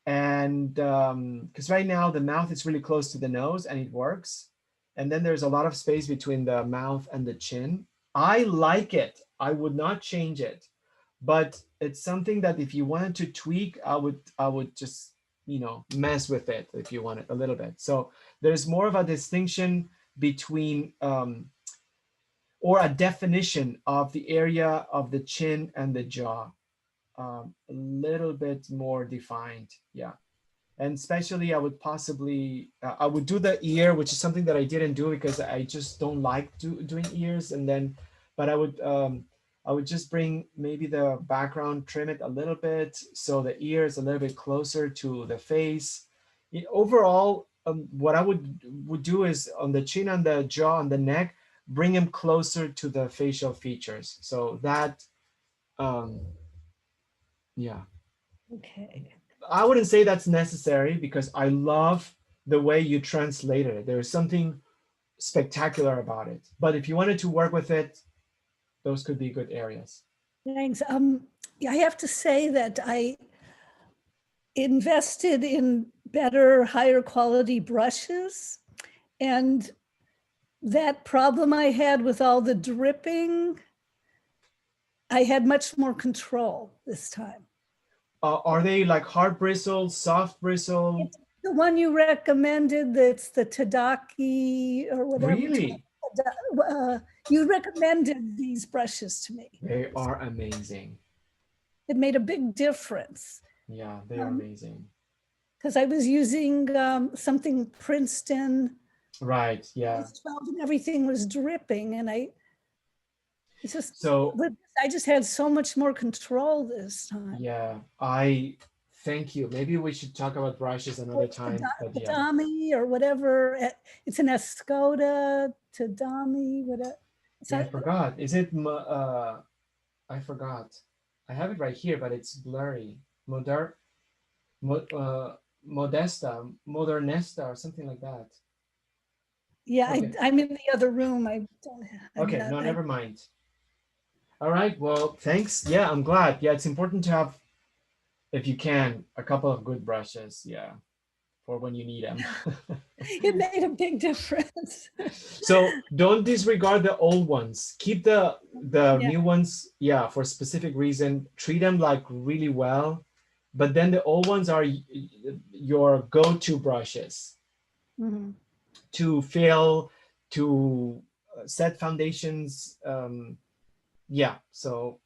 and because right now the mouth is really close to the nose and it works, and then there's a lot of space between the mouth and the chin. I like it. I would not change it, but it's something that if you wanted to tweak, I would just mess with it if you want it a little bit. So there's more of a distinction between or a definition of the area of the chin and the jaw, a little bit more defined. Yeah. And especially I would possibly, I would do the ear, which is something that I didn't do because I just don't like doing ears. And then, but I would just bring maybe the background, trim it a little bit. So the ear is a little bit closer to the face. Overall, what I would do is on the chin and the jaw and the neck, bring them closer to the facial features. So that, um, yeah. Okay. I wouldn't say that's necessary because I love the way you translated it. There's something spectacular about it. But if you wanted to work with it, those could be good areas. Thanks. I have to say that I invested in better, higher quality brushes, and that problem I had with all the dripping, I had much more control this time. Are they like hard bristle, soft bristle? It's the one you recommended, that's the Tadaki or whatever. Really? You recommended these brushes to me. They are amazing. It made a big difference. Yeah, they are amazing. Because I was using something Princeton. Right, yeah. 12 and everything was dripping, and I just had so much more control this time. Yeah, I thank you. Maybe we should talk about brushes another time. Tadami or whatever. It's an Escoda, Tadami, whatever. Yeah, I forgot. Is it? I forgot. I have it right here, but it's blurry. Modesta, Modernesta, or something like that. Yeah, okay. I'm in the other room. I don't have. Okay, no, never mind. All right, well, thanks. Yeah, I'm glad. Yeah, it's important to have, if you can, a couple of good brushes. Yeah, for when you need them. It made a big difference. So don't disregard the old ones. Keep the new ones, yeah, for a specific reason. Treat them like really well. But then the old ones are your go-to brushes to fill, to set foundations. Yeah, so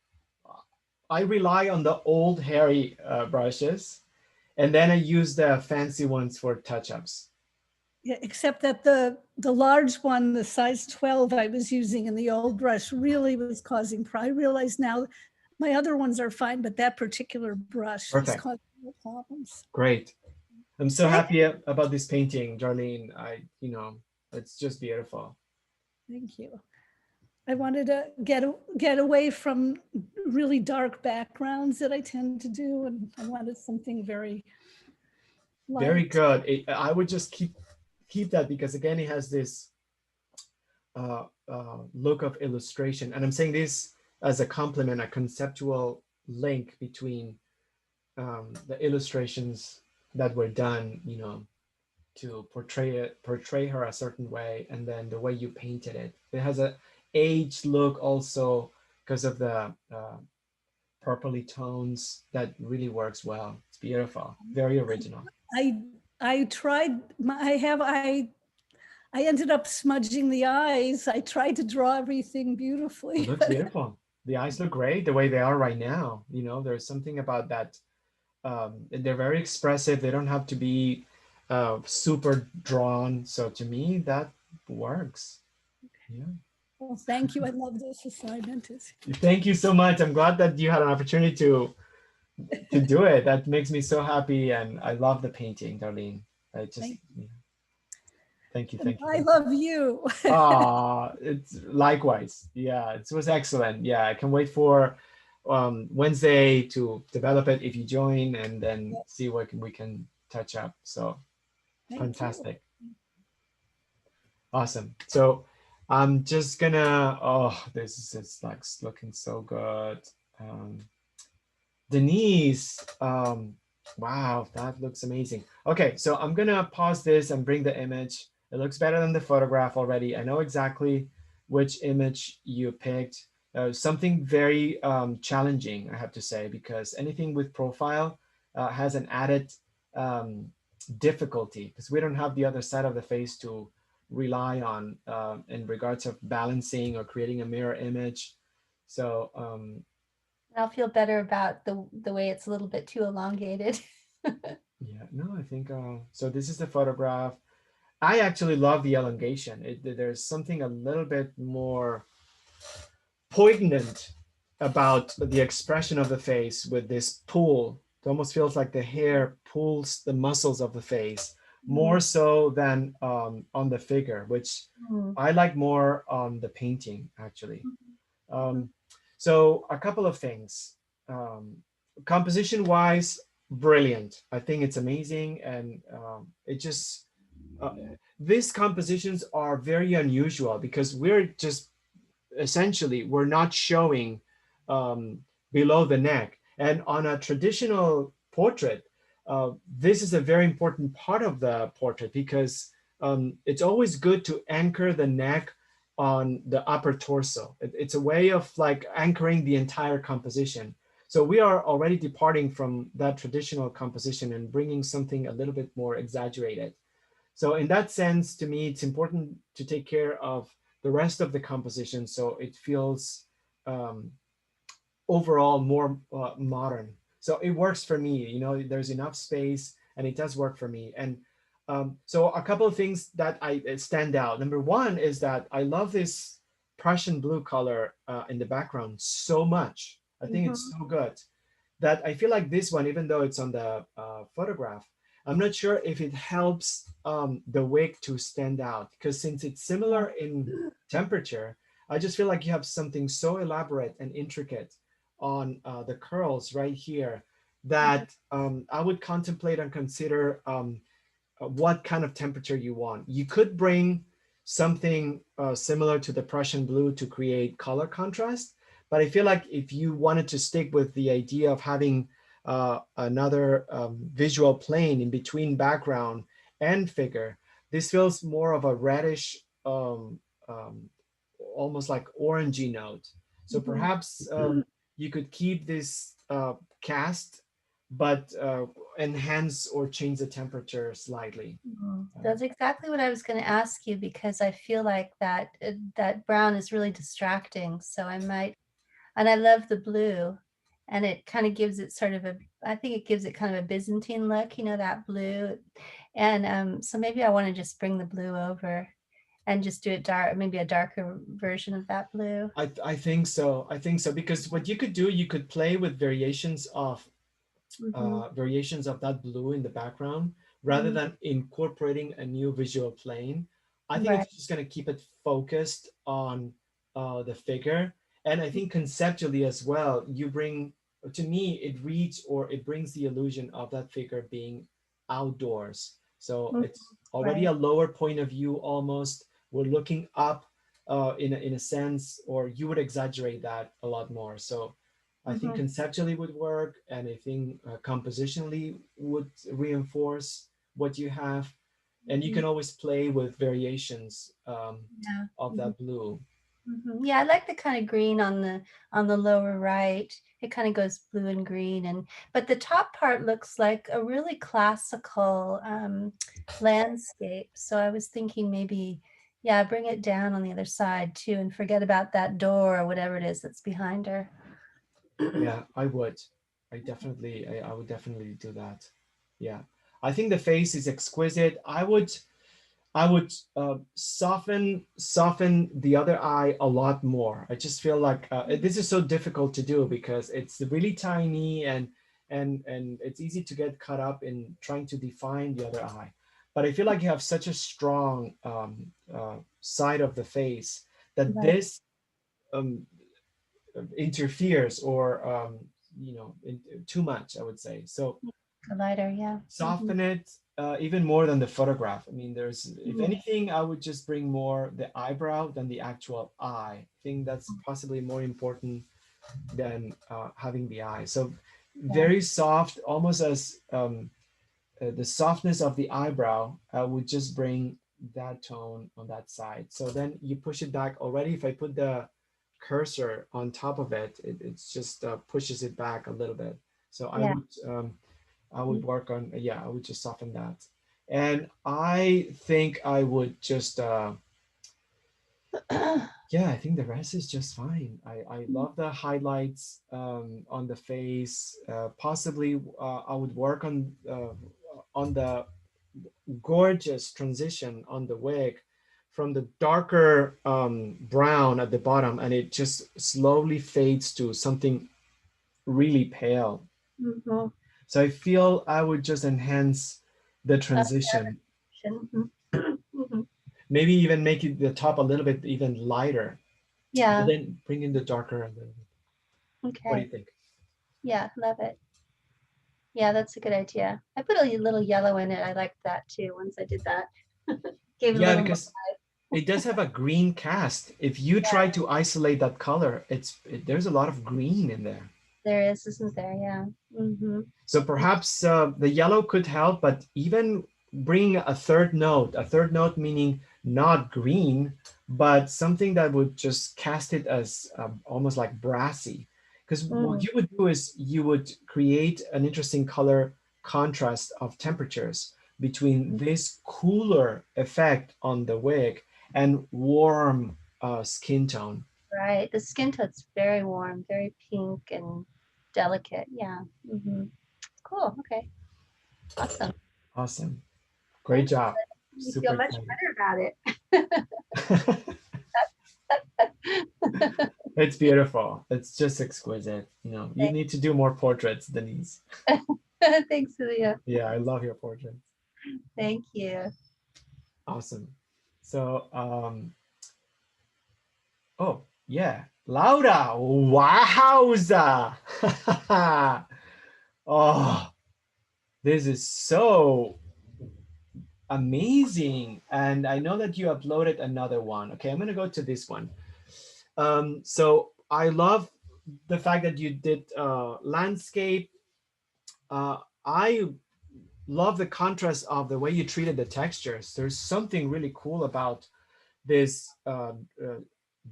I rely on the old hairy brushes, and then I use the fancy ones for touch-ups. Yeah, except that the large one, the size 12 I was using in the old brush really was causing, I realize now My other ones are fine, but that particular brush is Perfect. causing no problems. Great. I'm so Thank, happy about this painting, Darlene. It's just beautiful. thank you. I wanted to get away from really dark backgrounds that I tend to do, and I wanted something very Very light. good. I would just keep that because again, it has this look of illustration, and I'm saying this as a compliment, a conceptual link between the illustrations that were done, to portray her a certain way, and then the way you painted it. It has a aged look also because of the purpley tones that really works well. It's beautiful, very original. I I tried. I ended up smudging the eyes. I tried to draw everything It beautifully. looks beautiful. The eyes look great the way they are right now. There's something about that. They're very expressive. They don't have to be super drawn. So to me, that works. Yeah. Well, thank you. I love this assignment. Thank you so much. I'm glad that you had an opportunity to do it. That makes me so happy, and I love the painting, Darlene. I just Thank, yeah. Thank you, and thank you, I thank you. love you. It's likewise. Yeah, it was excellent. Yeah, I can wait for Wednesday to develop it if you join, and then see what we can touch up. So Thank you. fantastic. Awesome. So I'm just gonna, oh, this is just like looking so good. Um, Denise, wow, that looks amazing. Okay, so I'm gonna pause this and bring the image. It looks better than the photograph already. I know exactly which image you picked. Something very challenging, I have to say, because anything with profile has an added um, difficulty because we don't have the other side of the face to rely on in regards of balancing or creating a mirror image. So I'll feel better about the way it's a little bit too elongated. yeah, no, I think so. This is the photograph. I actually love the elongation. There's something a little bit more poignant about the expression of the face with this pull. It almost feels like the hair pulls the muscles of the face more so than on the figure, which I like more on the painting actually. So a couple of things. Composition wise, brilliant. I think it's amazing, and it just uh, these compositions are very unusual because we're just essentially we're not showing um, below the neck. And on a traditional portrait, this is a very important part of the portrait because it's always good to anchor the neck on the upper torso. It's a way of like anchoring the entire composition. So we are already departing from that traditional composition and bringing something a little bit more exaggerated. So in that sense, to me, it's important to take care of the rest of the composition so it feels um, overall more modern. So it works for me. There's enough space, and it does work for me. And so a couple of things that I stand out. Number one is that I love this Prussian blue color in the background so much. I think it's so good that I feel like this one, even though it's on the photograph, I'm not sure if it helps the wig to stand out because since it's similar in temperature, I just feel like you have something so elaborate and intricate on the curls right here that I would contemplate and consider what kind of temperature you want. You could bring something similar to the Prussian blue to create color contrast, but I feel like if you wanted to stick with the idea of having another visual plane in between background and figure, this feels more of a reddish, almost like orangey note. So perhaps you could keep this cast, but enhance or change the temperature slightly. That's exactly what I was going to ask you because I feel like that brown is really distracting. So I might, and I love the blue, and it kind of gives it sort of I think it gives it kind of a Byzantine look, that blue. And so maybe I want to just bring the blue over and just do it dark, maybe a darker version of that blue. I think so. I think so, because what you could do, you could play with variations of that blue in the background rather than incorporating a new visual plane. I think Right. it's just going to keep it focused on the figure. And I think conceptually as well, you bring, to me, it reads or it brings the illusion of that figure being outdoors. So it's already Right. a lower point of view almost. We're looking up in a sense, or you would exaggerate that a lot more. So I think conceptually would work, and I think compositionally would reinforce what you have. And you can always play with variations Yeah. of that blue. Yeah, I like the kind of green on the lower right. It kind of goes blue and green, but the top part looks like a really classical landscape. So I was thinking maybe, yeah, bring it down on the other side too, and forget about that door or whatever it is that's behind her. Yeah, I would. I would definitely do that. Yeah, I think the face is exquisite. I would soften the other eye a lot more. I just feel like this is so difficult to do because it's really tiny, and it's easy to get caught up in trying to define the other eye. But I feel like you have such a strong side of the face that Right. this um, interferes or too much, I would say. So Lighter, yeah. soften it even more than the photograph. I mean, if anything, I would just bring more the eyebrow than the actual eye. I think that's possibly more important than having the eye. So very soft, almost as the softness of the eyebrow would just bring that tone on that side. So then you push it back already. If I put the cursor on top of it, it's just pushes it back a little bit. So Yeah. I would work on, yeah, I would just soften that. And I think I would just, yeah, I think the rest is just fine. I love the highlights on the face. Possibly I would work on the gorgeous transition on the wig from the darker brown at the bottom, and it just slowly fades to something really pale. So I feel I would just enhance the transition. Maybe even make it the top a little bit even lighter, but Yeah. then bring in the darker a little bit. What do you Okay. think? Yeah, love it. Yeah, that's a good idea. I put a little yellow in it. I liked that too once I did that. Gave it a Yeah, little more. because it does have a green cast. If you try to isolate that color, there's a lot of green in there. There is, isn't there? Yeah. So perhaps the yellow could help, but even bring a third note meaning not green, but something that would just cast it as almost like brassy. Because what you would do is you would create an interesting color contrast of temperatures between this cooler effect on the wig and warm skin tone. Right. The skin tone's very warm, very pink and delicate. Yeah. Cool. Okay. Awesome. Awesome. Great Thanks. job. You Super feel much excited. better about it. It's beautiful. It's just exquisite. You need to do more portraits, Denise. Thanks, Julia. Yeah, I love your portraits. Thank you. Awesome. So, oh yeah, Laura, wowza! Oh, this is so amazing. And I know that you uploaded another one. Okay, I'm gonna go to this one. So I love the fact that you did landscape. I love the contrast of the way you treated the textures. There's something really cool about this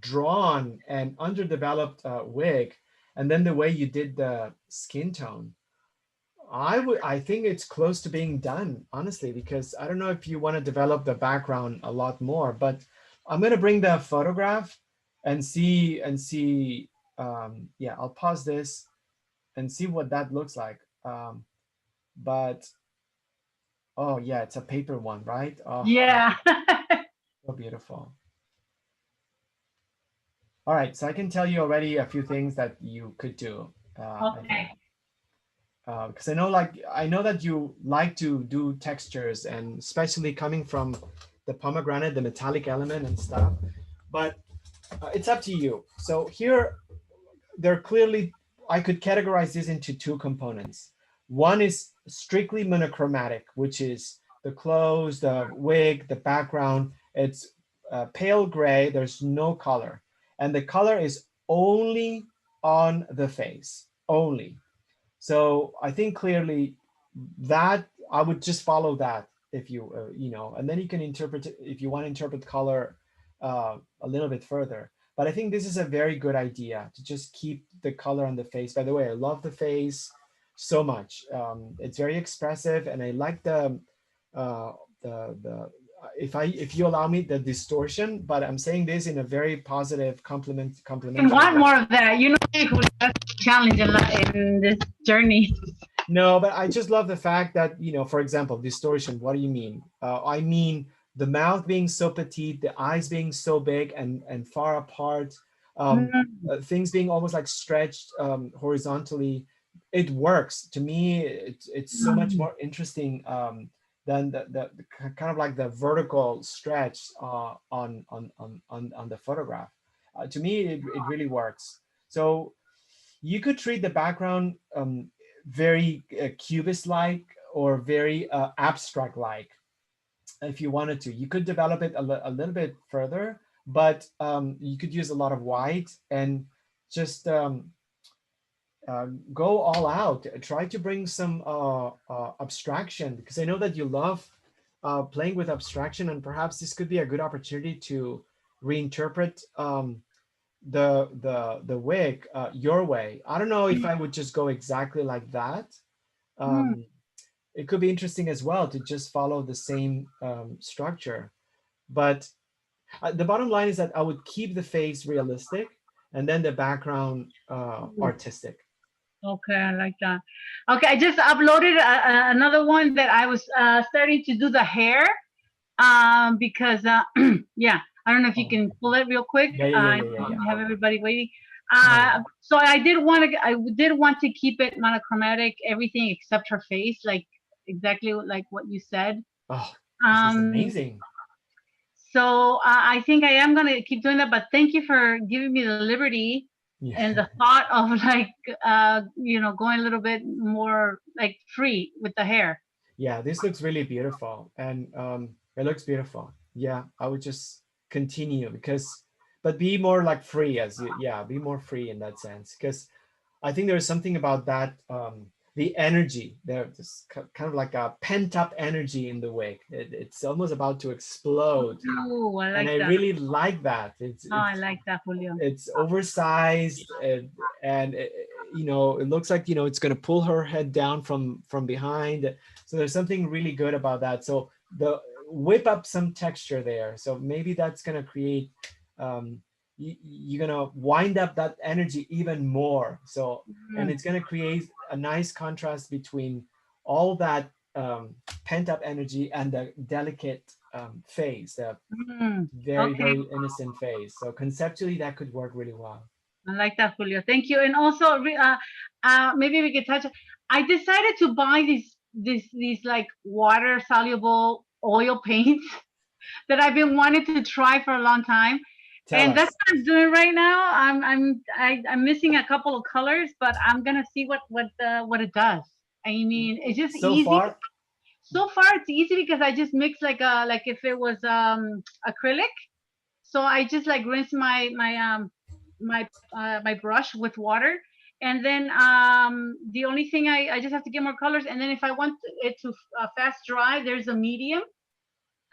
drawn and underdeveloped wig, and then the way you did the skin tone. I think it's close to being done, honestly, because I don't know if you want to develop the background a lot more, but I'm gonna bring the photograph and see. Yeah, I'll pause this and see what that looks like. But oh yeah, it's a paper one, right? Oh, Yeah. So beautiful. All right, so I can tell you already a few things that you could do. I think. Okay. Because I know that you like to do textures, and especially coming from the pomegranate, the metallic element and stuff. But it's up to you. So here, there clearly, I could categorize this into two components. One is strictly monochromatic, which is the clothes, the wig, the background. It's pale gray. There's no color, and the color is only on the face, only. So I think clearly that I would just follow that if you you know, and then you can interpret it if you want to interpret color a little bit further. But I think this is a very good idea to just keep the color on the face. By the way, I love the face so much. It's very expressive, and I like uh, the if you allow me the distortion. But I'm saying this in a very positive And complimentary want way. more of that. You know, who that's a challenge in this journey. No, but I just love the fact that, you know, for example, distortion. What do you mean? I mean the mouth being so petite, the eyes being so big and far apart, Mm, things being almost like stretched horizontally. It works to me. It's so much mm, more interesting than kind of like the vertical stretch on the photograph. To me, it really works. So you could treat the background very cubist-like or very abstract-like if you wanted to. You could develop it a little bit further, but you could use a lot of white and just go all out. Try to bring some abstraction, because I know that you love playing with abstraction, and perhaps this could be a good opportunity to reinterpret the wig your way. I don't know if I would just go exactly like that. mm. Um, it could be interesting as well to just follow the same structure. But the bottom line is that I would keep the face realistic and then the background artistic. Okay, I like that. Okay, I just uploaded another one that I was starting to do the hair. Because yeah, I don't know if you Oh, can pull it real quick. yeah, yeah, yeah, I yeah, yeah, yeah. have everybody waiting. No, no, no. So I did want to keep it monochromatic, everything except her face, like exactly like what you said. Oh, this is Um, amazing. so I think I am gonna keep doing that. But thank you for giving me the liberty Yeah, and the thought of like going a little bit more like free with the hair. yeah. This looks really beautiful, and it looks beautiful. Yeah, I would just continue because, but be more like free as you, yeah, be more free in that sense, because I think there's something about that, the energy there, just kind of like a pent up energy in the wig. It's almost about to explode, Oh, I and like I that. really like that. Oh, I like that, Julio. It's oversized, and you know, it looks like, you know, it's going to pull her head down from behind. So there's something really good about that. So the whip up some texture there. So maybe that's going to create you're going to wind up that energy even more. So, and Mm, it's going to create a nice contrast between all that pent up energy and the delicate phase, the very, okay, very innocent phase. So conceptually, that could work really well. I like that, Julio. Thank you. And also, maybe we could touch. I decided to buy these like water soluble oil paints that I've been wanting to try for a long time, Tell and that's us. what I'm doing right now. I'm missing a couple of colors, but I'm gonna see what it does. I mean, it's just So easy. far, So far, it's easy because I just mix like if it was acrylic. So I just like rinse my brush with water, and then the only thing I just have to get more colors, and then if I want it to fast dry, there's a medium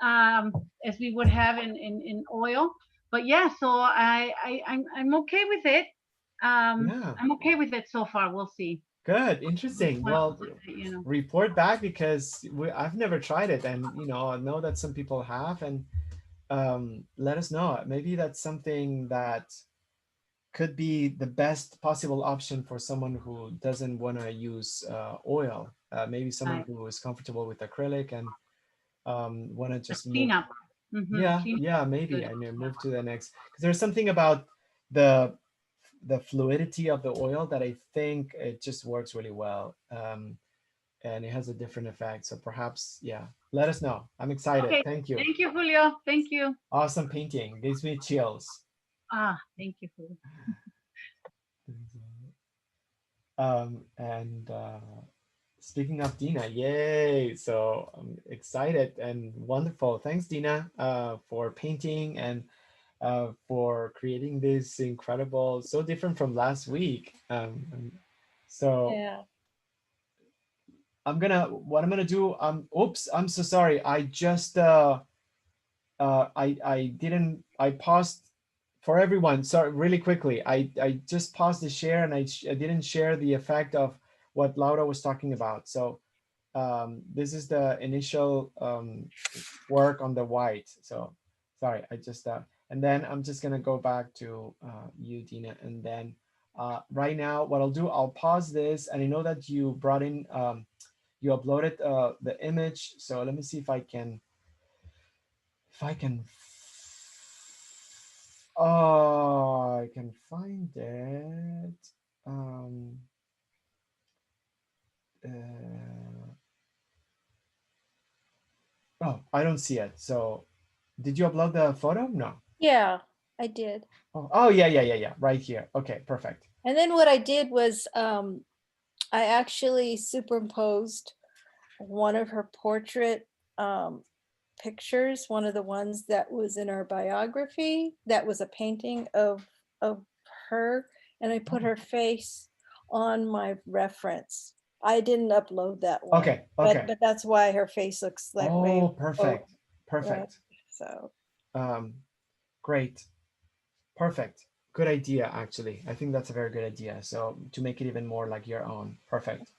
um, as we would have in oil. But yeah, so I'm okay with it. yeah, I'm okay with it so far. We'll see. good, Just interesting. wanted Well, to say. report back, because I've never tried it, and you know, I know that some people have, and let us know. Maybe that's something that could be the best possible option for someone who doesn't want to use oil. Maybe someone Right. who is comfortable with acrylic and want to The just move. cleanup. Yeah, Clean yeah, maybe good. I may move to the next because there's something about the fluidity of the oil that I think it just works really well. And it has a different effect. So perhaps, yeah, let us know. I'm excited. Okay. Thank you. Thank you, Julio. Thank you. Awesome painting. Gives me chills. Thank you, Julio. And speaking of Dina, yay! So I'm excited and wonderful. Thanks, Dina, for painting and for creating this incredible, so different from last week. So Yeah. what I'm gonna do, oops, I'm so sorry. I just, I paused for everyone. Sorry, really quickly. I just paused the share and I didn't share the effect of what Laura was talking about. So this is the initial work on the white. So sorry, I just, and then I'm just gonna go back to you, Dina, and then right now, what I'll do, I'll pause this, and I know that you brought in, you uploaded the image. So let me see if I can, oh, I can find it. Um, uh, oh, I don't see it. So did you upload the photo? No. Yeah, I did. Oh, yeah, yeah, yeah, yeah. Right here. Okay, perfect. And then what I did was I actually superimposed one of her portrait pictures, one of the ones that was in her biography, that was a painting of her, and I put her face on my reference. I didn't upload that one. Okay, okay. But that's why her face looks that way. Oh, perfect, Right. perfect. So Um, great, perfect. Good idea, actually. I think that's a very good idea. So to make it even more like your own, perfect.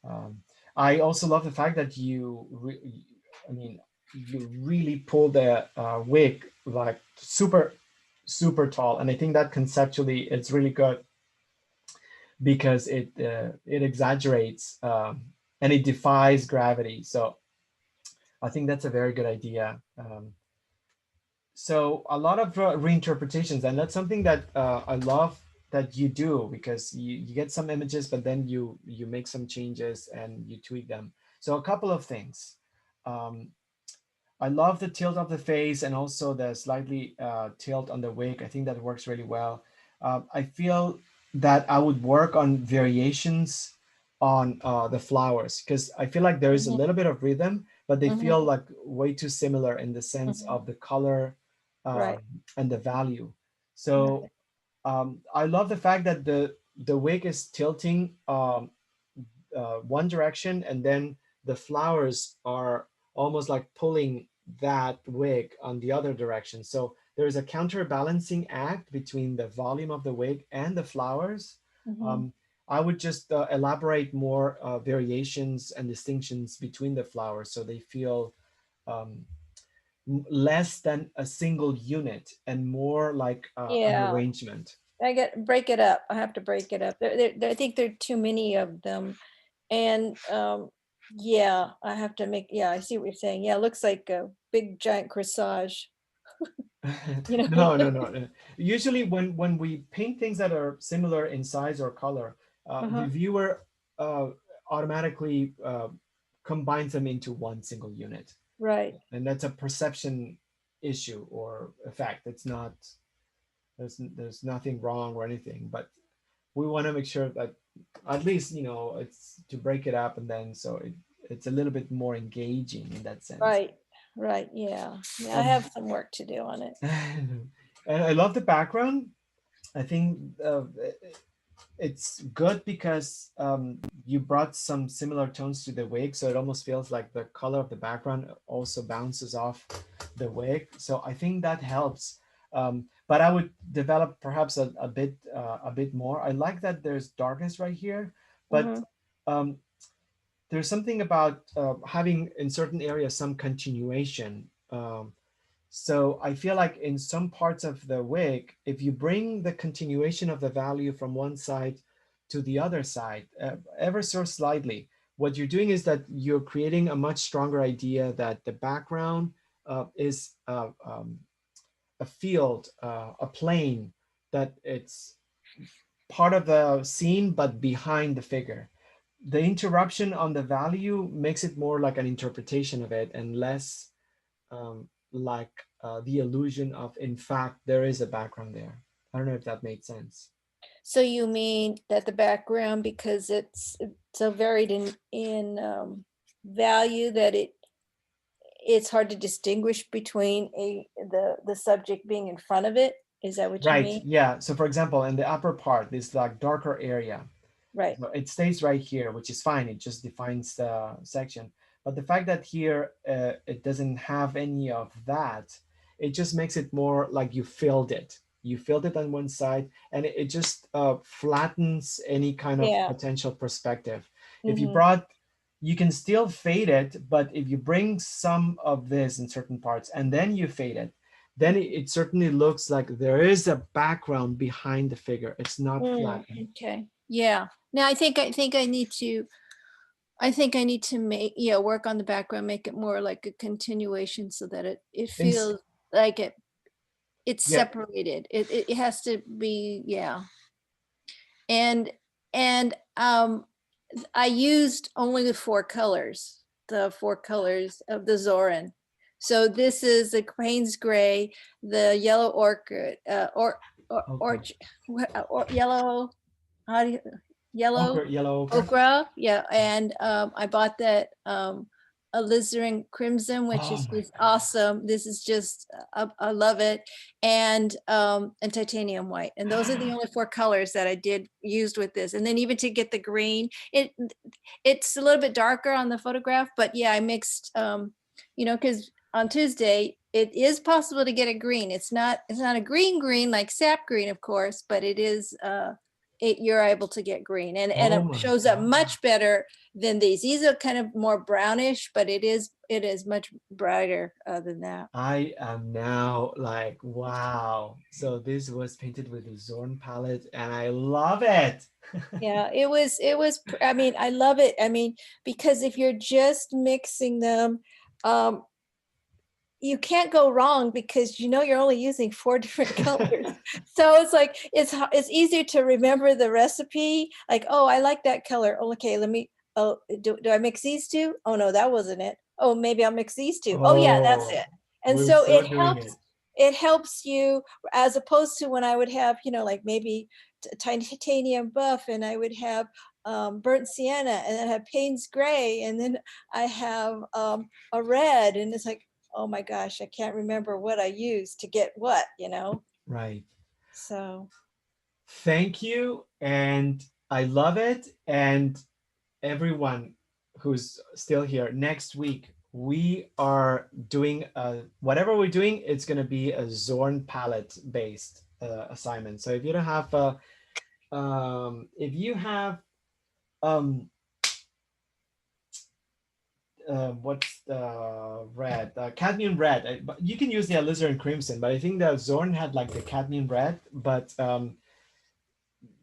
Um, I also love the fact that I mean, you really pull the wig like super, super tall, and I think that conceptually it's really good because it exaggerates and it defies gravity. So I think that's a very good idea. So a lot of reinterpretations, and that's something that I love that you do because you get some images, but then you make some changes and you tweak them. So a couple of things. Um, I love the tilt of the face and also the slightly tilt on the wig. I think that works really well. I feel that I would work on variations on the flowers because I feel like there is a little bit of rhythm, but they feel like way too similar in the sense of the color right. and the value. So I love the fact that the wig is tilting one direction, and then the flowers are almost like pulling that wig on the other direction. So there is a counterbalancing act between the volume of the wig and the flowers. I would just elaborate more variations and distinctions between the flowers so they feel um, less than a single unit and more like an Yeah. arrangement. Break it up. I have to break it up. I think there are too many of them. And yeah, I have to make, yeah, I see what you're saying. Yeah, it looks like a big giant corsage. You know? No, no, no, no. Usually when we paint things that are similar in size or color, the viewer automatically combines them into one single unit. Right. And that's a perception issue or effect. It's not, there's nothing wrong or anything, but we want to make sure that at least, it's to break it up and then so it's a little bit more engaging in that sense. Right. Right. Yeah. Yeah. I have some work to do on it. And I love the background. I think it's good because you brought some similar tones to the wig, so it almost feels like the color of the background also bounces off the wig. So I think that helps. But I would develop perhaps a bit more. I like that there's darkness right here, but there's something about having in certain areas some continuation. So I feel like in some parts of the wig, if you bring the continuation of the value from one side to the other side, ever so slightly, what you're doing is that you're creating a much stronger idea that the background is a field, a plane that it's part of the scene but behind the figure. The interruption on the value makes it more like an interpretation of it and less like the illusion of, in fact, there is a background there. I don't know if that made sense. So you mean that the background, because it's so varied in value that it's hard to distinguish between the subject being in front of it? Is that what you Right. mean? Yeah. So for example, in the upper part, this like darker area, Right. so it stays right here, which is fine. It just defines the section. But the fact that here it doesn't have any of that, it just makes it more like you filled it. You filled it on one side, and it just flattens any kind of Yeah. potential perspective. If you Mhm. brought, you can still fade it, but if you bring some of this in certain parts and then you fade it, then it certainly looks like there is a background behind the figure. It's not flat. Okay. Yeah. Now I think I need to make, work on the background, make it more like a continuation so that it Ins- feels like it's Yeah. separated. It has to be, yeah. And I used only the four colors of the Zoran. So this is the Payne's Gray, the yellow orchid, yellow, how do you, yellow Ochre, yellow ochre. okra, yeah. And I bought that alizarin crimson, which Oh is my just awesome. This is just I love it. And titanium white, and those are the only four colors that I did used with this. And then even to get the green, it's a little bit darker on the photograph, but yeah, I mixed because on Tuesday it is possible to get a green. It's not a green like sap green, of course, but it is you're able to get green, and Oh it my shows up God. much better than these. These are kind of more brownish, but it is much brighter than that. I am now like, wow. So this was painted with the Zorn palette and I love it. Yeah, it was, I mean, I love it. I mean, because if you're just mixing them, you can't go wrong because you're only using four different colors. So it's like it's easier to remember the recipe. Like, oh, I like that color. Oh, okay, let me. Oh, do I mix these two? Oh no, that wasn't it. Oh, maybe I'll mix these two. Oh yeah, that's Oh, it. And we're so so doing it. it helps you, as opposed to when I would have like maybe titanium buff, and I would have burnt sienna, and then I have Payne's Gray, and then I have a red, and it's like, oh my gosh, I can't remember what I used to get what, Right. So. Thank you. And I love it. And everyone who's still here, next week, we are doing whatever we're doing, it's going to be a Zorn palette based assignment. So if you don't have, if you have, what's the red? Cadmium red. But you can use the alizarin crimson, but I think the Zorn had like the cadmium red. But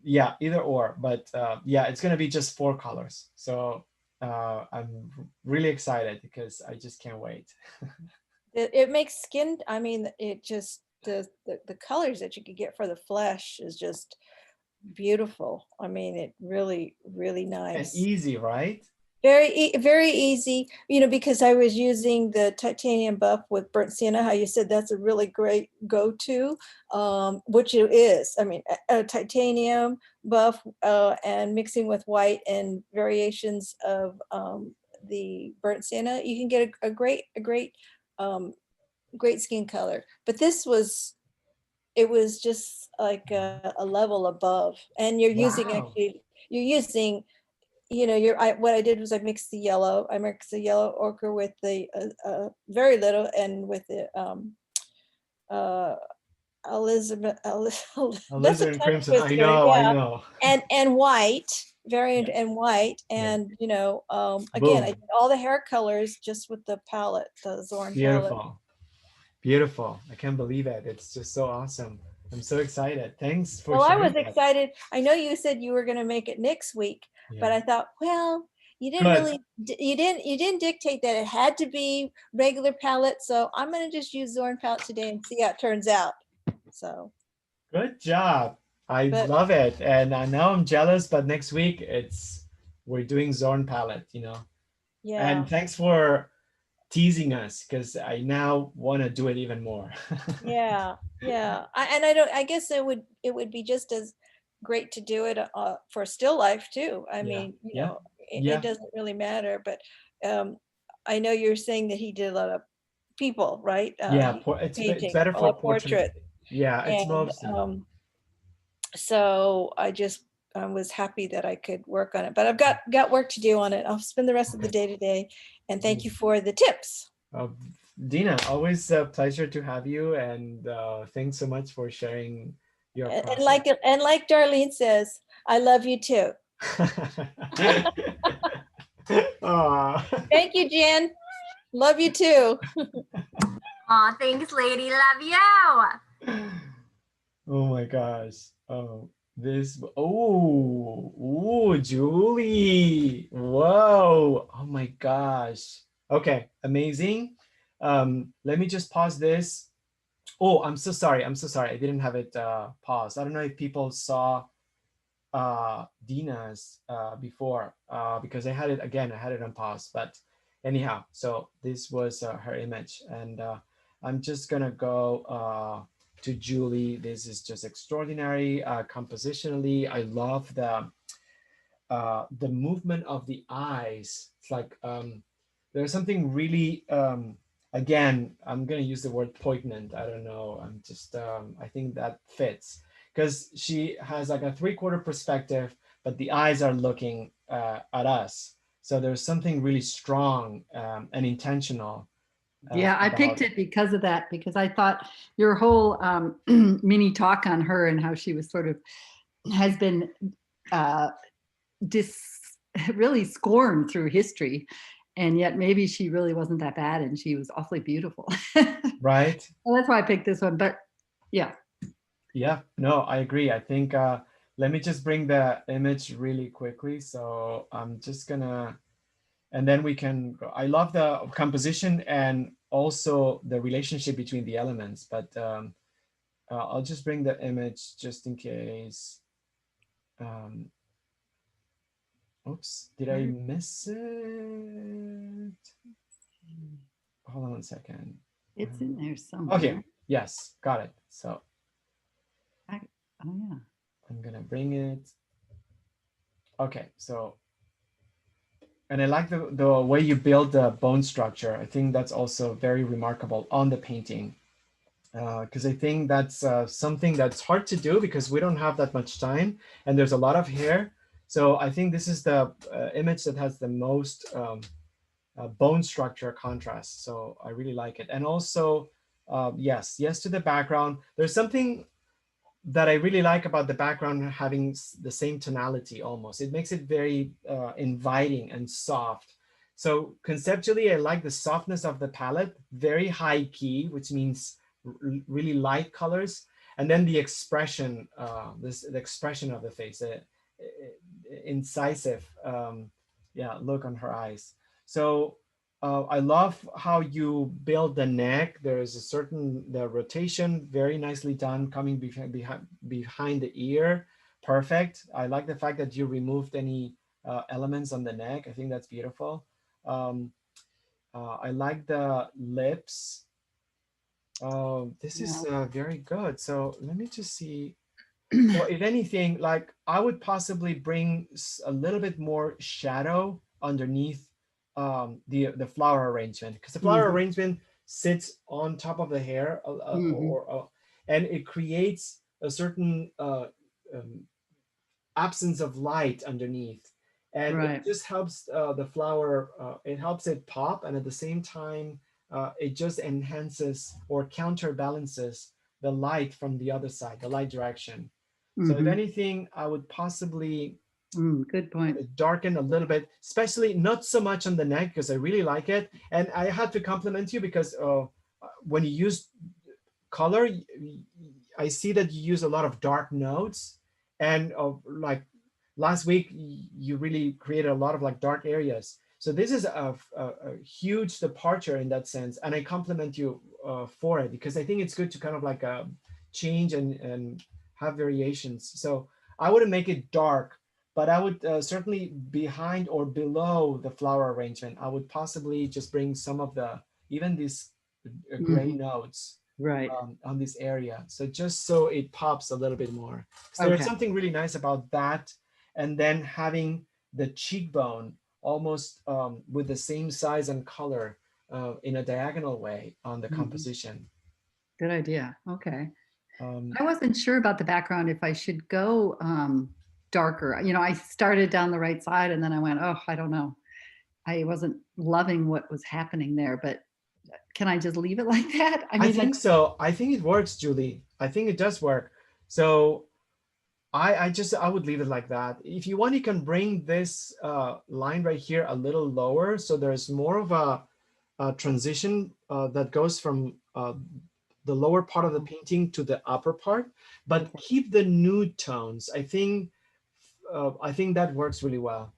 yeah, either or. But yeah, it's gonna be just four colors. So I'm really excited because I just can't wait. It makes skin. I mean, it just the colors that you could get for the flesh is just beautiful. I mean, it really And nice. easy, right? Very easy, because I was using the titanium buff with burnt sienna, how you said that's a really great go-to, which it is. I mean, a titanium buff and mixing with white and variations of the burnt sienna, you can get a great great skin color. But it was just like a level above, and you're using Wow. what I did was I mixed the yellow ochre with the very little, and with the Elizabeth, that's a Alizarin tongue crimson. I twister, know, I yeah, know. and white, variant, Yes. and white, Yes. and again, I Boom. did all the hair colors just with the palette, the Zorn palette. Beautiful. Beautiful. I can't believe it. It's just so awesome. I'm so excited. Thanks for Well, I sharing was that. excited. I know you said you were going to make it next week, but Yeah. I thought, well, You didn't Good. really, you didn't dictate that it had to be regular palette. So I'm going to just use Zorn palette today and see how it turns out. So, Good job. I but love it. And now I'm jealous, but next week we're doing Zorn palette, yeah. And thanks for teasing us because I now want to do it even more. Yeah, yeah. I guess it would be just as great to do it for still life too. I Yeah, mean, yeah, it yeah, doesn't really matter, but I know you're saying that he did a lot of people, right? yeah. He It's painting better a for portrait. portrait. Yeah, it's And mostly. so I just was happy that I could work on it, but I've got work to do on it. I'll spend the rest of the day today, and thank you for the tips. Dina, always a pleasure to have you, and thanks so much for sharing your process. And like Darlene says, I love you too. Aw. Thank you, Jen. Love you too. Aw, thanks, lady. Love you. Oh my gosh. Julie. Whoa. Oh my gosh. Okay, amazing. Let me just pause this. Oh, I'm so sorry. I'm so sorry. I didn't have it paused. I don't know if people saw Dina's before because I had it on pause. But anyhow, so this was her image, and I'm just gonna go to Julie. This is just extraordinary compositionally. I love the movement of the eyes. It's like there's something really again, I'm gonna use the word poignant. I don't know. I'm just I think that fits because she has like a 3/4 perspective, but the eyes are looking at us. So there's something really strong and intentional. Yeah, I picked about it because of that, because I thought your whole mini talk on her and how she was sort of has been really scorned through history. And yet maybe she really wasn't that bad and she was awfully beautiful. right. Well, that's why I picked this one. But yeah. Yeah, no, I agree. I think let me just bring the image really quickly. So I'm just gonna, and then we can go. I love the composition and also the relationship between the elements, but I'll just bring the image just in case. Oops, did I miss it? Hold on one second. It's in there somewhere. Okay, yes, got it. So oh yeah. I'm gonna bring it. Okay, so, and I like the way you build the bone structure. I think that's also very remarkable on the painting. Because I think that's something that's hard to do because we don't have that much time and there's a lot of hair. So I think this is the image that has the most bone structure contrast. So I really like it. And also, yes to the background. There's something that I really like about the background having the same tonality almost. It makes it very inviting and soft. So conceptually, I like the softness of the palette, very high key, which means really light colors, and then the expression, the expression of the face, incisive, look on her eyes. So I love how you build the neck. There is the rotation, very nicely done, coming behind the ear. Perfect. I like the fact that you removed any elements on the neck. I think that's beautiful. I like the lips. This is very good. So let me just see. Well, if anything, like I would possibly bring a little bit more shadow underneath the flower arrangement, because the flower arrangement sits on top of the hair, and it creates a certain absence of light underneath, and it just helps the flower. It helps it pop, and at the same time, it just enhances or counterbalances the light from the other side, the light direction. So if anything, I would possibly good point. Darken a little bit, especially not so much on the neck because I really like it. And I had to compliment you because when you use color, I see that you use a lot of dark notes and like last week you really created a lot of like dark areas. So this is a huge departure in that sense, and I compliment you for it, because I think it's good to kind of like change and have variations. So I wouldn't make it dark, but I would certainly behind or below the flower arrangement, I would possibly just bring some of the, even these gray notes Right. on this area. So just so it pops a little bit more. So there's Okay. something really nice about that. And then having the cheekbone almost with the same size and color in a diagonal way on the composition. Good idea. Okay. Um, I wasn't sure about the background if I should go darker. You know, I started down the right side and then I went, oh, I don't know. I wasn't loving what was happening there, but can I just leave it like that? I mean, think so. I think it works, Julie. I think it does work. So I would leave it like that. If you want, you can bring this line right here a little lower, so there's more of a transition that goes from the lower part of the painting to the upper part, but Okay. keep the nude tones. I think that works really well.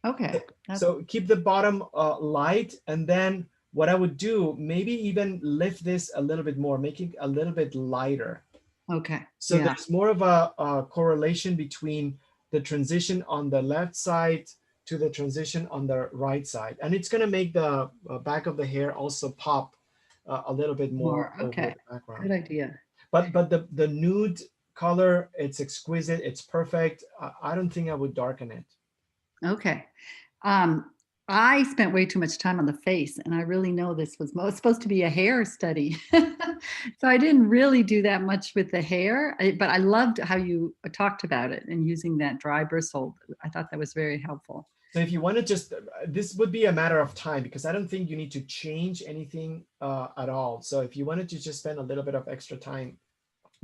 Okay. So keep the bottom light, and then what I would do, maybe even lift this a little bit more, make it a little bit lighter. Okay. So Yeah. there's more of a correlation between the transition on the left side to the transition on the right side. And it's gonna make the back of the hair also pop a little bit more over Okay. the background. Good idea. But the nude color, it's exquisite, it's perfect. I don't think I would darken it. Okay. I spent way too much time on the face, and I really know this was supposed to be a hair study. So I didn't really do that much with the hair, but I loved how you talked about it and using that dry bristle. I thought that was very helpful. So if you want to just, this would be a matter of time, because I don't think you need to change anything at all. So if you wanted to just spend a little bit of extra time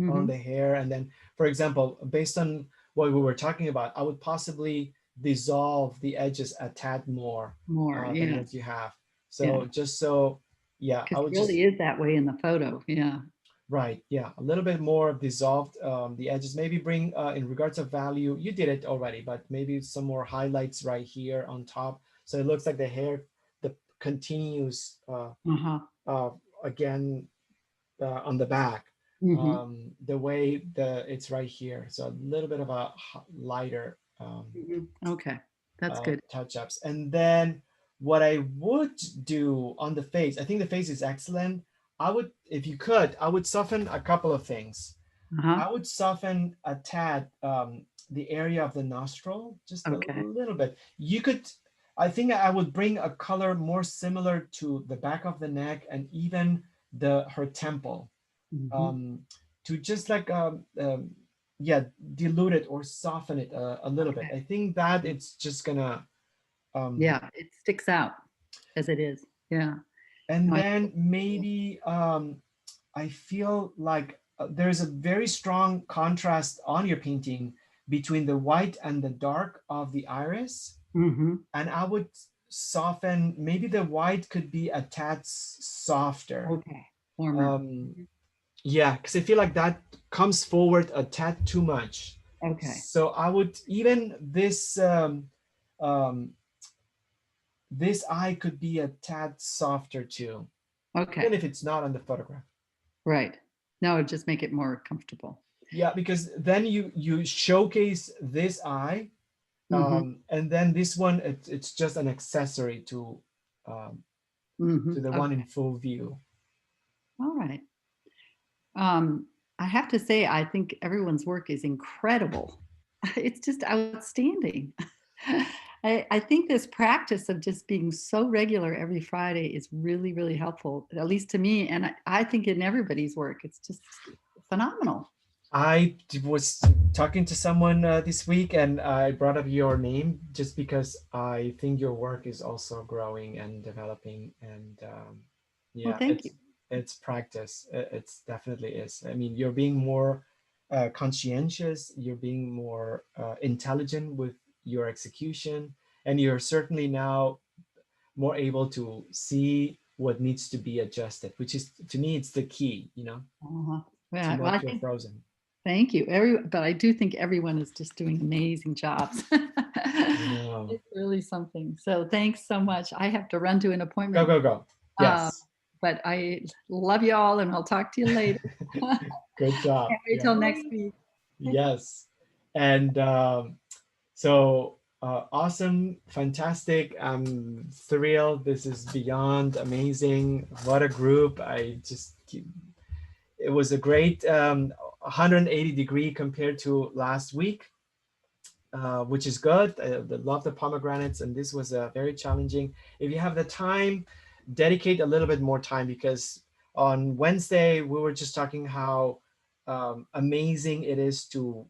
on the hair, and then, for example, based on what we were talking about, I would possibly dissolve the edges a tad more than what you have. So just so, yeah, I would it really is that way in the photo. Yeah. Right. Yeah. A little bit more dissolved the edges. Maybe bring in regards of value. You did it already, but maybe some more highlights right here on top. So it looks like the hair continues again on the back. The way it's right here. So a little bit of a lighter okay, that's good. touch-ups. And then what I would do on the face, I think the face is excellent. I would, if you could, I would soften a couple of things. I would soften a tad the area of the nostril, just a little bit. You could, I think I would bring a color more similar to the back of the neck and even her temple, to just like dilute it or soften it a little bit. I think that it's just gonna it sticks out as it is. Yeah. And then maybe I feel like there's a very strong contrast on your painting between the white and the dark of the iris. And I would soften, maybe the white could be a tad softer. Okay. Warmer. Yeah, because I feel like that comes forward a tad too much. Okay. So I would, even this this eye could be a tad softer too. Okay. Even if it's not on the photograph. Right. No, it'd just make it more comfortable. Yeah, because then you showcase this eye, and then this one, it's just an accessory to the one in full view. All right. I have to say, I think everyone's work is incredible. It's just outstanding. I think this practice of just being so regular every Friday is really, really helpful, at least to me. And I think in everybody's work, it's just phenomenal. I was talking to someone this week, and I brought up your name just because I think your work is also growing and developing. And yeah, well, thank you. It's practice. It's definitely is. I mean, you're being more conscientious. You're being more intelligent with your execution, and you're certainly now more able to see what needs to be adjusted, which is, to me, it's the key, you know, Yeah, to not feel frozen. Thank you. But I do think everyone is just doing amazing jobs. know. It's really something. So thanks so much. I have to run to an Go, appointment. go, go. Yes. But I love you all and I'll talk to you later. Good job. Can't wait till next week. Yes. And so awesome, fantastic. I'm thrilled. This is beyond amazing. What a group. It was a great 180-degree compared to last week, which is good. I love the pomegranates, and this was very challenging. If you have the time, dedicate a little bit more time, because on Wednesday we were just talking how amazing it is to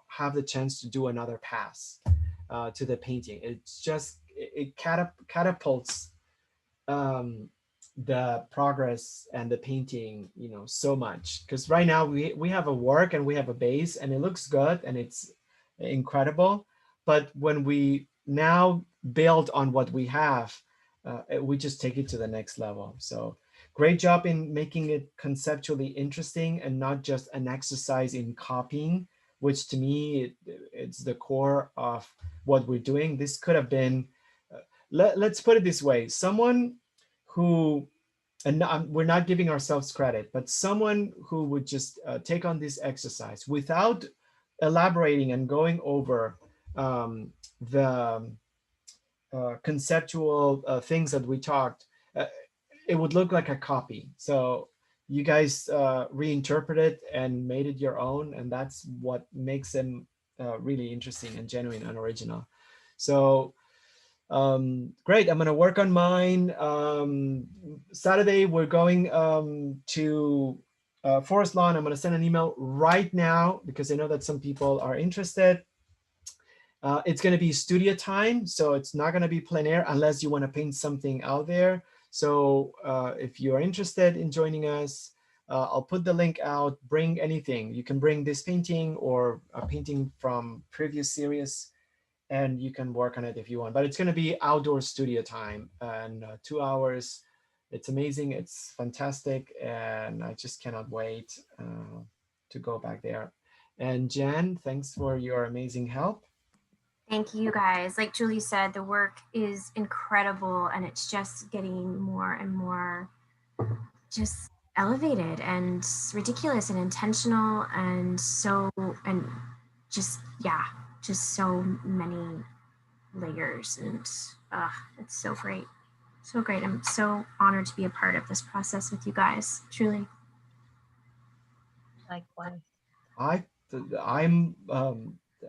have the chance to do another pass to the painting. It's just, it catapults the progress and the painting, so much. Because right now we have a work and we have a base and it looks good and it's incredible. But when we now build on what we have, we just take it to the next level. So great job in making it conceptually interesting and not just an exercise in copying, which to me, it's the core of what we're doing. This could have been, let's put it this way, someone who, and we're not giving ourselves credit, but someone who would just take on this exercise without elaborating and going over the conceptual things that we talked, it would look like a copy. So you guys reinterpreted it and made it your own, and that's what makes them really interesting and genuine and original. So great. I'm going to work on mine. Saturday, we're going to Forest Lawn. I'm going to send an email right now because I know that some people are interested. It's going to be studio time, so it's not going to be plein air unless you want to paint something out there. So if you are interested in joining us, I'll put the link out. Bring anything. You can bring this painting or a painting from previous series, and you can work on it if you want. But it's going to be outdoor studio time and 2 hours. It's amazing. It's fantastic. And I just cannot wait to go back there. And Jen, thanks for your amazing help. Thank you guys. Like Julie said, the work is incredible and it's just getting more and more just elevated and ridiculous and intentional and just so many layers, and it's so great. So great. I'm so honored to be a part of this process with you guys, truly. Likewise.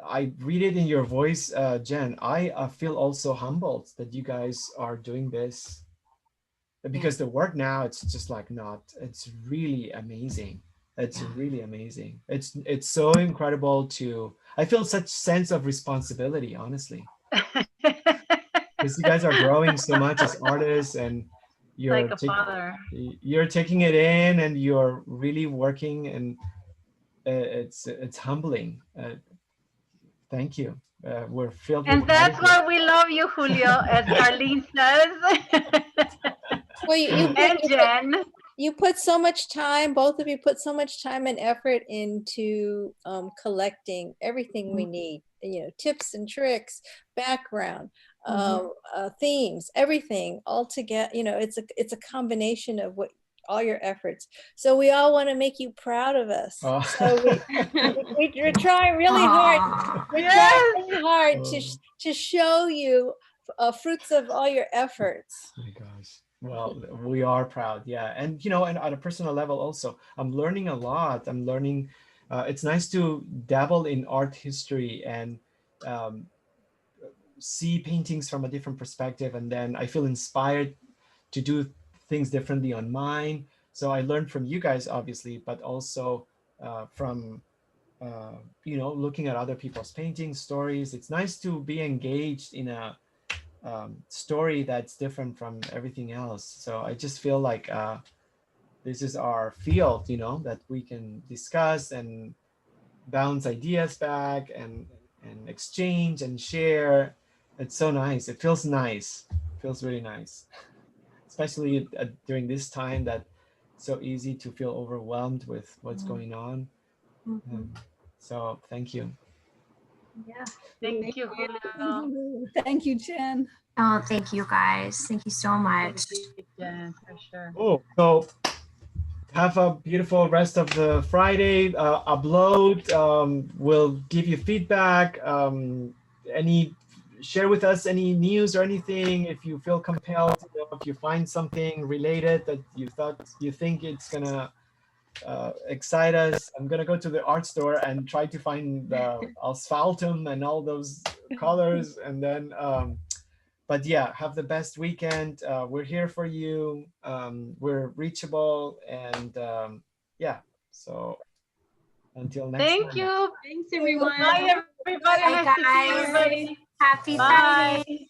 I read it in your voice, Jen. I feel also humbled that you guys are doing this, because the work now, it's just like it's really amazing. It's really amazing. It's so incredible I feel such sense of responsibility, honestly. Because you guys are growing so much as artists, and you're like a father. You're taking it in and you're really working, and it's humbling. Thank you. We're filled And with that's gratitude. why we love you, Julio, as Arlene says. Well, and Jen. You put so much time, both of you put so much time and effort into collecting everything we need, tips and tricks, background, themes, everything all together. It's a combination of all your efforts. So we all want to make you proud of us. Oh. So we're trying really hard. We're trying really hard to show you fruits of all your efforts. Oh my gosh. Well, we are proud. Yeah. And, and at a personal level also, I'm learning a lot. I'm learning, it's nice to dabble in art history and see paintings from a different perspective. And then I feel inspired to do things differently on mine. So I learned from you guys, obviously, but also from, looking at other people's paintings, stories. It's nice to be engaged in a story that's different from everything else. So I just feel like this is our field, that we can discuss and bounce ideas back and exchange and share. It's so nice. It feels nice. It feels really nice, especially during this time that it's so easy to feel overwhelmed with what's going on. Mhm. So thank you. Yeah, thank you. Thank you, Jen. Oh, thank you guys. Thank you so much. Thank you, Jen, for sure. Oh, so have a beautiful rest of the Friday. Upload. We'll give you feedback. Share with us any news or anything if you feel compelled. If you find something related that you think it's gonna excite us. I'm gonna go to the art store and try to find the asphaltum and all those colors, and then. But yeah, have the best weekend. We're here for you. We're reachable, and yeah. So until next Thank time. you. Thanks, everyone. Bye, everybody. Bye, Nice to see guys. everybody. Happy Bye. Friday.